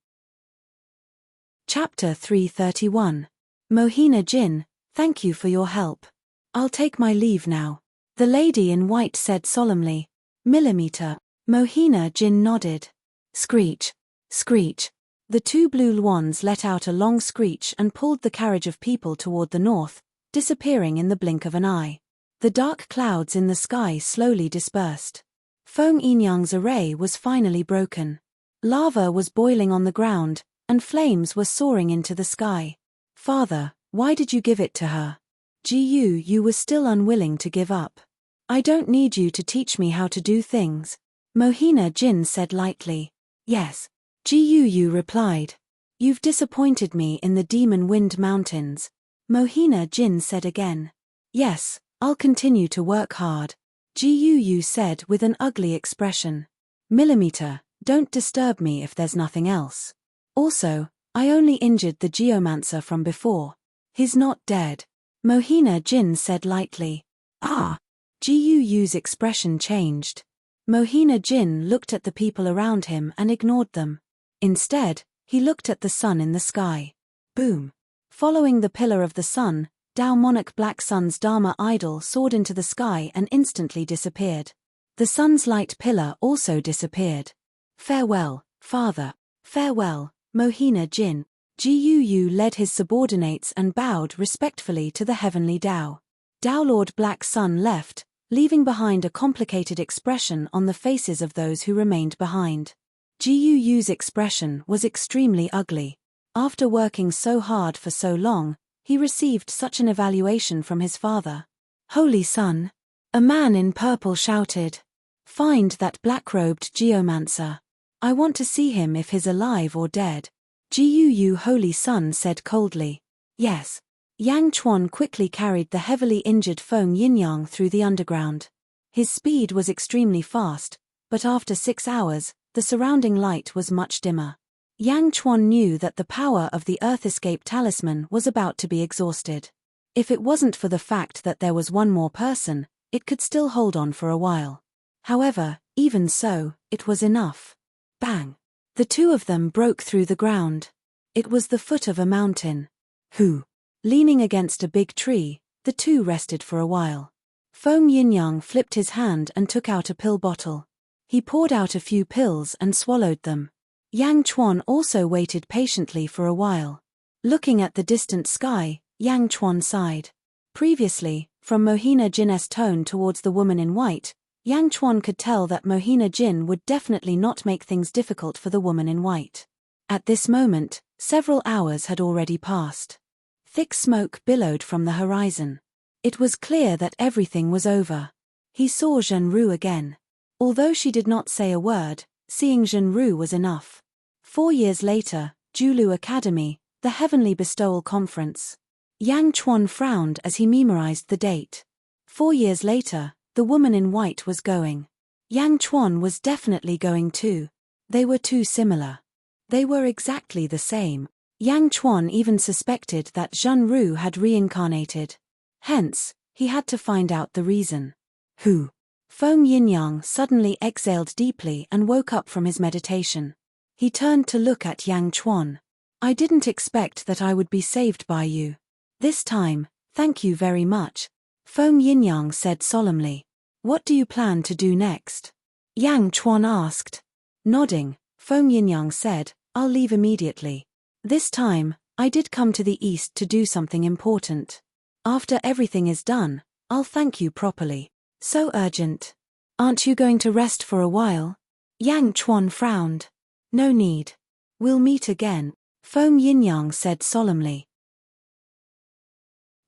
Chapter 331. Mohina Jin, thank you for your help. I'll take my leave now. The lady in white said solemnly. Millimeter. Mohina Jin nodded. Screech. Screech. The two blue wands let out a long screech and pulled the carriage of people toward the north, disappearing in the blink of an eye. The dark clouds in the sky slowly dispersed. Feng Yinyang's array was finally broken. Lava was boiling on the ground, and flames were soaring into the sky. Father, why did you give it to her? You were still unwilling to give up. I don't need you to teach me how to do things. Mohina Jin said lightly. Yes. Gu replied. You've disappointed me in the Demon Wind Mountains. Mohina Jin said again. Yes, I'll continue to work hard. Gu said with an ugly expression. Millimeter, don't disturb me if there's nothing else. Also, I only injured the geomancer from before. He's not dead. Mohina Jin said lightly. Ah. Gu's expression changed. Mohina Jin looked at the people around him and ignored them. Instead, he looked at the sun in the sky. Boom. Following the pillar of the sun, Tao Monarch Black Sun's Dharma idol soared into the sky and instantly disappeared. The sun's light pillar also disappeared. Farewell, father. Farewell, Mohina Jin. Gu led his subordinates and bowed respectfully to the heavenly Tao. Tao Lord Black Sun left, leaving behind a complicated expression on the faces of those who remained behind. Gu's expression was extremely ugly. After working so hard for so long, he received such an evaluation from his father. Holy Sun! A man in purple shouted. Find that black-robed geomancer. I want to see him if he's alive or dead. Gu Holy Sun said coldly. Yes. Yang Chuan quickly carried the heavily injured Feng Yinyang through the underground. His speed was extremely fast, but after 6 hours, the surrounding light was much dimmer. Yang Chuan knew that the power of the Earth Escape Talisman was about to be exhausted. If it wasn't for the fact that there was one more person, it could still hold on for a while. However, even so, it was enough. Bang! The two of them broke through the ground. It was the foot of a mountain. Who? Leaning against a big tree, the two rested for a while. Feng Yinyang flipped his hand and took out a pill bottle. He poured out a few pills and swallowed them. Yang Chuan also waited patiently for a while. Looking at the distant sky, Yang Chuan sighed. Previously, from Mohina Jin's tone towards the woman in white, Yang Chuan could tell that Mohina Jin would definitely not make things difficult for the woman in white. At this moment, several hours had already passed. Thick smoke billowed from the horizon. It was clear that everything was over. He saw Zhenru again. Although she did not say a word, seeing Zhenru was enough. 4 years later, Julu Academy, the Heavenly Bestowal Conference. Yang Chuan frowned as he memorized the date. 4 years later, the woman in white was going. Yang Chuan was definitely going too. They were too similar. They were exactly the same. Yang Chuan even suspected that Zhenru had reincarnated. Hence, he had to find out the reason. Who? Feng Yinyang suddenly exhaled deeply and woke up from his meditation. He turned to look at Yang Chuan. I didn't expect that I would be saved by you. This time, thank you very much. Feng Yinyang said solemnly. What do you plan to do next? Yang Chuan asked. Nodding, Feng Yinyang said, I'll leave immediately. This time, I did come to the east to do something important. After everything is done, I'll thank you properly. So urgent. Aren't you going to rest for a while? Yang Chuan frowned. No need. We'll meet again, Feng Yinyang said solemnly.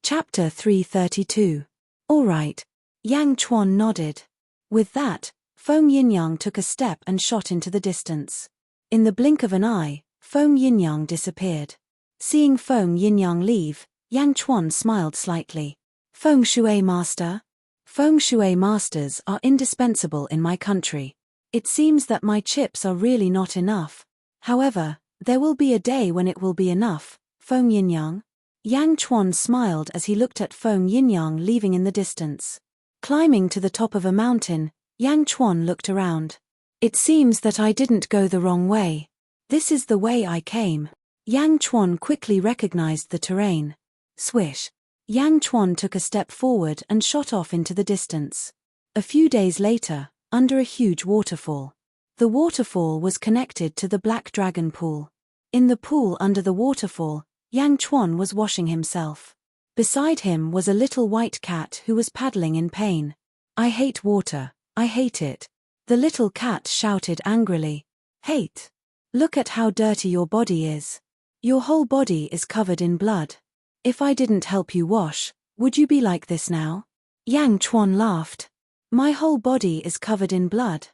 Chapter 332. All right. Yang Chuan nodded. With that, Feng Yinyang took a step and shot into the distance. In the blink of an eye, Feng Yinyang disappeared. Seeing Feng Yinyang leave, Yang Chuan smiled slightly. Feng Shui Master? Feng Shui Masters are indispensable in my country. It seems that my chips are really not enough. However, there will be a day when it will be enough, Feng Yinyang. Yang Chuan smiled as he looked at Feng Yinyang leaving in the distance. Climbing to the top of a mountain, Yang Chuan looked around. It seems that I didn't go the wrong way. This is the way I came. Yang Chuan quickly recognized the terrain. Swish. Yang Chuan took a step forward and shot off into the distance. A few days later, under a huge waterfall. The waterfall was connected to the Black Dragon Pool. In the pool under the waterfall, Yang Chuan was washing himself. Beside him was a little white cat who was paddling in pain. I hate water, I hate it. The little cat shouted angrily. Hate? Look at how dirty your body is. Your whole body is covered in blood. If I didn't help you wash, would you be like this now? Yang Chuan laughed. My whole body is covered in blood.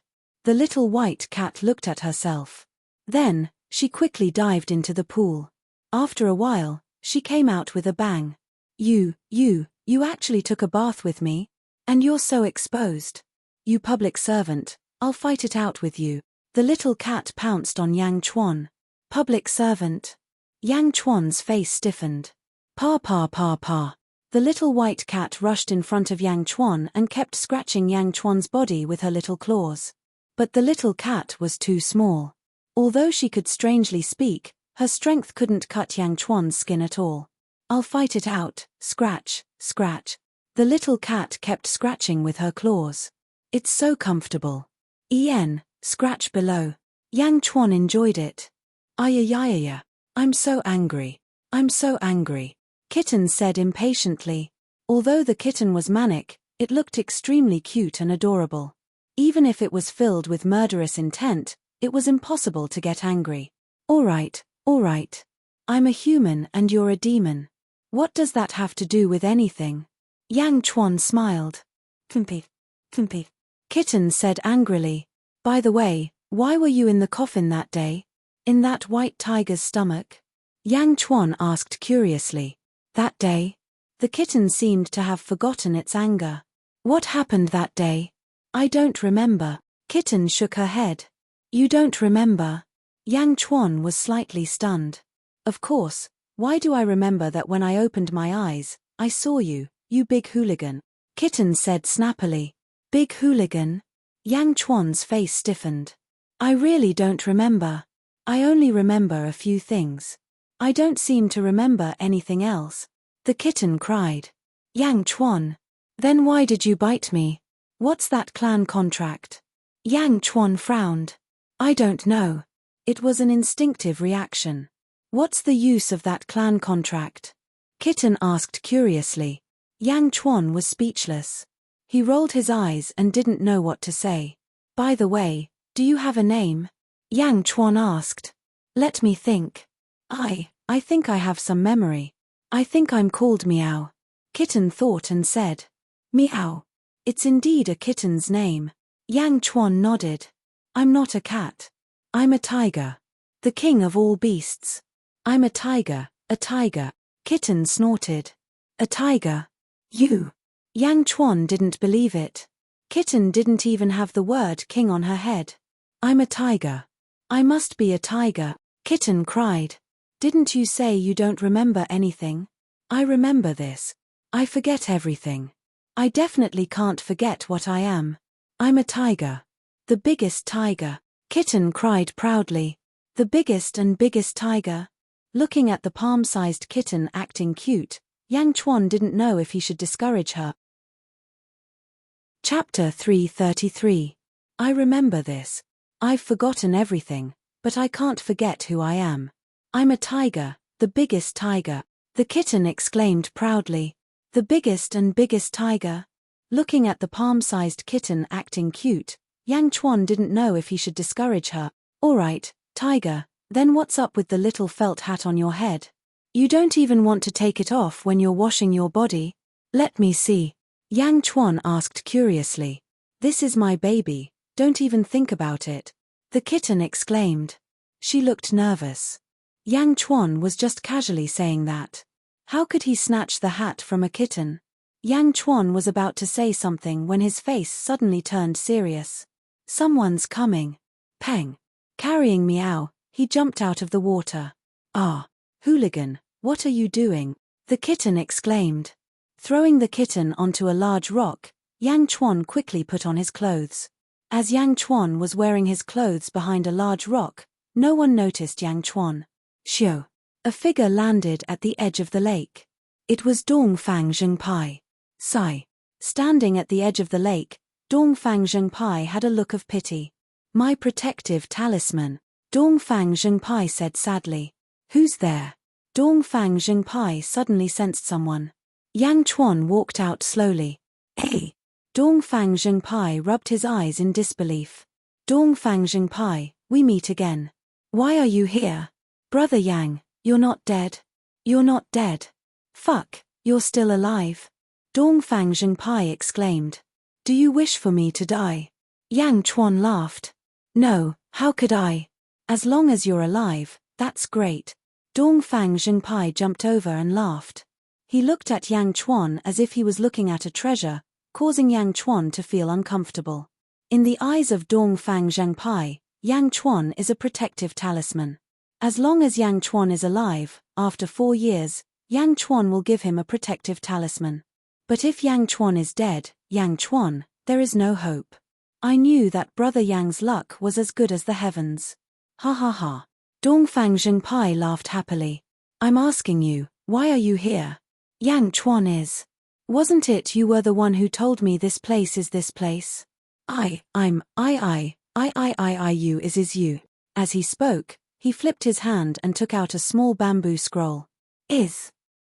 The little white cat looked at herself. Then, she quickly dived into the pool. After a while, she came out with a bang. You actually took a bath with me? And you're so exposed. You public servant, I'll fight it out with you. The little cat pounced on Yang Chuan. Public servant. Yang Chuan's face stiffened. Pa pa pa pa. The little white cat rushed in front of Yang Chuan and kept scratching Yang Chuan's body with her little claws. But the little cat was too small. Although she could strangely speak, her strength couldn't cut Yang Chuan's skin at all. I'll fight it out, scratch, scratch. The little cat kept scratching with her claws. It's so comfortable. Scratch below. Yang Chuan enjoyed it. Ayayayaya. I'm so angry. I'm so angry. Kitten said impatiently. Although the kitten was manic, it looked extremely cute and adorable. Even if it was filled with murderous intent, it was impossible to get angry. All right. I'm a human and you're a demon. What does that have to do with anything? Yang Chuan smiled. Kumpy. Kitten said angrily. By the way, why were you in the coffin that day? In that white tiger's stomach? Yang Chuan asked curiously. That day? The kitten seemed to have forgotten its anger. What happened that day? I don't remember. Kitten shook her head. You don't remember? Yang Chuan was slightly stunned. Of course, why do I remember that when I opened my eyes, I saw you, you big hooligan? Kitten said snappily. Big hooligan? Yang Chuan's face stiffened. I really don't remember. I only remember a few things. I don't seem to remember anything else. The kitten cried. Yang Chuan. Then why did you bite me? What's that clan contract? Yang Chuan frowned. I don't know. It was an instinctive reaction. What's the use of that clan contract? Kitten asked curiously. Yang Chuan was speechless. He rolled his eyes and didn't know what to say. By the way, do you have a name? Yang Chuan asked. Let me think. I think I have some memory. I think I'm called Meow. Kitten thought and said. Meow. It's indeed a kitten's name. Yang Chuan nodded. I'm not a cat. I'm a tiger. The king of all beasts. I'm a tiger, a tiger. Kitten snorted. A tiger? You? Yang Chuan didn't believe it. Kitten didn't even have the word king on her head. I'm a tiger. I must be a tiger. Kitten cried. Didn't you say you don't remember anything? I remember this. I forget everything. I definitely can't forget what I am. I'm a tiger. The biggest tiger. Kitten cried proudly. The biggest and biggest tiger. Looking at the palm-sized kitten acting cute, Yang Chuan didn't know if he should discourage her. Chapter 333. I remember this. I've forgotten everything, but I can't forget who I am. I'm a tiger, the biggest tiger, the kitten exclaimed proudly. The biggest and biggest tiger. Looking at the palm-sized kitten acting cute, Yang Chuan didn't know if he should discourage her. All right, tiger, then what's up with the little felt hat on your head? You don't even want to take it off when you're washing your body? Let me see. Yang Chuan asked curiously. This is my baby, don't even think about it. The kitten exclaimed. She looked nervous. Yang Chuan was just casually saying that. How could he snatch the hat from a kitten? Yang Chuan was about to say something when his face suddenly turned serious. Someone's coming. Peng. Carrying Meow, he jumped out of the water. Ah, hooligan, what are you doing? The kitten exclaimed. Throwing the kitten onto a large rock, Yang Chuan quickly put on his clothes. As Yang Chuan was wearing his clothes behind a large rock, no one noticed Yang Chuan. Shoo! A figure landed at the edge of the lake. It was Dongfang Zhengpai. Sigh. Standing at the edge of the lake, Dongfang Zhengpai had a look of pity. My protective talisman, Dongfang Zhengpai said sadly. Who's there? Dongfang Zhengpai suddenly sensed someone. Yang Chuan walked out slowly. Hey! Dongfang Zhengpai rubbed his eyes in disbelief. Dongfang Zhengpai, we meet again. Why are you here? Brother Yang, you're not dead. You're not dead. Fuck, you're still alive. Dongfang Zhengpai exclaimed. Do you wish for me to die? Yang Chuan laughed. No, how could I? As long as you're alive, that's great. Dongfang Zhengpai jumped over and laughed. He looked at Yang Chuan as if he was looking at a treasure, causing Yang Chuan to feel uncomfortable. In the eyes of Dongfang Zhengpai, Yang Chuan is a protective talisman. As long as Yang Chuan is alive, after 4 years, Yang Chuan will give him a protective talisman. But if Yang Chuan is dead, Yang Chuan, there is no hope. I knew that Brother Yang's luck was as good as the heavens. Ha ha ha. Dongfang Zhengpai laughed happily. I'm asking you, why are you here? Yang Chuan is. Wasn't it you were the one who told me this place is this place? You is you. As he spoke, he flipped his hand and took out a small bamboo scroll.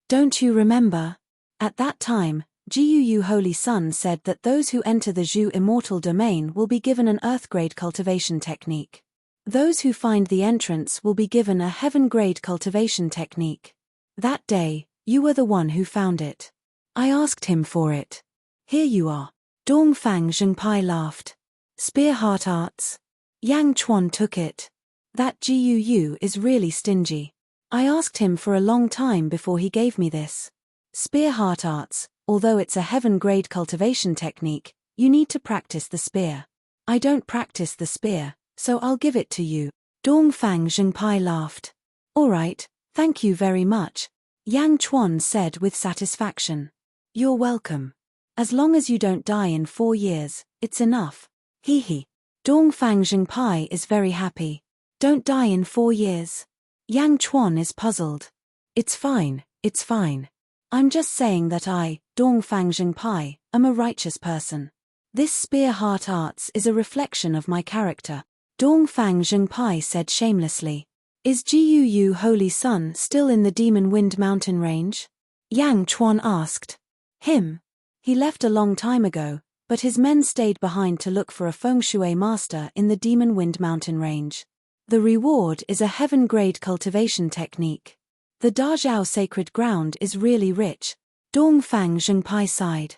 Don't you remember? At that time, Jiu Holy Sun said that those who enter the Zhu Immortal domain will be given an earth-grade cultivation technique. Those who find the entrance will be given a heaven-grade cultivation technique. That day, you were the one who found it. I asked him for it. Here you are. Dongfang Zhengpai laughed. Spear Heart Arts. Yang Chuan took it. That Jiu is really stingy. I asked him for a long time before he gave me this. Spear Heart Arts, although it's a heaven-grade cultivation technique, you need to practice the spear. I don't practice the spear, so I'll give it to you. Dongfang Zhengpai laughed. All right, thank you very much. Yang Chuan said with satisfaction. You're welcome. As long as you don't die in 4 years, it's enough. Hee hee. Dongfang Zhengpai is very happy. Don't die in 4 years. Yang Chuan is puzzled. It's fine, it's fine. I'm just saying that I, Dongfang Zhengpai, am a righteous person. This Spear Heart Arts is a reflection of my character. Dongfang Zhengpai said shamelessly. Is Jiu Holy Sun still in the Demon Wind Mountain range? Yang Chuan asked. Him. He left a long time ago, but his men stayed behind to look for a feng shui master in the Demon Wind Mountain range. The reward is a heaven-grade cultivation technique. The Dajiao sacred ground is really rich. Dongfang Zhengpai sighed.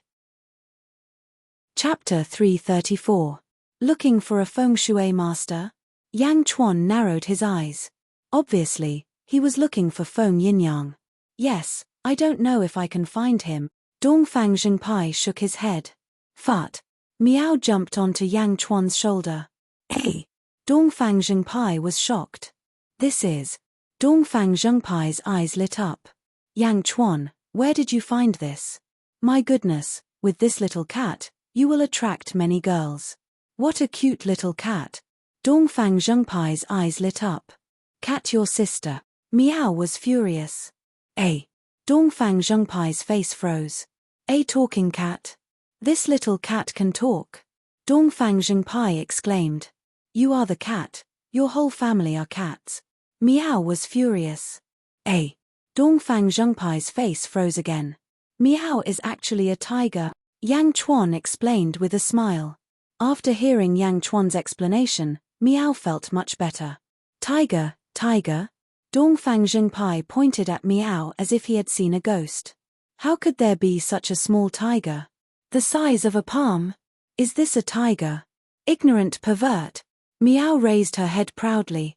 Chapter 334. Looking for a feng shui master? Yang Chuan narrowed his eyes. Obviously, he was looking for Feng Yinyang. Yes, I don't know if I can find him. Dongfang Zhengpai shook his head. Fat. Meow jumped onto Yang Chuan's shoulder. Hey! Dongfang Zhengpai was shocked. This is. Dongfang Zhengpai's eyes lit up. Yang Chuan, where did you find this? My goodness, with this little cat, you will attract many girls. What a cute little cat. Dongfang Zhengpai's eyes lit up. Cat your sister. Meow was furious. Dongfang Zhengpai's face froze. A talking cat? This little cat can talk. Dongfang Zhengpai exclaimed. You are the cat. Your whole family are cats. Meow was furious. Dongfang Zhengpai's face froze again. Meow is actually a tiger, Yang Chuan explained with a smile. After hearing Yang Chuan's explanation, Meow felt much better. Tiger, tiger? Dongfang Zhengpai pointed at Meow as if he had seen a ghost. How could there be such a small tiger? The size of a palm? Is this a tiger? Ignorant pervert. Meow raised her head proudly.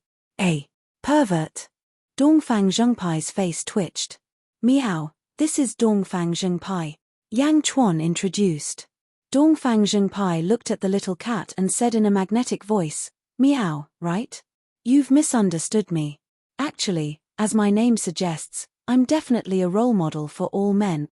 Pervert. Dongfang Zhengpai's face twitched. Meow, this is Dongfang Zhengpai. Yang Chuan introduced. Dongfang Zhengpai looked at the little cat and said in a magnetic voice, Meow, right? You've misunderstood me. Actually, as my name suggests, I'm definitely a role model for all men.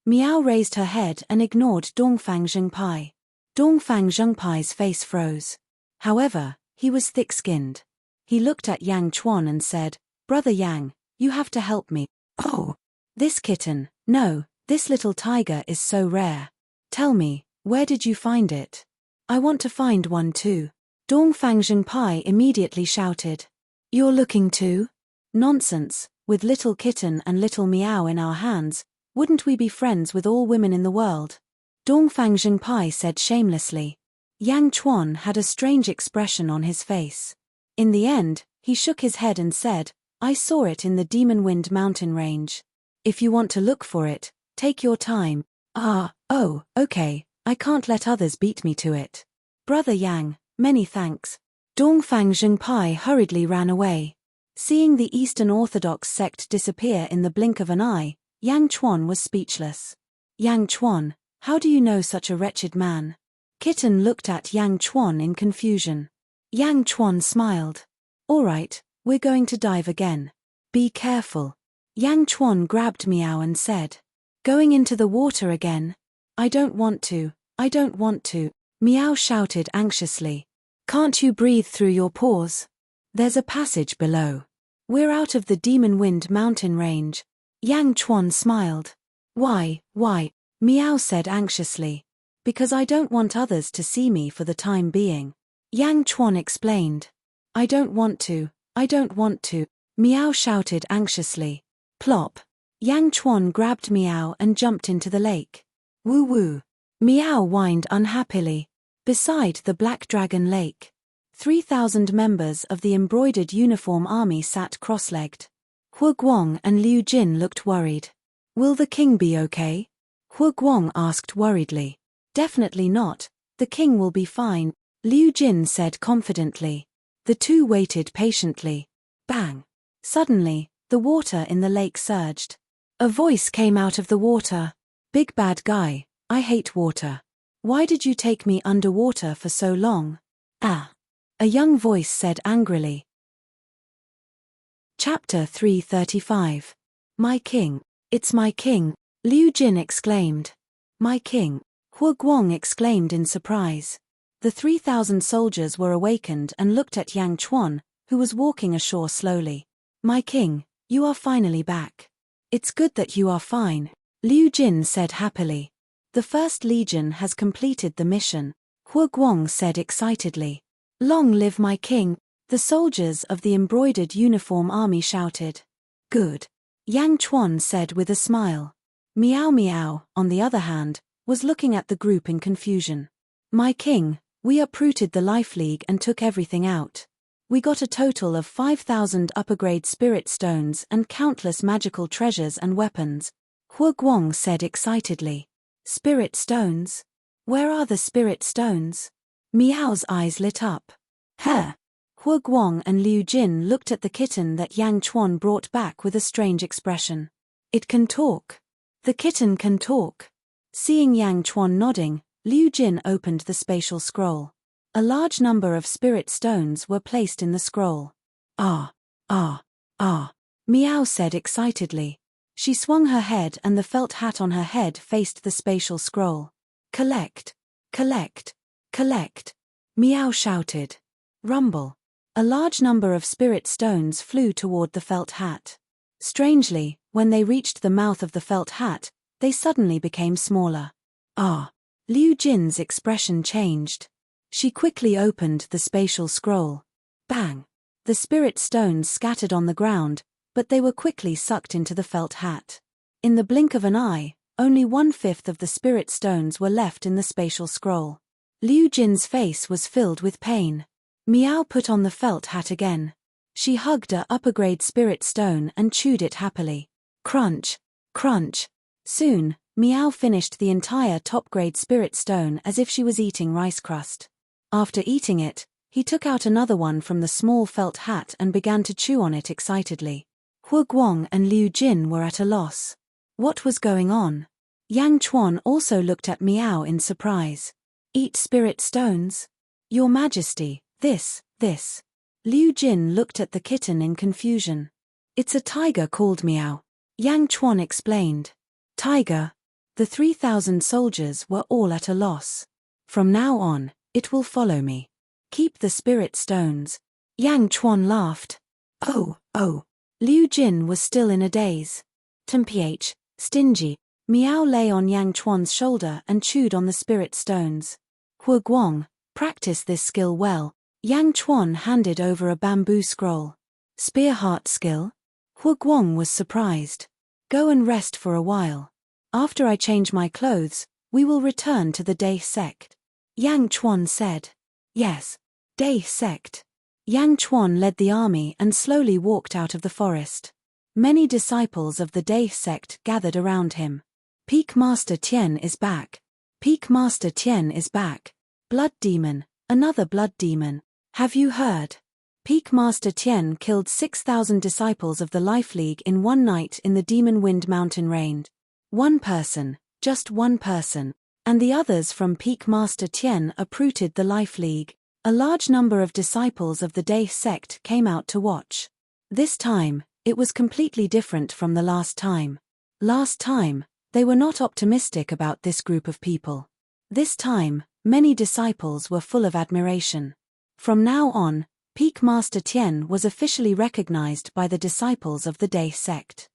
Meow raised her head and ignored Dongfang Zhengpai. Dongfang Zhengpai's face froze. However, he was thick-skinned. He looked at Yang Chuan and said, Brother Yang, you have to help me. Oh, this kitten, no, this little tiger is so rare. Tell me, where did you find it? I want to find one too. Dongfang Zhengpai immediately shouted. You're looking too? Nonsense, with little kitten and little Meow in our hands, wouldn't we be friends with all women in the world? Dongfang Zhengpai said shamelessly. Yang Chuan had a strange expression on his face. In the end, he shook his head and said, I saw it in the Demon Wind mountain range. If you want to look for it, take your time. Okay, I can't let others beat me to it. Brother Yang, many thanks. Dongfang Zhengpai hurriedly ran away. Seeing the Eastern Orthodox sect disappear in the blink of an eye, Yang Chuan was speechless. Yang Chuan, how do you know such a wretched man? Kitten looked at Yang Chuan in confusion. Yang Chuan smiled. All right, we're going to dive again. Be careful. Yang Chuan grabbed Meow and said. Going into the water again? I don't want to. Meow shouted anxiously. Can't you breathe through your pores? There's a passage below. We're out of the Demon Wind mountain range. Yang Chuan smiled. Why? Meow said anxiously. Because I don't want others to see me for the time being. Yang Chuan explained. I don't want to. Meow shouted anxiously. Plop. Yang Chuan grabbed Meow and jumped into the lake. Woo woo. Meow whined unhappily. Beside the Black Dragon Lake, 3,000 members of the embroidered uniform army sat cross-legged. Hu Guang and Liu Jin looked worried. Will the king be okay? Hu Guang asked worriedly. Definitely not. The king will be fine, Liu Jin said confidently. The two waited patiently. Bang! Suddenly, the water in the lake surged. A voice came out of the water. Big bad guy, I hate water. Why did you take me underwater for so long? A young voice said angrily. Chapter 335. My king. It's my king, Liu Jin exclaimed. My king. Hu Guang exclaimed in surprise. The 3,000 soldiers were awakened and looked at Yang Chuan, who was walking ashore slowly. My king, you are finally back. It's good that you are fine, Liu Jin said happily. The First Legion has completed the mission, Hu Guang said excitedly. Long live my king, the soldiers of the embroidered uniform army shouted. Good. Yang Chuan said with a smile. Meow Meow, on the other hand, was looking at the group in confusion. My king, we uprooted the Life League and took everything out. We got a total of 5,000 upper-grade spirit stones and countless magical treasures and weapons, Hu Guang said excitedly. Spirit stones? Where are the spirit stones? Meow's eyes lit up. Hu Guang and Liu Jin looked at the kitten that Yang Chuan brought back with a strange expression. It can talk. The kitten can talk. Seeing Yang Chuan nodding, Liu Jin opened the spatial scroll. A large number of spirit stones were placed in the scroll. Meow said excitedly. She swung her head and the felt hat on her head faced the spatial scroll. Collect. Meow shouted. Rumble. A large number of spirit stones flew toward the felt hat. Strangely, when they reached the mouth of the felt hat, they suddenly became smaller. Ah! Liu Jin's expression changed. She quickly opened the spatial scroll. Bang! The spirit stones scattered on the ground, but they were quickly sucked into the felt hat. In the blink of an eye, only 1/5 of the spirit stones were left in the spatial scroll. Liu Jin's face was filled with pain. Miao put on the felt hat again. She hugged a upper-grade spirit stone and chewed it happily. Crunch! Crunch! Soon, Miao finished the entire top-grade spirit stone as if she was eating rice crust. After eating it, he took out another one from the small felt hat and began to chew on it excitedly. Hu Guang and Liu Jin were at a loss. What was going on? Yang Chuan also looked at Miao in surprise. Eat spirit stones? Your Majesty, this. Liu Jin looked at the kitten in confusion. It's a tiger called Miao. Yang Chuan explained. Tiger? The 3,000 soldiers were all at a loss. From now on, it will follow me. Keep the spirit stones. Yang Chuan laughed. Oh. Liu Jin was still in a daze. Temph, stingy. Miao lay on Yang Chuan's shoulder and chewed on the spirit stones. Hu Guang, practice this skill well. Yang Chuan handed over a bamboo scroll. Spear heart skill? Hu Guang was surprised. Go and rest for a while. After I change my clothes, we will return to the Day sect. Yang Chuan said. Yes. Day sect. Yang Chuan led the army and slowly walked out of the forest. Many disciples of the Day sect gathered around him. Peak Master Tian is back. Peak Master Tian is back. Blood demon, another blood demon. Have you heard? Peak Master Tian killed 6,000 disciples of the Life League in one night in the Demon Wind mountain range. One person, just one person, and the others from Peak Master Tian uprooted the Life League. A large number of disciples of the Day sect came out to watch. This time, it was completely different from the last time. Last time, they were not optimistic about this group of people. This time, many disciples were full of admiration. From now on, Peak Master Tian was officially recognized by the disciples of the Day sect.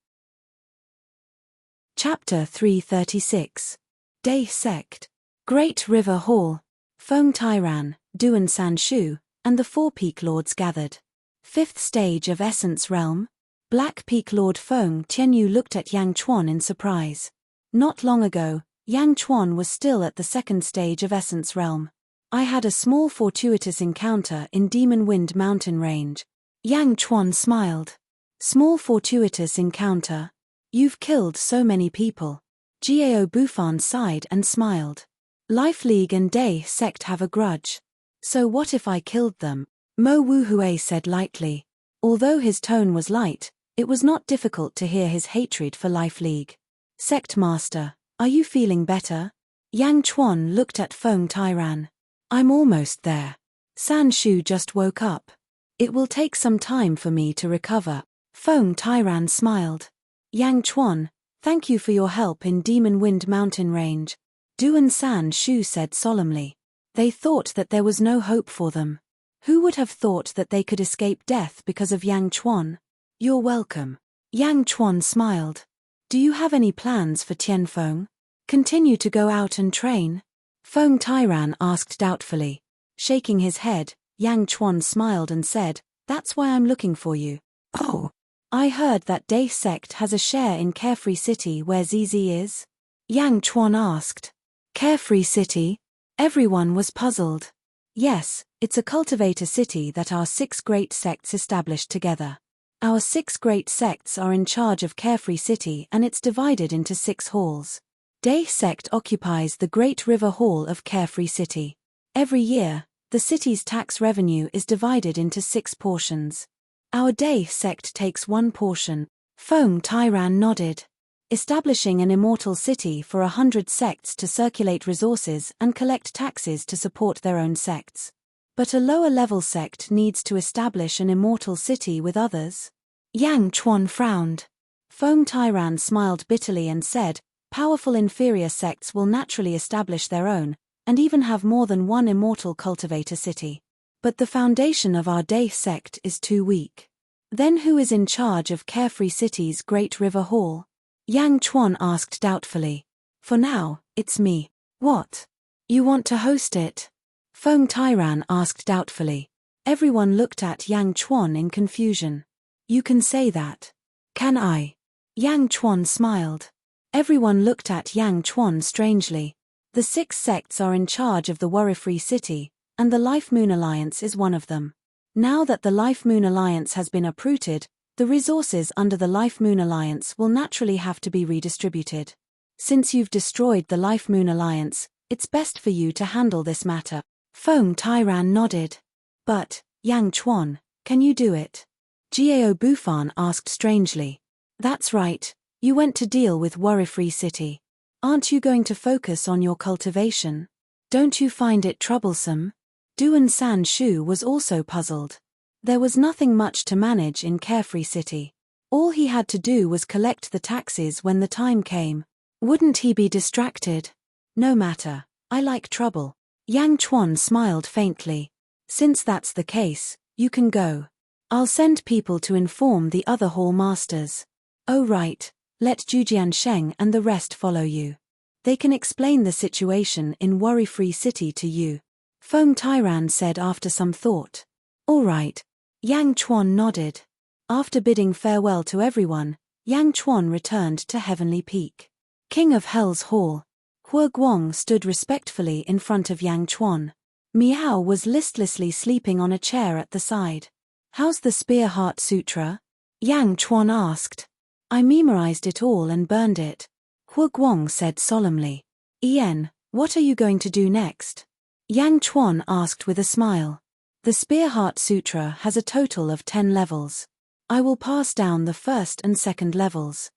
Chapter 336. Day sect. Great River Hall. Feng Tairan, Duan Sanshu, and the 4 Peak Lords gathered. 5th stage of Essence Realm. Black Peak Lord Feng Tianyu looked at Yang Chuan in surprise. Not long ago, Yang Chuan was still at the 2nd stage of Essence Realm. I had a small fortuitous encounter in Demon Wind mountain range. Yang Chuan smiled. Small fortuitous encounter? You've killed so many people. Jiao Bufan sighed and smiled. Life League and Day sect have a grudge. So what if I killed them? Mo Wuhui said lightly. Although his tone was light, it was not difficult to hear his hatred for Life League. Sect Master, are you feeling better? Yang Chuan looked at Feng Tairan. I'm almost there. Sanshu just woke up. It will take some time for me to recover. Feng Tairan smiled. Yang Chuan, thank you for your help in Demon Wind mountain range. Duan Sanshu said solemnly. They thought that there was no hope for them. Who would have thought that they could escape death because of Yang Chuan? You're welcome. Yang Chuan smiled. Do you have any plans for Tianfeng? Continue to go out and train? Feng Tairan asked doubtfully. Shaking his head, Yang Chuan smiled and said, That's why I'm looking for you. Oh. I heard that Day sect has a share in Carefree City where ZZ is? Yang Chuan asked. Carefree City? Everyone was puzzled. Yes, it's a cultivator city that our 6 great sects established together. Our 6 great sects are in charge of Carefree City and it's divided into 6 halls. Day sect occupies the Great River Hall of Carefree City. Every year, the city's tax revenue is divided into 6 portions. Our Day sect takes 1 portion. Feng Tairan nodded. Establishing an immortal city for 100 sects to circulate resources and collect taxes to support their own sects. But a lower-level sect needs to establish an immortal city with others. Yang Chuan frowned. Feng Tairan smiled bitterly and said, Powerful inferior sects will naturally establish their own, and even have more than 1 immortal cultivator city. But the foundation of our Day sect is too weak. Then who is in charge of Carefree City's Great River Hall? Yang Chuan asked doubtfully. For now, it's me. What? You want to host it? Feng Tairan asked doubtfully. Everyone looked at Yang Chuan in confusion. You can say that. Can I? Yang Chuan smiled. Everyone looked at Yang Chuan strangely. The 6 sects are in charge of the Worry-Free City, and the Life Moon Alliance is one of them. Now that the Life Moon Alliance has been uprooted, the resources under the Life Moon Alliance will naturally have to be redistributed. Since you've destroyed the Life Moon Alliance, it's best for you to handle this matter. Feng Tairan nodded. But, Yang Chuan, can you do it? Gao Bufan asked strangely. That's right, you went to deal with Worry-Free City. Aren't you going to focus on your cultivation? Don't you find it troublesome? Duan San Shu was also puzzled. There was nothing much to manage in Carefree City. All he had to do was collect the taxes when the time came. Wouldn't he be distracted? No matter, I like trouble. Yang Chuan smiled faintly. Since that's the case, you can go. I'll send people to inform the other hall masters. Oh right, let Zhujian Sheng and the rest follow you. They can explain the situation in Worry-Free City to you. Feng Tairan said after some thought. All right. Yang Chuan nodded. After bidding farewell to everyone, Yang Chuan returned to Heavenly Peak. King of Hell's Hall. Hua Guang stood respectfully in front of Yang Chuan. Miao was listlessly sleeping on a chair at the side. How's the Spear Heart Sutra? Yang Chuan asked. I memorized it all and burned it. Hua Guang said solemnly. Ian, what are you going to do next? Yang Chuan asked with a smile. The Spear Heart Sutra has a total of 10 levels. I will pass down the first and second levels.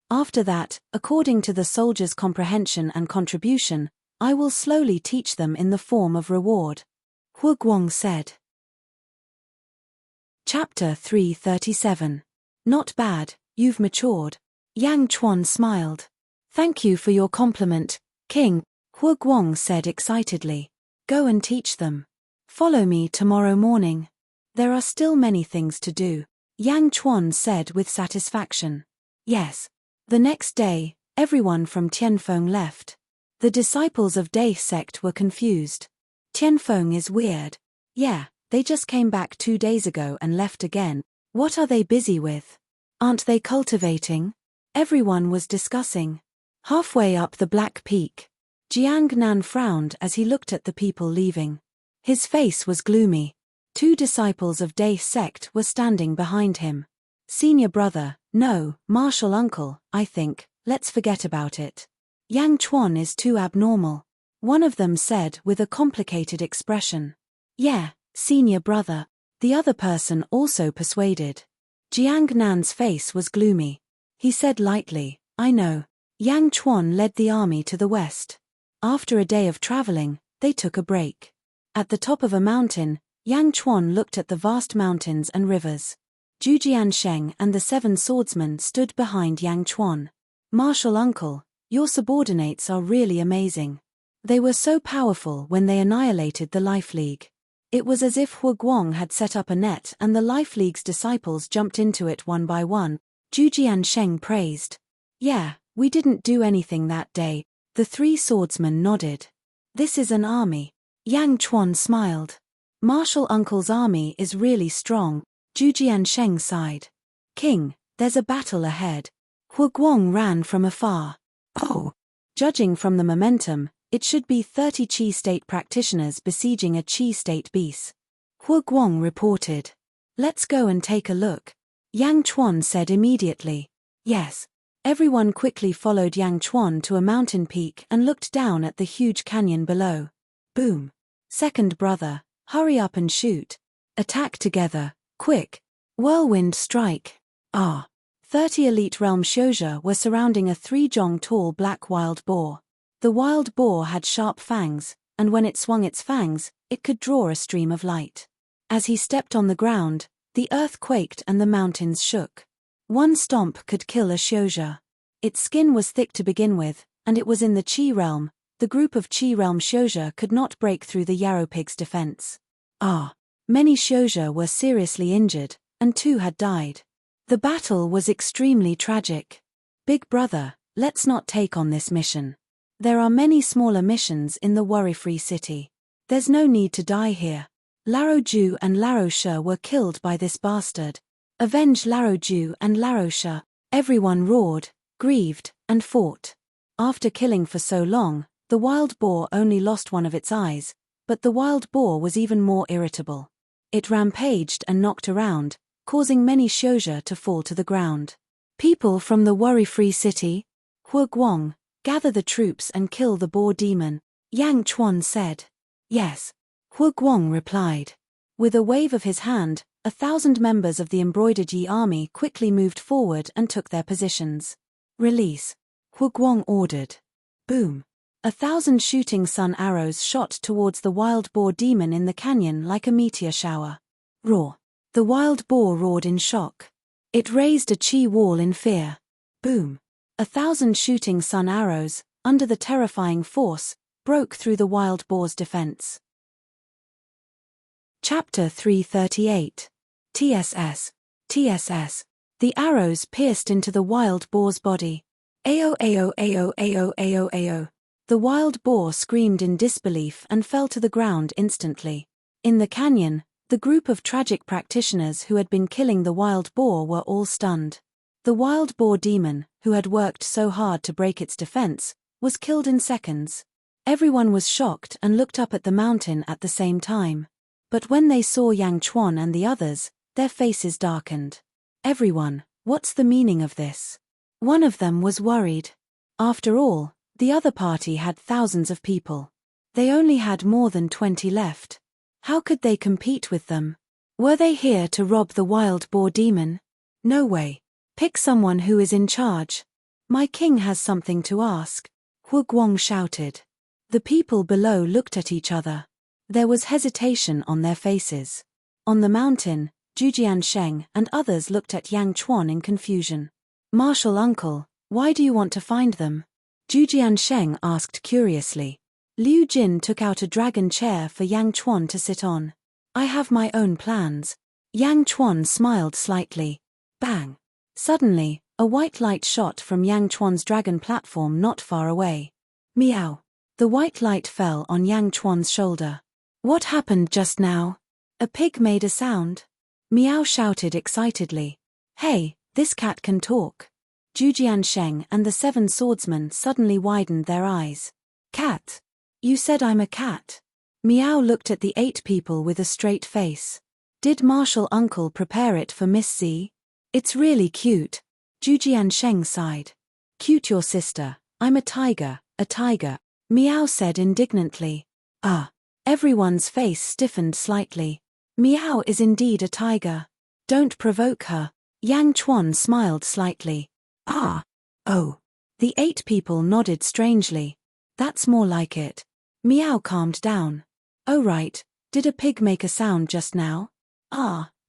After that, according to the soldier's comprehension and contribution, I will slowly teach them in the form of reward. Hua Guang said. Chapter 337. Not bad, you've matured. Yang Chuan smiled. Thank you for your compliment, King, Hua Guang said excitedly. Go and teach them. Follow me tomorrow morning. There are still many things to do, Yang Chuan said with satisfaction. Yes. The next day, everyone from Tianfeng left. The disciples of Day sect were confused. Tianfeng is weird. Yeah, they just came back 2 days ago and left again. What are they busy with? Aren't they cultivating? Everyone was discussing. Halfway up the Black Peak, Jiang Nan frowned as he looked at the people leaving. His face was gloomy. 2 disciples of Day sect were standing behind him. Senior brother, no, martial uncle, I think, let's forget about it. Yang Chuan is too abnormal. One of them said with a complicated expression. Yeah, senior brother. The other person also persuaded. Jiang Nan's face was gloomy. He said lightly, I know. Yang Chuan led the army to the west. After a day of traveling, they took a break. At the top of a mountain, Yang Chuan looked at the vast mountains and rivers. Zhujian Sheng and the 7 swordsmen stood behind Yang Chuan. Martial uncle, your subordinates are really amazing. They were so powerful when they annihilated the Life League. It was as if Hua Guang had set up a net and the Life League's disciples jumped into it one by one. Zhujian Sheng praised. Yeah, we didn't do anything that day. The 3 swordsmen nodded. This is an army. Yang Chuan smiled. Martial uncle's army is really strong, Zhujian Sheng sighed. King, there's a battle ahead. Hua Guang ran from afar. Oh! Judging from the momentum, it should be 30 Qi state practitioners besieging a Qi state beast. Hua Guang reported. Let's go and take a look. Yang Chuan said immediately. Yes. Everyone quickly followed Yang Chuan to a mountain peak and looked down at the huge canyon below. Boom. Second brother, hurry up and shoot. Attack together, quick. Whirlwind strike. 30 elite realm Shouja were surrounding a 3-jong tall black wild boar. The wild boar had sharp fangs, and when it swung its fangs, it could draw a stream of light. As he stepped on the ground, the earth quaked and the mountains shook. One stomp could kill a Shouja. Its skin was thick to begin with, and it was in the Qi realm. The group of Qi realm Shouja could not break through the Yarrow pig's defense. Many Shouja were seriously injured, and 2 had died. The battle was extremely tragic. Big brother, let's not take on this mission. There are many smaller missions in the worry-free city. There's no need to die here. Laro Ju and Laro Sha were killed by this bastard. Avenge Laro Ju and Laro Sha. Everyone roared, grieved, and fought. After killing for so long, the wild boar only lost one of its eyes, but the wild boar was even more irritable. It rampaged and knocked around, causing many Shouja to fall to the ground. People from the worry-free city, Huguang, gather the troops and kill the boar demon, Yang Chuan said. Yes. Huguang replied. With a wave of his hand, 1,000 members of the embroidered Yi army quickly moved forward and took their positions. Release. Huguang ordered. Boom. 1,000 shooting sun arrows shot towards the wild boar demon in the canyon like a meteor shower. Roar. The wild boar roared in shock. It raised a chi wall in fear. Boom. 1,000 shooting sun arrows, under the terrifying force, broke through the wild boar's defense. Chapter 338. TSS. TSS. The arrows pierced into the wild boar's body. Ao ao ao ao ao ao. The wild boar screamed in disbelief and fell to the ground instantly. In the canyon, the group of tragic practitioners who had been killing the wild boar were all stunned. The wild boar demon, who had worked so hard to break its defense, was killed in seconds. Everyone was shocked and looked up at the mountain at the same time. But when they saw Yang Chuan and the others, their faces darkened. Everyone, what's the meaning of this? One of them was worried. After all, the other party had thousands of people. They only had more than 20 left. How could they compete with them? Were they here to rob the wild boar demon? No way. Pick someone who is in charge. My king has something to ask. Huguang shouted. The people below looked at each other. There was hesitation on their faces. On the mountain, Zhujian Sheng and others looked at Yang Chuan in confusion. Martial uncle, why do you want to find them? Zhujian Sheng asked curiously. Liu Jin took out a dragon chair for Yang Chuan to sit on. I have my own plans. Yang Chuan smiled slightly. Bang! Suddenly, a white light shot from Yang Chuan's dragon platform not far away. Meow! The white light fell on Yang Chuan's shoulder. What happened just now? A pig made a sound. Meow shouted excitedly. Hey, this cat can talk. Zhujian Sheng and the 7 swordsmen suddenly widened their eyes. Cat? You said I'm a cat. Meow looked at the 8 people with a straight face. Did martial uncle prepare it for Miss Z? It's really cute. Zhujian Sheng sighed. Cute your sister, I'm a tiger, a tiger. Meow said indignantly. Everyone's face stiffened slightly. Meow is indeed a tiger. Don't provoke her. Yang Chuan smiled slightly. Oh. The 8 people nodded strangely. That's more like it. Meow calmed down. Oh right, did a pig make a sound just now?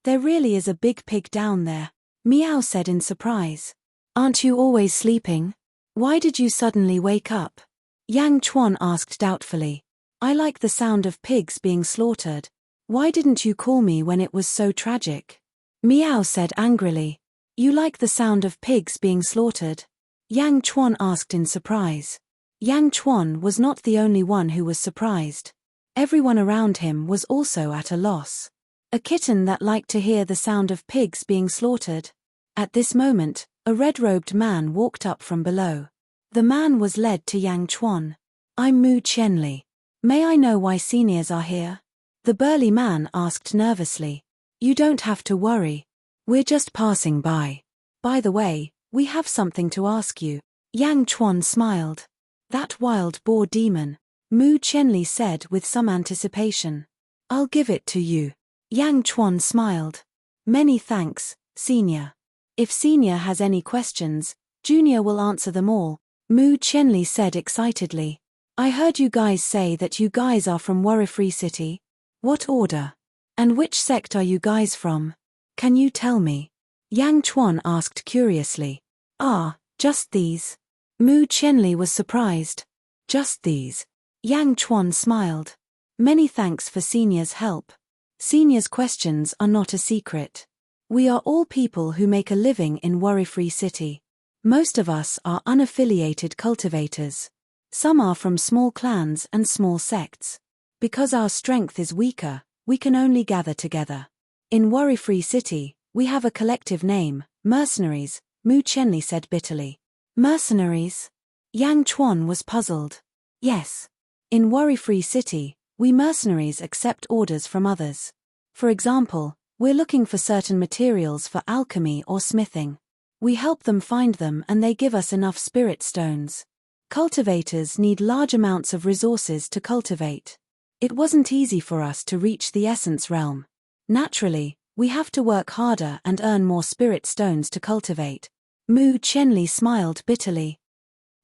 There really is a big pig down there. Meow said in surprise. Aren't you always sleeping? Why did you suddenly wake up? Yang Chuan asked doubtfully. I like the sound of pigs being slaughtered. Why didn't you call me when it was so tragic? Meow said angrily. You like the sound of pigs being slaughtered? Yang Chuan asked in surprise. Yang Chuan was not the only one who was surprised. Everyone around him was also at a loss. A kitten that liked to hear the sound of pigs being slaughtered. At this moment, a red-robed man walked up from below. The man was led to Yang Chuan. I'm Mu Qianli. May I know why seniors are here? The burly man asked nervously. You don't have to worry. We're just passing by. By the way, we have something to ask you. Yang Chuan smiled. That wild boar demon. Mu Qianli said with some anticipation. I'll give it to you. Yang Chuan smiled. Many thanks, Senior. If Senior has any questions, Junior will answer them all. Mu Qianli said excitedly. I heard you guys say that you guys are from Worry-Free City. What order? And which sect are you guys from? Can you tell me? Yang Chuan asked curiously. Just these. Mu Qianli was surprised. Just these. Yang Chuan smiled. Many thanks for Senior's help. Senior's questions are not a secret. We are all people who make a living in worry-free city. Most of us are unaffiliated cultivators. Some are from small clans and small sects. Because our strength is weaker, we can only gather together. In worry-free city, we have a collective name, mercenaries, Mu Chenli said bitterly. Mercenaries? Yang Chuan was puzzled. Yes. In worry-free city, we mercenaries accept orders from others. For example, we're looking for certain materials for alchemy or smithing. We help them find them and they give us enough spirit stones. Cultivators need large amounts of resources to cultivate. It wasn't easy for us to reach the essence realm. Naturally, we have to work harder and earn more spirit stones to cultivate. Mu Chenli smiled bitterly.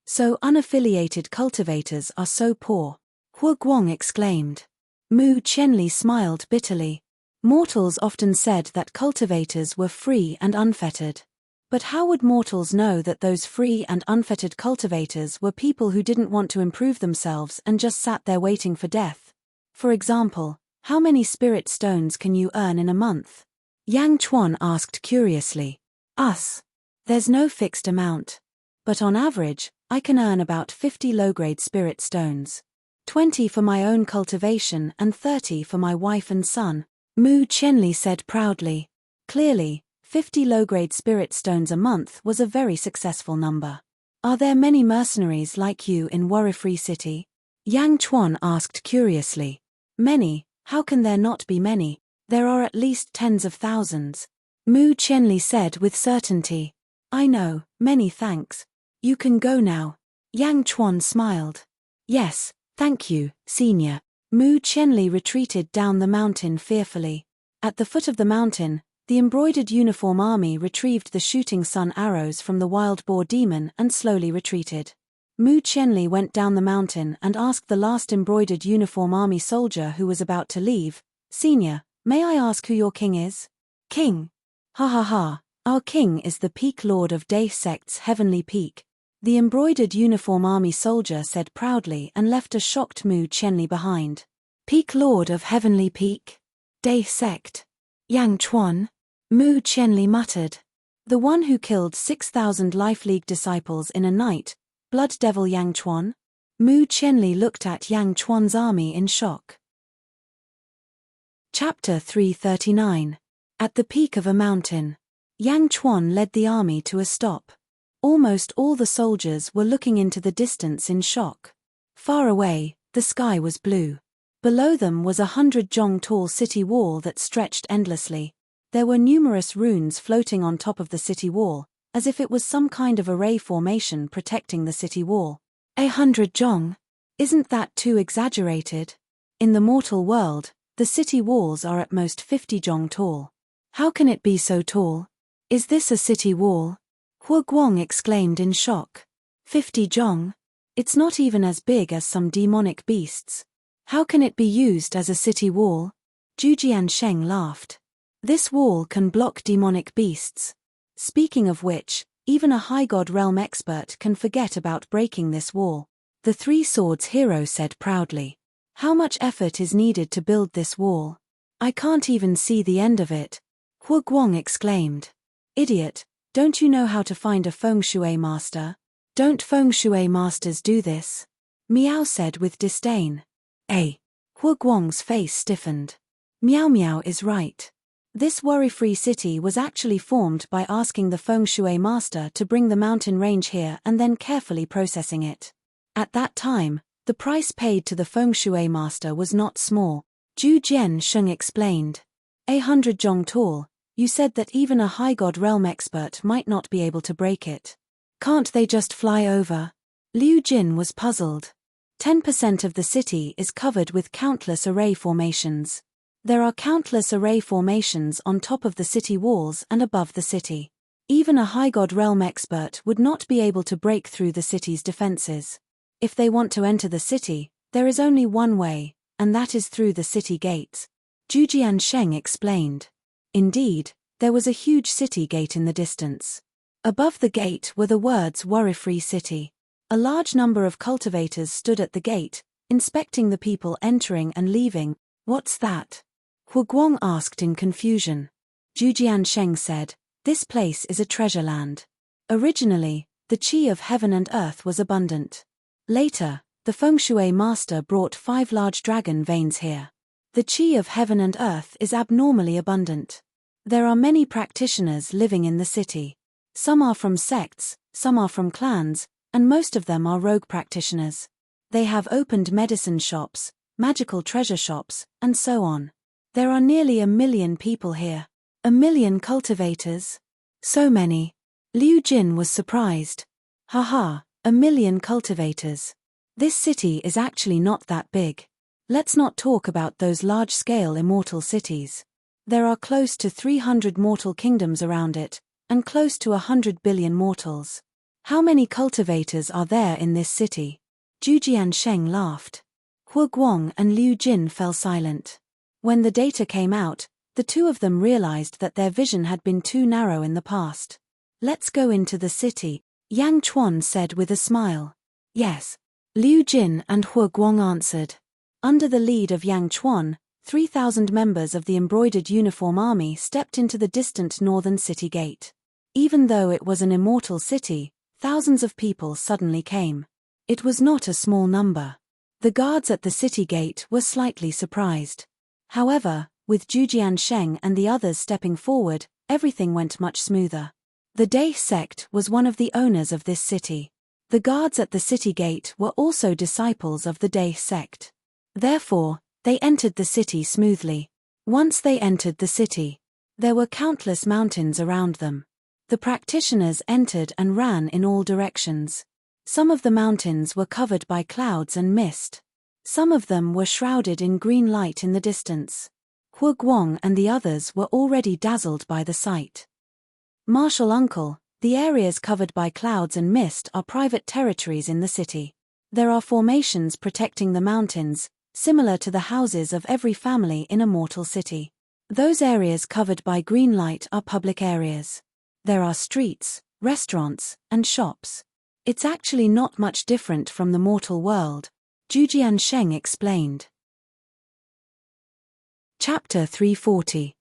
So unaffiliated cultivators are so poor. Hu Guang exclaimed. Mu Chenli smiled bitterly. Mortals often said that cultivators were free and unfettered. But how would mortals know that those free and unfettered cultivators were people who didn't want to improve themselves and just sat there waiting for death? For example, how many spirit stones can you earn in a month? Yang Chuan asked curiously. Us. There's no fixed amount. But on average, I can earn about 50 low-grade spirit stones. 20 for my own cultivation and 30 for my wife and son, Mu Chenli said proudly. Clearly, 50 low-grade spirit stones a month was a very successful number. Are there many mercenaries like you in worry-free city? Yang Chuan asked curiously. Many, how can there not be many? There are at least tens of thousands. Mu Chenli said with certainty. I know, many thanks. You can go now. Yang Chuan smiled. Yes, thank you, senior. Mu Chenli retreated down the mountain fearfully. At the foot of the mountain, the embroidered uniform army retrieved the shooting sun arrows from the wild boar demon and slowly retreated. Mu Chenli went down the mountain and asked the last embroidered uniform army soldier who was about to leave, Senior, may I ask who your king is? King? Ha ha ha, our king is the peak lord of Day Sect's heavenly peak. The embroidered uniform army soldier said proudly and left a shocked Mu Chenli behind. Peak lord of heavenly peak? Day Sect? Yang Chuan? Mu Chenli muttered. The one who killed 6,000 Life League disciples in a night, Blood Devil Yang Chuan? Mu Chenli looked at Yang Chuan's army in shock. Chapter 339. At the peak of a mountain. Yang Chuan led the army to a stop. Almost all the soldiers were looking into the distance in shock. Far away, the sky was blue. Below them was a 100-jong tall city wall that stretched endlessly. There were numerous runes floating on top of the city wall, as if it was some kind of array formation protecting the city wall. 100 jong? Isn't that too exaggerated? In the mortal world, the city walls are at most 50 jong tall. How can it be so tall? Is this a city wall? Hu Guang exclaimed in shock. 50 jong? It's not even as big as some demonic beasts. How can it be used as a city wall? Zhujian Sheng laughed. This wall can block demonic beasts. Speaking of which, even a high god realm expert can forget about breaking this wall. The Three Swords hero said proudly. How much effort is needed to build this wall? I can't even see the end of it. Hu Guang exclaimed. Idiot, don't you know how to find a feng shui master? Don't feng shui masters do this? Miao said with disdain. Hu Guang's face stiffened. Miao Miao is right. This worry-free city was actually formed by asking the feng shui master to bring the mountain range here and then carefully processing it. At that time, the price paid to the feng shui master was not small. Zhu Jian Sheng explained. 100 jong tall, you said that even a high god realm expert might not be able to break it. Can't they just fly over? Liu Jin was puzzled. 10% of the city is covered with countless array formations. There are countless array formations on top of the city walls and above the city. Even a high god realm expert would not be able to break through the city's defenses. If they want to enter the city, there is only one way, and that is through the city gates. Zhujian Sheng explained. Indeed, there was a huge city gate in the distance. Above the gate were the words Worry-Free City. A large number of cultivators stood at the gate, inspecting the people entering and leaving. What's that? Hu Guang asked in confusion. Zhu Jiansheng said, "This place is a treasure land. Originally, the qi of heaven and earth was abundant. Later, the feng shui master brought 5 large dragon veins here. The qi of heaven and earth is abnormally abundant. There are many practitioners living in the city. Some are from sects, some are from clans, and most of them are rogue practitioners. They have opened medicine shops, magical treasure shops, and so on. There are nearly 1 million people here. 1 million cultivators? So many." Liu Jin was surprised. Haha, 1 million cultivators. This city is actually not that big. Let's not talk about those large-scale immortal cities. There are close to 300 mortal kingdoms around it, and close to 100 billion mortals. How many cultivators are there in this city? Zhu Jiansheng laughed. Hu Guang and Liu Jin fell silent. When the data came out, the two of them realized that their vision had been too narrow in the past. "Let's go into the city," Yang Chuan said with a smile. "Yes." Liu Jin and Hu Guang answered. Under the lead of Yang Chuan, 3,000 members of the embroidered uniform army stepped into the distant northern city gate. Even though it was an immortal city, thousands of people suddenly came. It was not a small number. The guards at the city gate were slightly surprised. However, with Zhu Jiansheng and the others stepping forward, everything went much smoother. The Dai sect was one of the owners of this city. The guards at the city gate were also disciples of the Dai sect. Therefore, they entered the city smoothly. Once they entered the city, there were countless mountains around them. The practitioners entered and ran in all directions. Some of the mountains were covered by clouds and mist. Some of them were shrouded in green light in the distance. Hu Guang and the others were already dazzled by the sight. "Martial uncle, the areas covered by clouds and mist are private territories in the city. There are formations protecting the mountains, similar to the houses of every family in a mortal city. Those areas covered by green light are public areas. There are streets, restaurants, and shops. It's actually not much different from the mortal world," Zhu Jiansheng explained. Chapter 340.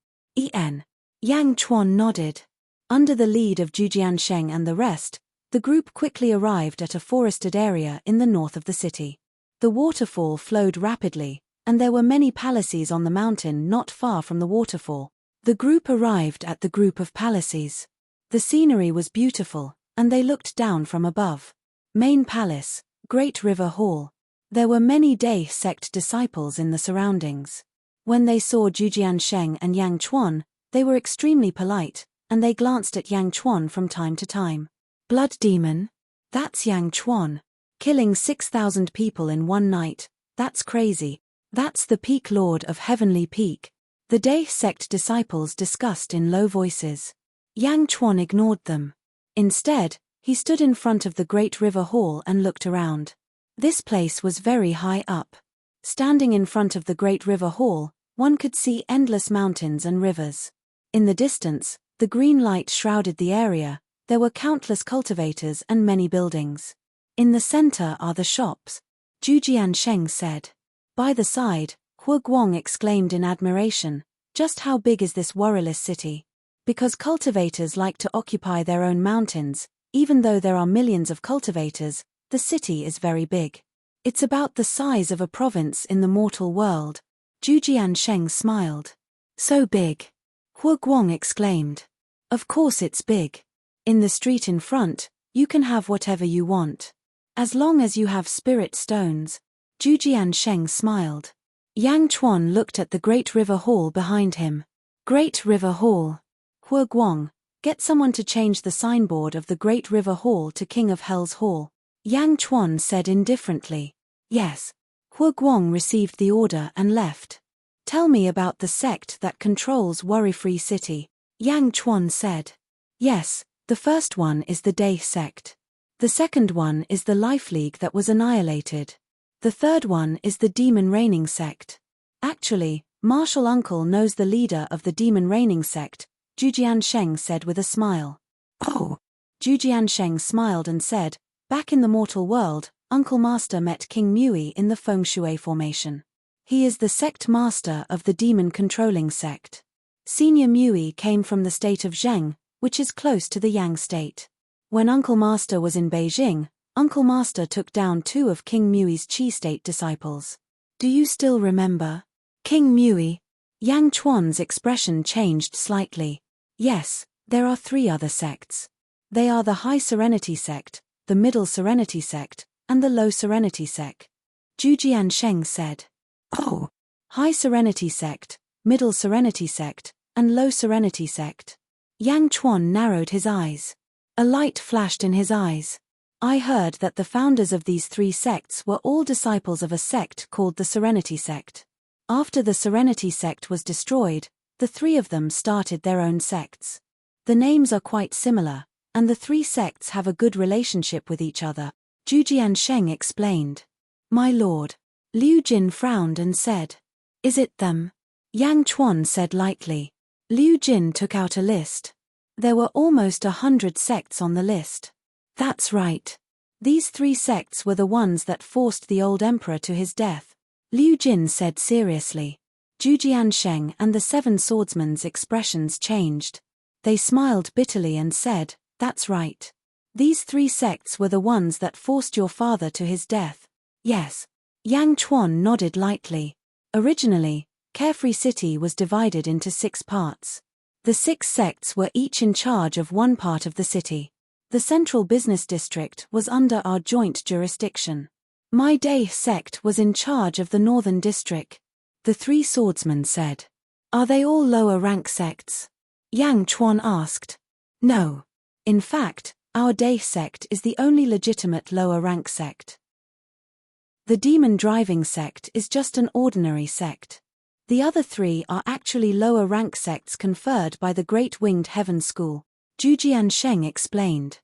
En. Yang Chuan nodded. Under the lead of Zhu Jiansheng and the rest, the group quickly arrived at a forested area in the north of the city. The waterfall flowed rapidly, and there were many palaces on the mountain not far from the waterfall. The group arrived at the group of palaces. The scenery was beautiful, and they looked down from above. Main Palace, Great River Hall. There were many Dai sect disciples in the surroundings. When they saw Zhu Jiansheng and Yang Chuan, they were extremely polite, and they glanced at Yang Chuan from time to time. "Blood demon? That's Yang Chuan. Killing 6,000 people in one night, that's crazy. That's the Peak Lord of Heavenly Peak," the Dai sect disciples discussed in low voices. Yang Chuan ignored them. Instead, he stood in front of the Great River Hall and looked around. This place was very high up. Standing in front of the Great River Hall, one could see endless mountains and rivers. In the distance, the green light shrouded the area. There were countless cultivators and many buildings. "In the center are the shops," Zhu Jiansheng said. By the side, Hu Guang exclaimed in admiration, "Just how big is this warreless city?" Because cultivators like to occupy their own mountains, even though there are millions of cultivators, the city is very big. It's about the size of a province in the mortal world. Zhu Jiansheng smiled. "So big?" Hu Guang exclaimed. "Of course it's big. In the street in front, you can have whatever you want. As long as you have spirit stones." Zhu Jiansheng smiled. Yang Chuan looked at the Great River Hall behind him. "Great River Hall. Hu Guang, get someone to change the signboard of the Great River Hall to King of Hell's Hall," Yang Chuan said indifferently. "Yes." Hu Guang received the order and left. "Tell me about the sect that controls Worry-Free City," Yang Chuan said. "Yes, the first one is the Dai sect. The second one is the Life League that was annihilated. The third one is the Demon Reigning sect. Actually, Martial Uncle knows the leader of the Demon Reigning sect," Zhu Jiansheng said with a smile. "Oh." Zhu Jiansheng smiled and said, "Back in the mortal world, Uncle Master met King Mui in the Feng Shui formation. He is the sect master of the demon-controlling sect. Senior Mui came from the state of Zheng, which is close to the Yang state. When Uncle Master was in Beijing, Uncle Master took down 2 of King Mui's Qi state disciples. Do you still remember? King Mui? Yang Chuan's expression changed slightly. Yes, there are 3 other sects. They are the High Serenity sect, the Middle Serenity sect, and the Low Serenity sect. Zhu Jiansheng said. Oh! High Serenity sect, Middle Serenity sect, and Low Serenity sect. Yang Chuan narrowed his eyes. A light flashed in his eyes. I heard that the founders of these 3 sects were all disciples of a sect called the Serenity sect. After the Serenity sect was destroyed, the 3 of them started their own sects. The names are quite similar, and the 3 sects have a good relationship with each other, Zhu Jiansheng explained. My lord. Liu Jin frowned and said. Is it them? Yang Chuan said lightly. Liu Jin took out a list. There were almost 100 sects on the list. That's right. These 3 sects were the ones that forced the old emperor to his death, Liu Jin said seriously. Zhu Jiansheng and the 7 swordsmen's expressions changed. They smiled bitterly and said, that's right. These 3 sects were the ones that forced your father to his death. Yes. Yang Chuan nodded lightly. Originally, Carefree City was divided into 6 parts. The 6 sects were each in charge of one part of the city. The central business district was under our joint jurisdiction. My Day sect was in charge of the northern district. The 3 swordsmen said. Are they all lower rank sects? Yang Chuan asked. No. In fact, our Day sect is the only legitimate lower rank sect. The demon-driving sect is just an ordinary sect. The other 3 are actually lower rank sects conferred by the Great Winged Heaven School, Zhu Jiansheng explained.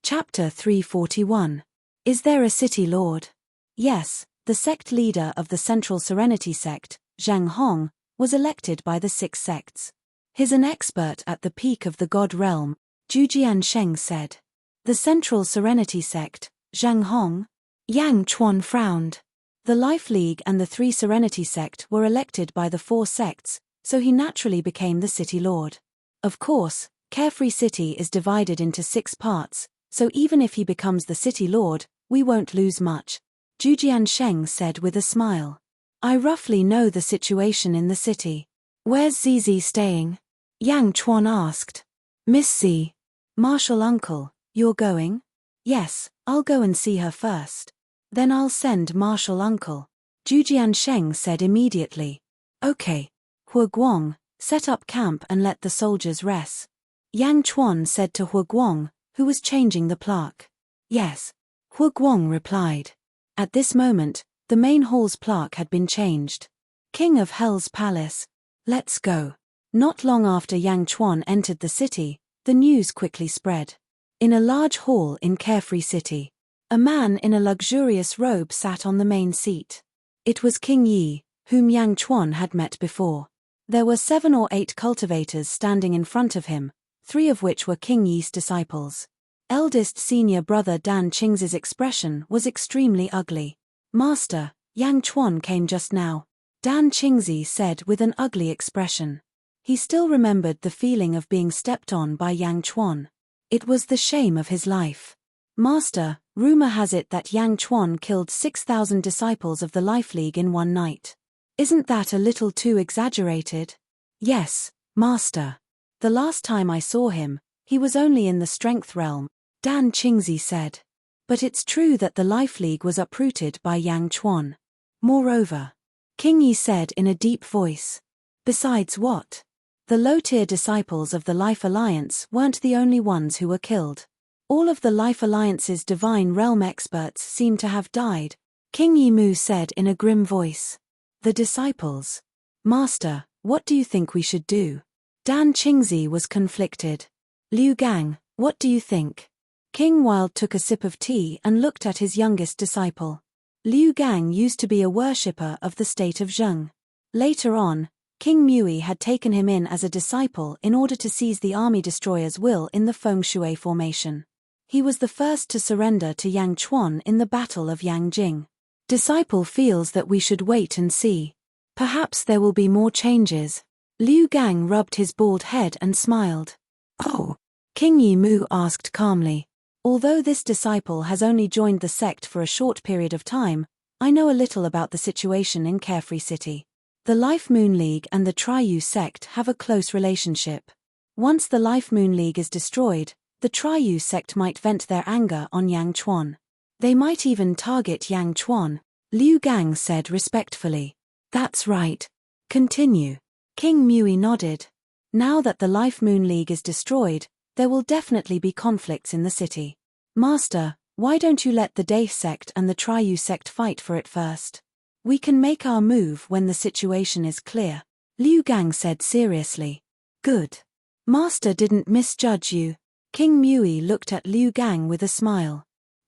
Chapter 341. Is there a city lord? Yes, the sect leader of the Central Serenity sect, Zhang Hong, was elected by the 6 sects. He's an expert at the peak of the God realm, Zhu Jiansheng said. The Central Serenity sect, Zhang Hong? Yang Chuan frowned. The Life League and the 3 Serenity sect were elected by the 4 sects, so he naturally became the city lord. Of course, Carefree City is divided into 6 parts, so even if he becomes the city lord, we won't lose much, Zhu Jiansheng said with a smile. I roughly know the situation in the city. Where's Zizi staying? Yang Chuan asked. Miss Z. Marshal uncle, you're going? Yes, I'll go and see her first. Then I'll send Marshal uncle, Zhu Jiansheng said immediately. Okay. Hua Guang, set up camp and let the soldiers rest. Yang Chuan said to Hua Guang, who was changing the plaque. Yes. Hua Guang replied. At this moment, the main hall's plaque had been changed. King of Hell's Palace. Let's go. Not long after Yang Chuan entered the city, the news quickly spread. In a large hall in Carefree City, a man in a luxurious robe sat on the main seat. It was King Yi, whom Yang Chuan had met before. There were 7 or 8 cultivators standing in front of him, 3 of which were King Yi's disciples. Eldest senior brother Dan Qing's expression was extremely ugly. Master, Yang Chuan came just now, Dan Qingzi said with an ugly expression. He still remembered the feeling of being stepped on by Yang Chuan. It was the shame of his life. Master, rumor has it that Yang Chuan killed 6,000 disciples of the Life League in one night. Isn't that a little too exaggerated? Yes, Master. The last time I saw him, he was only in the strength realm, Dan Qingzi said. But it's true that the Life League was uprooted by Yang Chuan. Moreover, King Yi said in a deep voice. Besides what? The low-tier disciples of the Life Alliance weren't the only ones who were killed. All of the Life Alliance's divine realm experts seem to have died, King Yi Mu said in a grim voice. The disciples. Master, what do you think we should do? Dan Qingzi was conflicted. Liu Gang, what do you think? King Wild took a sip of tea and looked at his youngest disciple. Liu Gang used to be a worshipper of the state of Zheng. Later on, King Mui had taken him in as a disciple in order to seize the army destroyer's will in the Feng Shui formation. He was the first to surrender to Yang Chuan in the Battle of Yangjing. Disciple feels that we should wait and see. Perhaps there will be more changes. Liu Gang rubbed his bald head and smiled. Oh. King Yi Mu asked calmly. Although this disciple has only joined the sect for a short period of time, I know a little about the situation in Carefree City. The Life Moon League and the Triyu sect have a close relationship. Once the Life Moon League is destroyed, the Triyu sect might vent their anger on Yang Chuan. They might even target Yang Chuan, Liu Gang said respectfully. That's right. Continue. King Mui nodded. Now that the Life Moon League is destroyed, there will definitely be conflicts in the city. Master, why don't you let the Day sect and the Triyu sect fight for it first? We can make our move when the situation is clear, Liu Gang said seriously. Good. Master didn't misjudge you. King Mui looked at Liu Gang with a smile.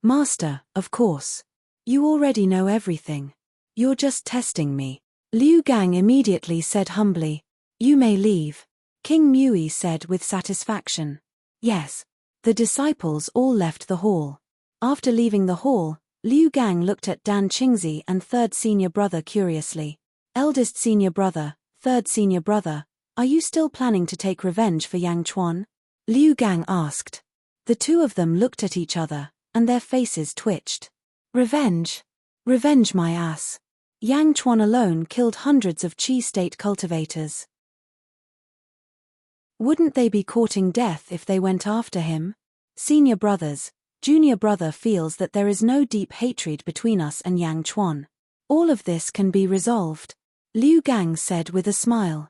Master, of course. You already know everything. You're just testing me. Liu Gang immediately said humbly. You may leave. King Mui said with satisfaction. Yes. The disciples all left the hall. After leaving the hall, Liu Gang looked at Dan Qingzi and third senior brother curiously. Eldest senior brother, third senior brother, are you still planning to take revenge for Yang Chuan? Liu Gang asked. The two of them looked at each other, and their faces twitched. Revenge? Revenge my ass. Yang Chuan alone killed hundreds of Qi state cultivators. Wouldn't they be courting death if they went after him? Senior brothers, junior brother feels that there is no deep hatred between us and Yang Chuan. All of this can be resolved, Liu Gang said with a smile.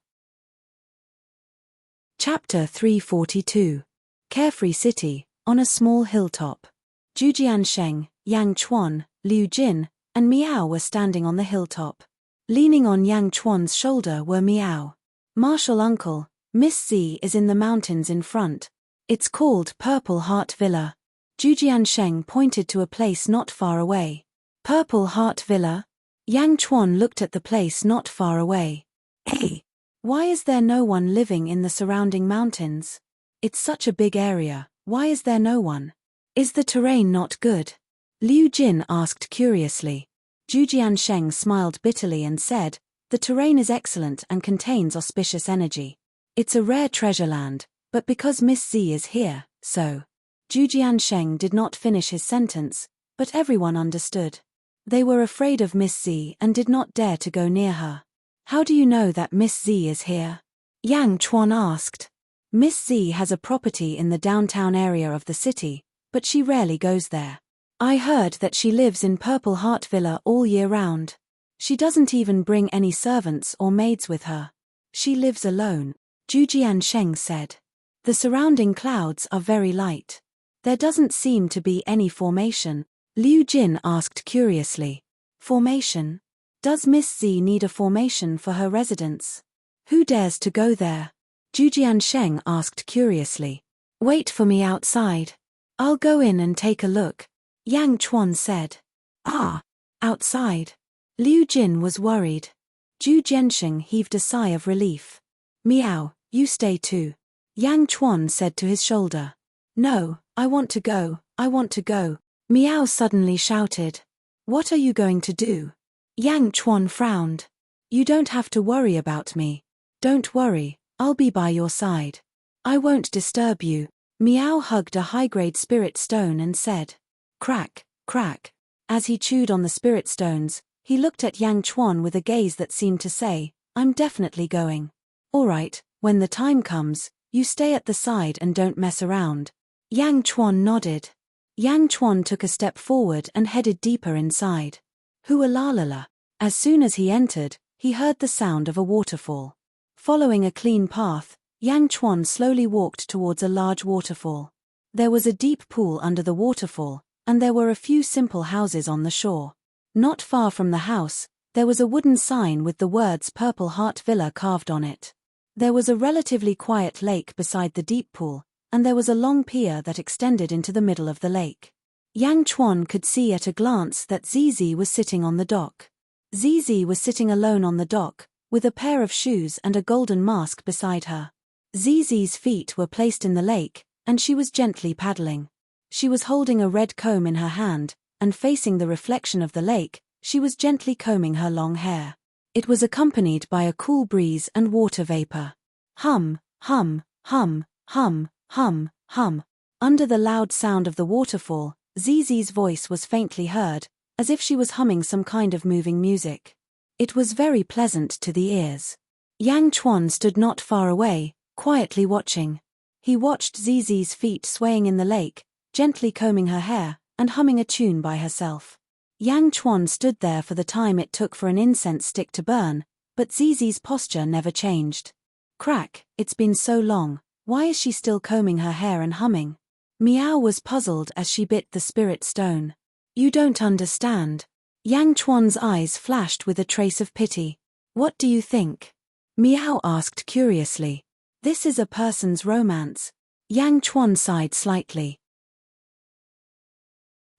Chapter 342. Carefree City, on a small hilltop. Zhujian Sheng, Yang Chuan, Liu Jin, and Miao were standing on the hilltop. Leaning on Yang Chuan's shoulder were Miao. Martial uncle, Miss Z is in the mountains in front. It's called Purple Heart Villa. Zhujian Sheng pointed to a place not far away. Purple Heart Villa? Yang Chuan looked at the place not far away. Hey! Why is there no one living in the surrounding mountains? It's such a big area, why is there no one? Is the terrain not good? Liu Jin asked curiously. Zhujian Sheng smiled bitterly and said, the terrain is excellent and contains auspicious energy. It's a rare treasure land, but because Miss Z is here, so. Zhujian Sheng did not finish his sentence, but everyone understood. They were afraid of Miss Z and did not dare to go near her. How do you know that Miss Z is here? Yang Chuan asked. Miss Z has a property in the downtown area of the city, but she rarely goes there. I heard that she lives in Purple Heart Villa all year round. She doesn't even bring any servants or maids with her. She lives alone, Zhujian Sheng said. The surrounding clouds are very light. There doesn't seem to be any formation, Liu Jin asked curiously. Formation? Does Miss Z need a formation for her residence? Who dares to go there? Zhujian Sheng asked curiously. Wait for me outside. I'll go in and take a look, Yang Chuan said. Ah, outside. Liu Jin was worried. Zhu Jiansheng heaved a sigh of relief. Miao, you stay too, Yang Chuan said to his shoulder. No, I want to go, Miao suddenly shouted. What are you going to do? Yang Chuan frowned. You don't have to worry about me. Don't worry, I'll be by your side. I won't disturb you. Miao hugged a high-grade spirit stone and said. Crack, crack. As he chewed on the spirit stones, he looked at Yang Chuan with a gaze that seemed to say, I'm definitely going. All right, when the time comes, you stay at the side and don't mess around. Yang Chuan nodded. Yang Chuan took a step forward and headed deeper inside. Hualalala. As soon as he entered, he heard the sound of a waterfall. Following a clean path, Yang Chuan slowly walked towards a large waterfall. There was a deep pool under the waterfall, and there were a few simple houses on the shore. Not far from the house, there was a wooden sign with the words Purple Heart Villa carved on it. There was a relatively quiet lake beside the deep pool, and there was a long pier that extended into the middle of the lake. Yang Chuan could see at a glance that Zizi was sitting on the dock. Zizi was sitting alone on the dock, with a pair of shoes and a golden mask beside her. Zizi's feet were placed in the lake, and she was gently paddling. She was holding a red comb in her hand, and facing the reflection of the lake, She was gently combing her long hair. It was accompanied by a cool breeze and water vapor. Hum, hum, hum, hum, hum, hum. Under the loud sound of the waterfall, Zizi's voice was faintly heard, as if she was humming some kind of moving music. It was very pleasant to the ears. Yang Chuan stood not far away, quietly watching. He watched Zizi's feet swaying in the lake, gently combing her hair, and humming a tune by herself. Yang Chuan stood there for the time it took for an incense stick to burn, but Zizi's posture never changed. Crack, it's been so long, why is she still combing her hair and humming? Miao was puzzled as she bit the spirit stone. You don't understand. Yang Chuan's eyes flashed with a trace of pity. What do you think? Miao asked curiously. This is a person's romance. Yang Chuan sighed slightly.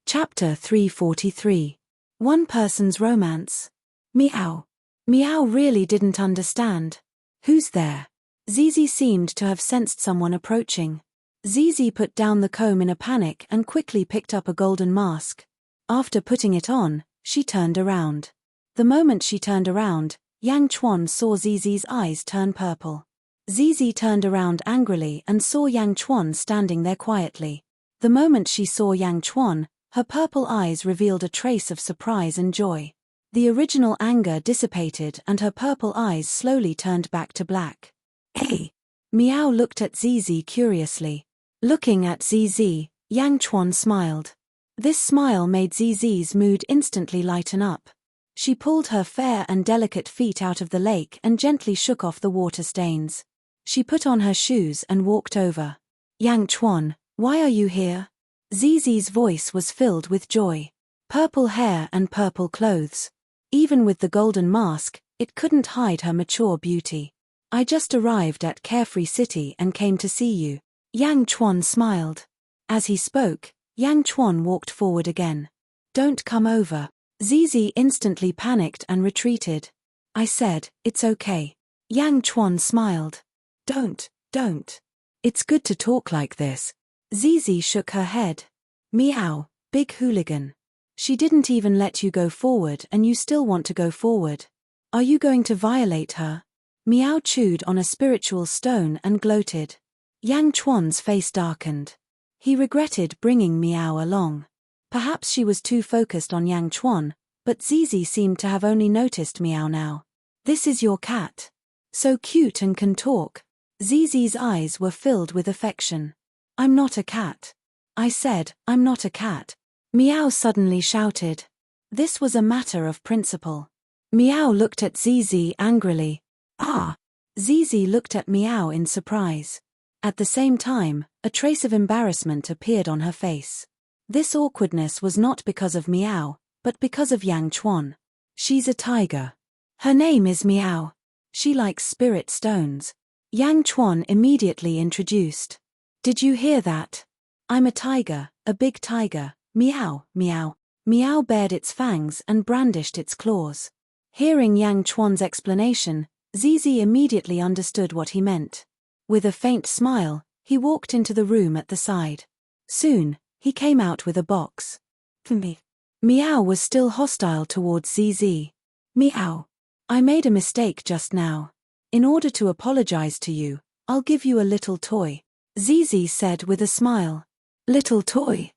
Chapter 343. One person's romance. Miao. Miao really didn't understand. Who's there? Zizi seemed to have sensed someone approaching. Zizi put down the comb in a panic and quickly picked up a golden mask. After putting it on, she turned around. The moment she turned around, Yang Chuan saw Zizi's eyes turn purple. Zizi turned around angrily and saw Yang Chuan standing there quietly. The moment she saw Yang Chuan, her purple eyes revealed a trace of surprise and joy. The original anger dissipated and her purple eyes slowly turned back to black. Hey! Miao looked at Zizi curiously. Looking at Zizi, Yang Chuan smiled. This smile made Zizi's mood instantly lighten up. She pulled her fair and delicate feet out of the lake and gently shook off the water stains. She put on her shoes and walked over. Yang Chuan, why are you here? Zizi's voice was filled with joy. Purple hair and purple clothes. Even with the golden mask, it couldn't hide her mature beauty. I just arrived at Carefree City and came to see you. Yang Chuan smiled. As he spoke, Yang Chuan walked forward again. Don't come over. Zizi instantly panicked and retreated. I said, it's okay. Yang Chuan smiled. Don't. It's good to talk like this. Zizi shook her head. Meow, big hooligan. She didn't even let you go forward and you still want to go forward. Are you going to violate her? Meow chewed on a spiritual stone and gloated. Yang Chuan's face darkened. He regretted bringing Meow along. Perhaps she was too focused on Yang Chuan, but Zizi seemed to have only noticed Meow now. This is your cat. So cute and can talk. Zizi's eyes were filled with affection. I'm not a cat. I said, I'm not a cat. Meow suddenly shouted. This was a matter of principle. Meow looked at Zizi angrily. Ah! Zizi looked at Meow in surprise. At the same time, a trace of embarrassment appeared on her face. This awkwardness was not because of Meow, but because of Yang Chuan. She's a tiger. Her name is Meow. She likes spirit stones. Yang Chuan immediately introduced. Did you hear that? I'm a tiger, a big tiger. Meow, meow. Meow bared its fangs and brandished its claws. Hearing Yang Chuan's explanation, Zizi immediately understood what he meant. With a faint smile, he walked into the room at the side. Soon, he came out with a box. Meow was still hostile towards Zizi. Meow. I made a mistake just now. In order to apologize to you, I'll give you a little toy. Zizi said with a smile. Little toy?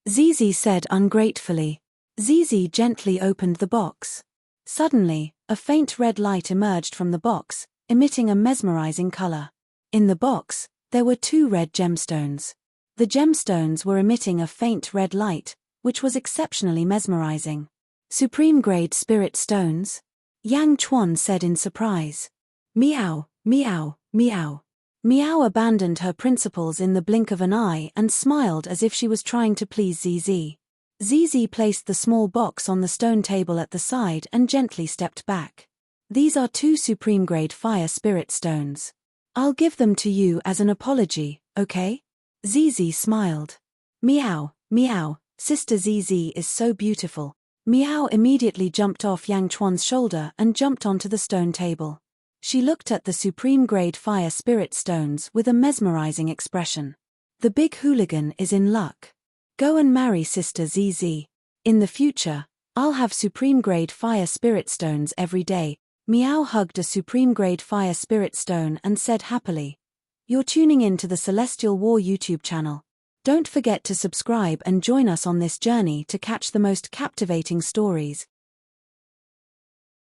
Zizi said ungratefully. Zizi gently opened the box. Suddenly, a faint red light emerged from the box, emitting a mesmerizing color. In the box, there were 2 red gemstones. The gemstones were emitting a faint red light, which was exceptionally mesmerizing. Supreme grade spirit stones? Yang Chuan said in surprise. Meow, meow, meow. Meow abandoned her principles in the blink of an eye and smiled as if she was trying to please Zizi. Zizi placed the small box on the stone table at the side and gently stepped back. These are 2 supreme grade fire spirit stones. I'll give them to you as an apology, okay? Zizi smiled. Meow, meow, Sister Zizi is so beautiful. Meow immediately jumped off Yang Chuan's shoulder and jumped onto the stone table. She looked at the supreme grade fire spirit stones with a mesmerizing expression. The big hooligan is in luck. Go and marry Sister Zizi. In the future, I'll have supreme-grade fire spirit stones every day. Meow hugged a supreme-grade fire spirit stone and said happily, "You're tuning in to the Celestial War YouTube channel. Don't forget to subscribe and join us on this journey to catch the most captivating stories.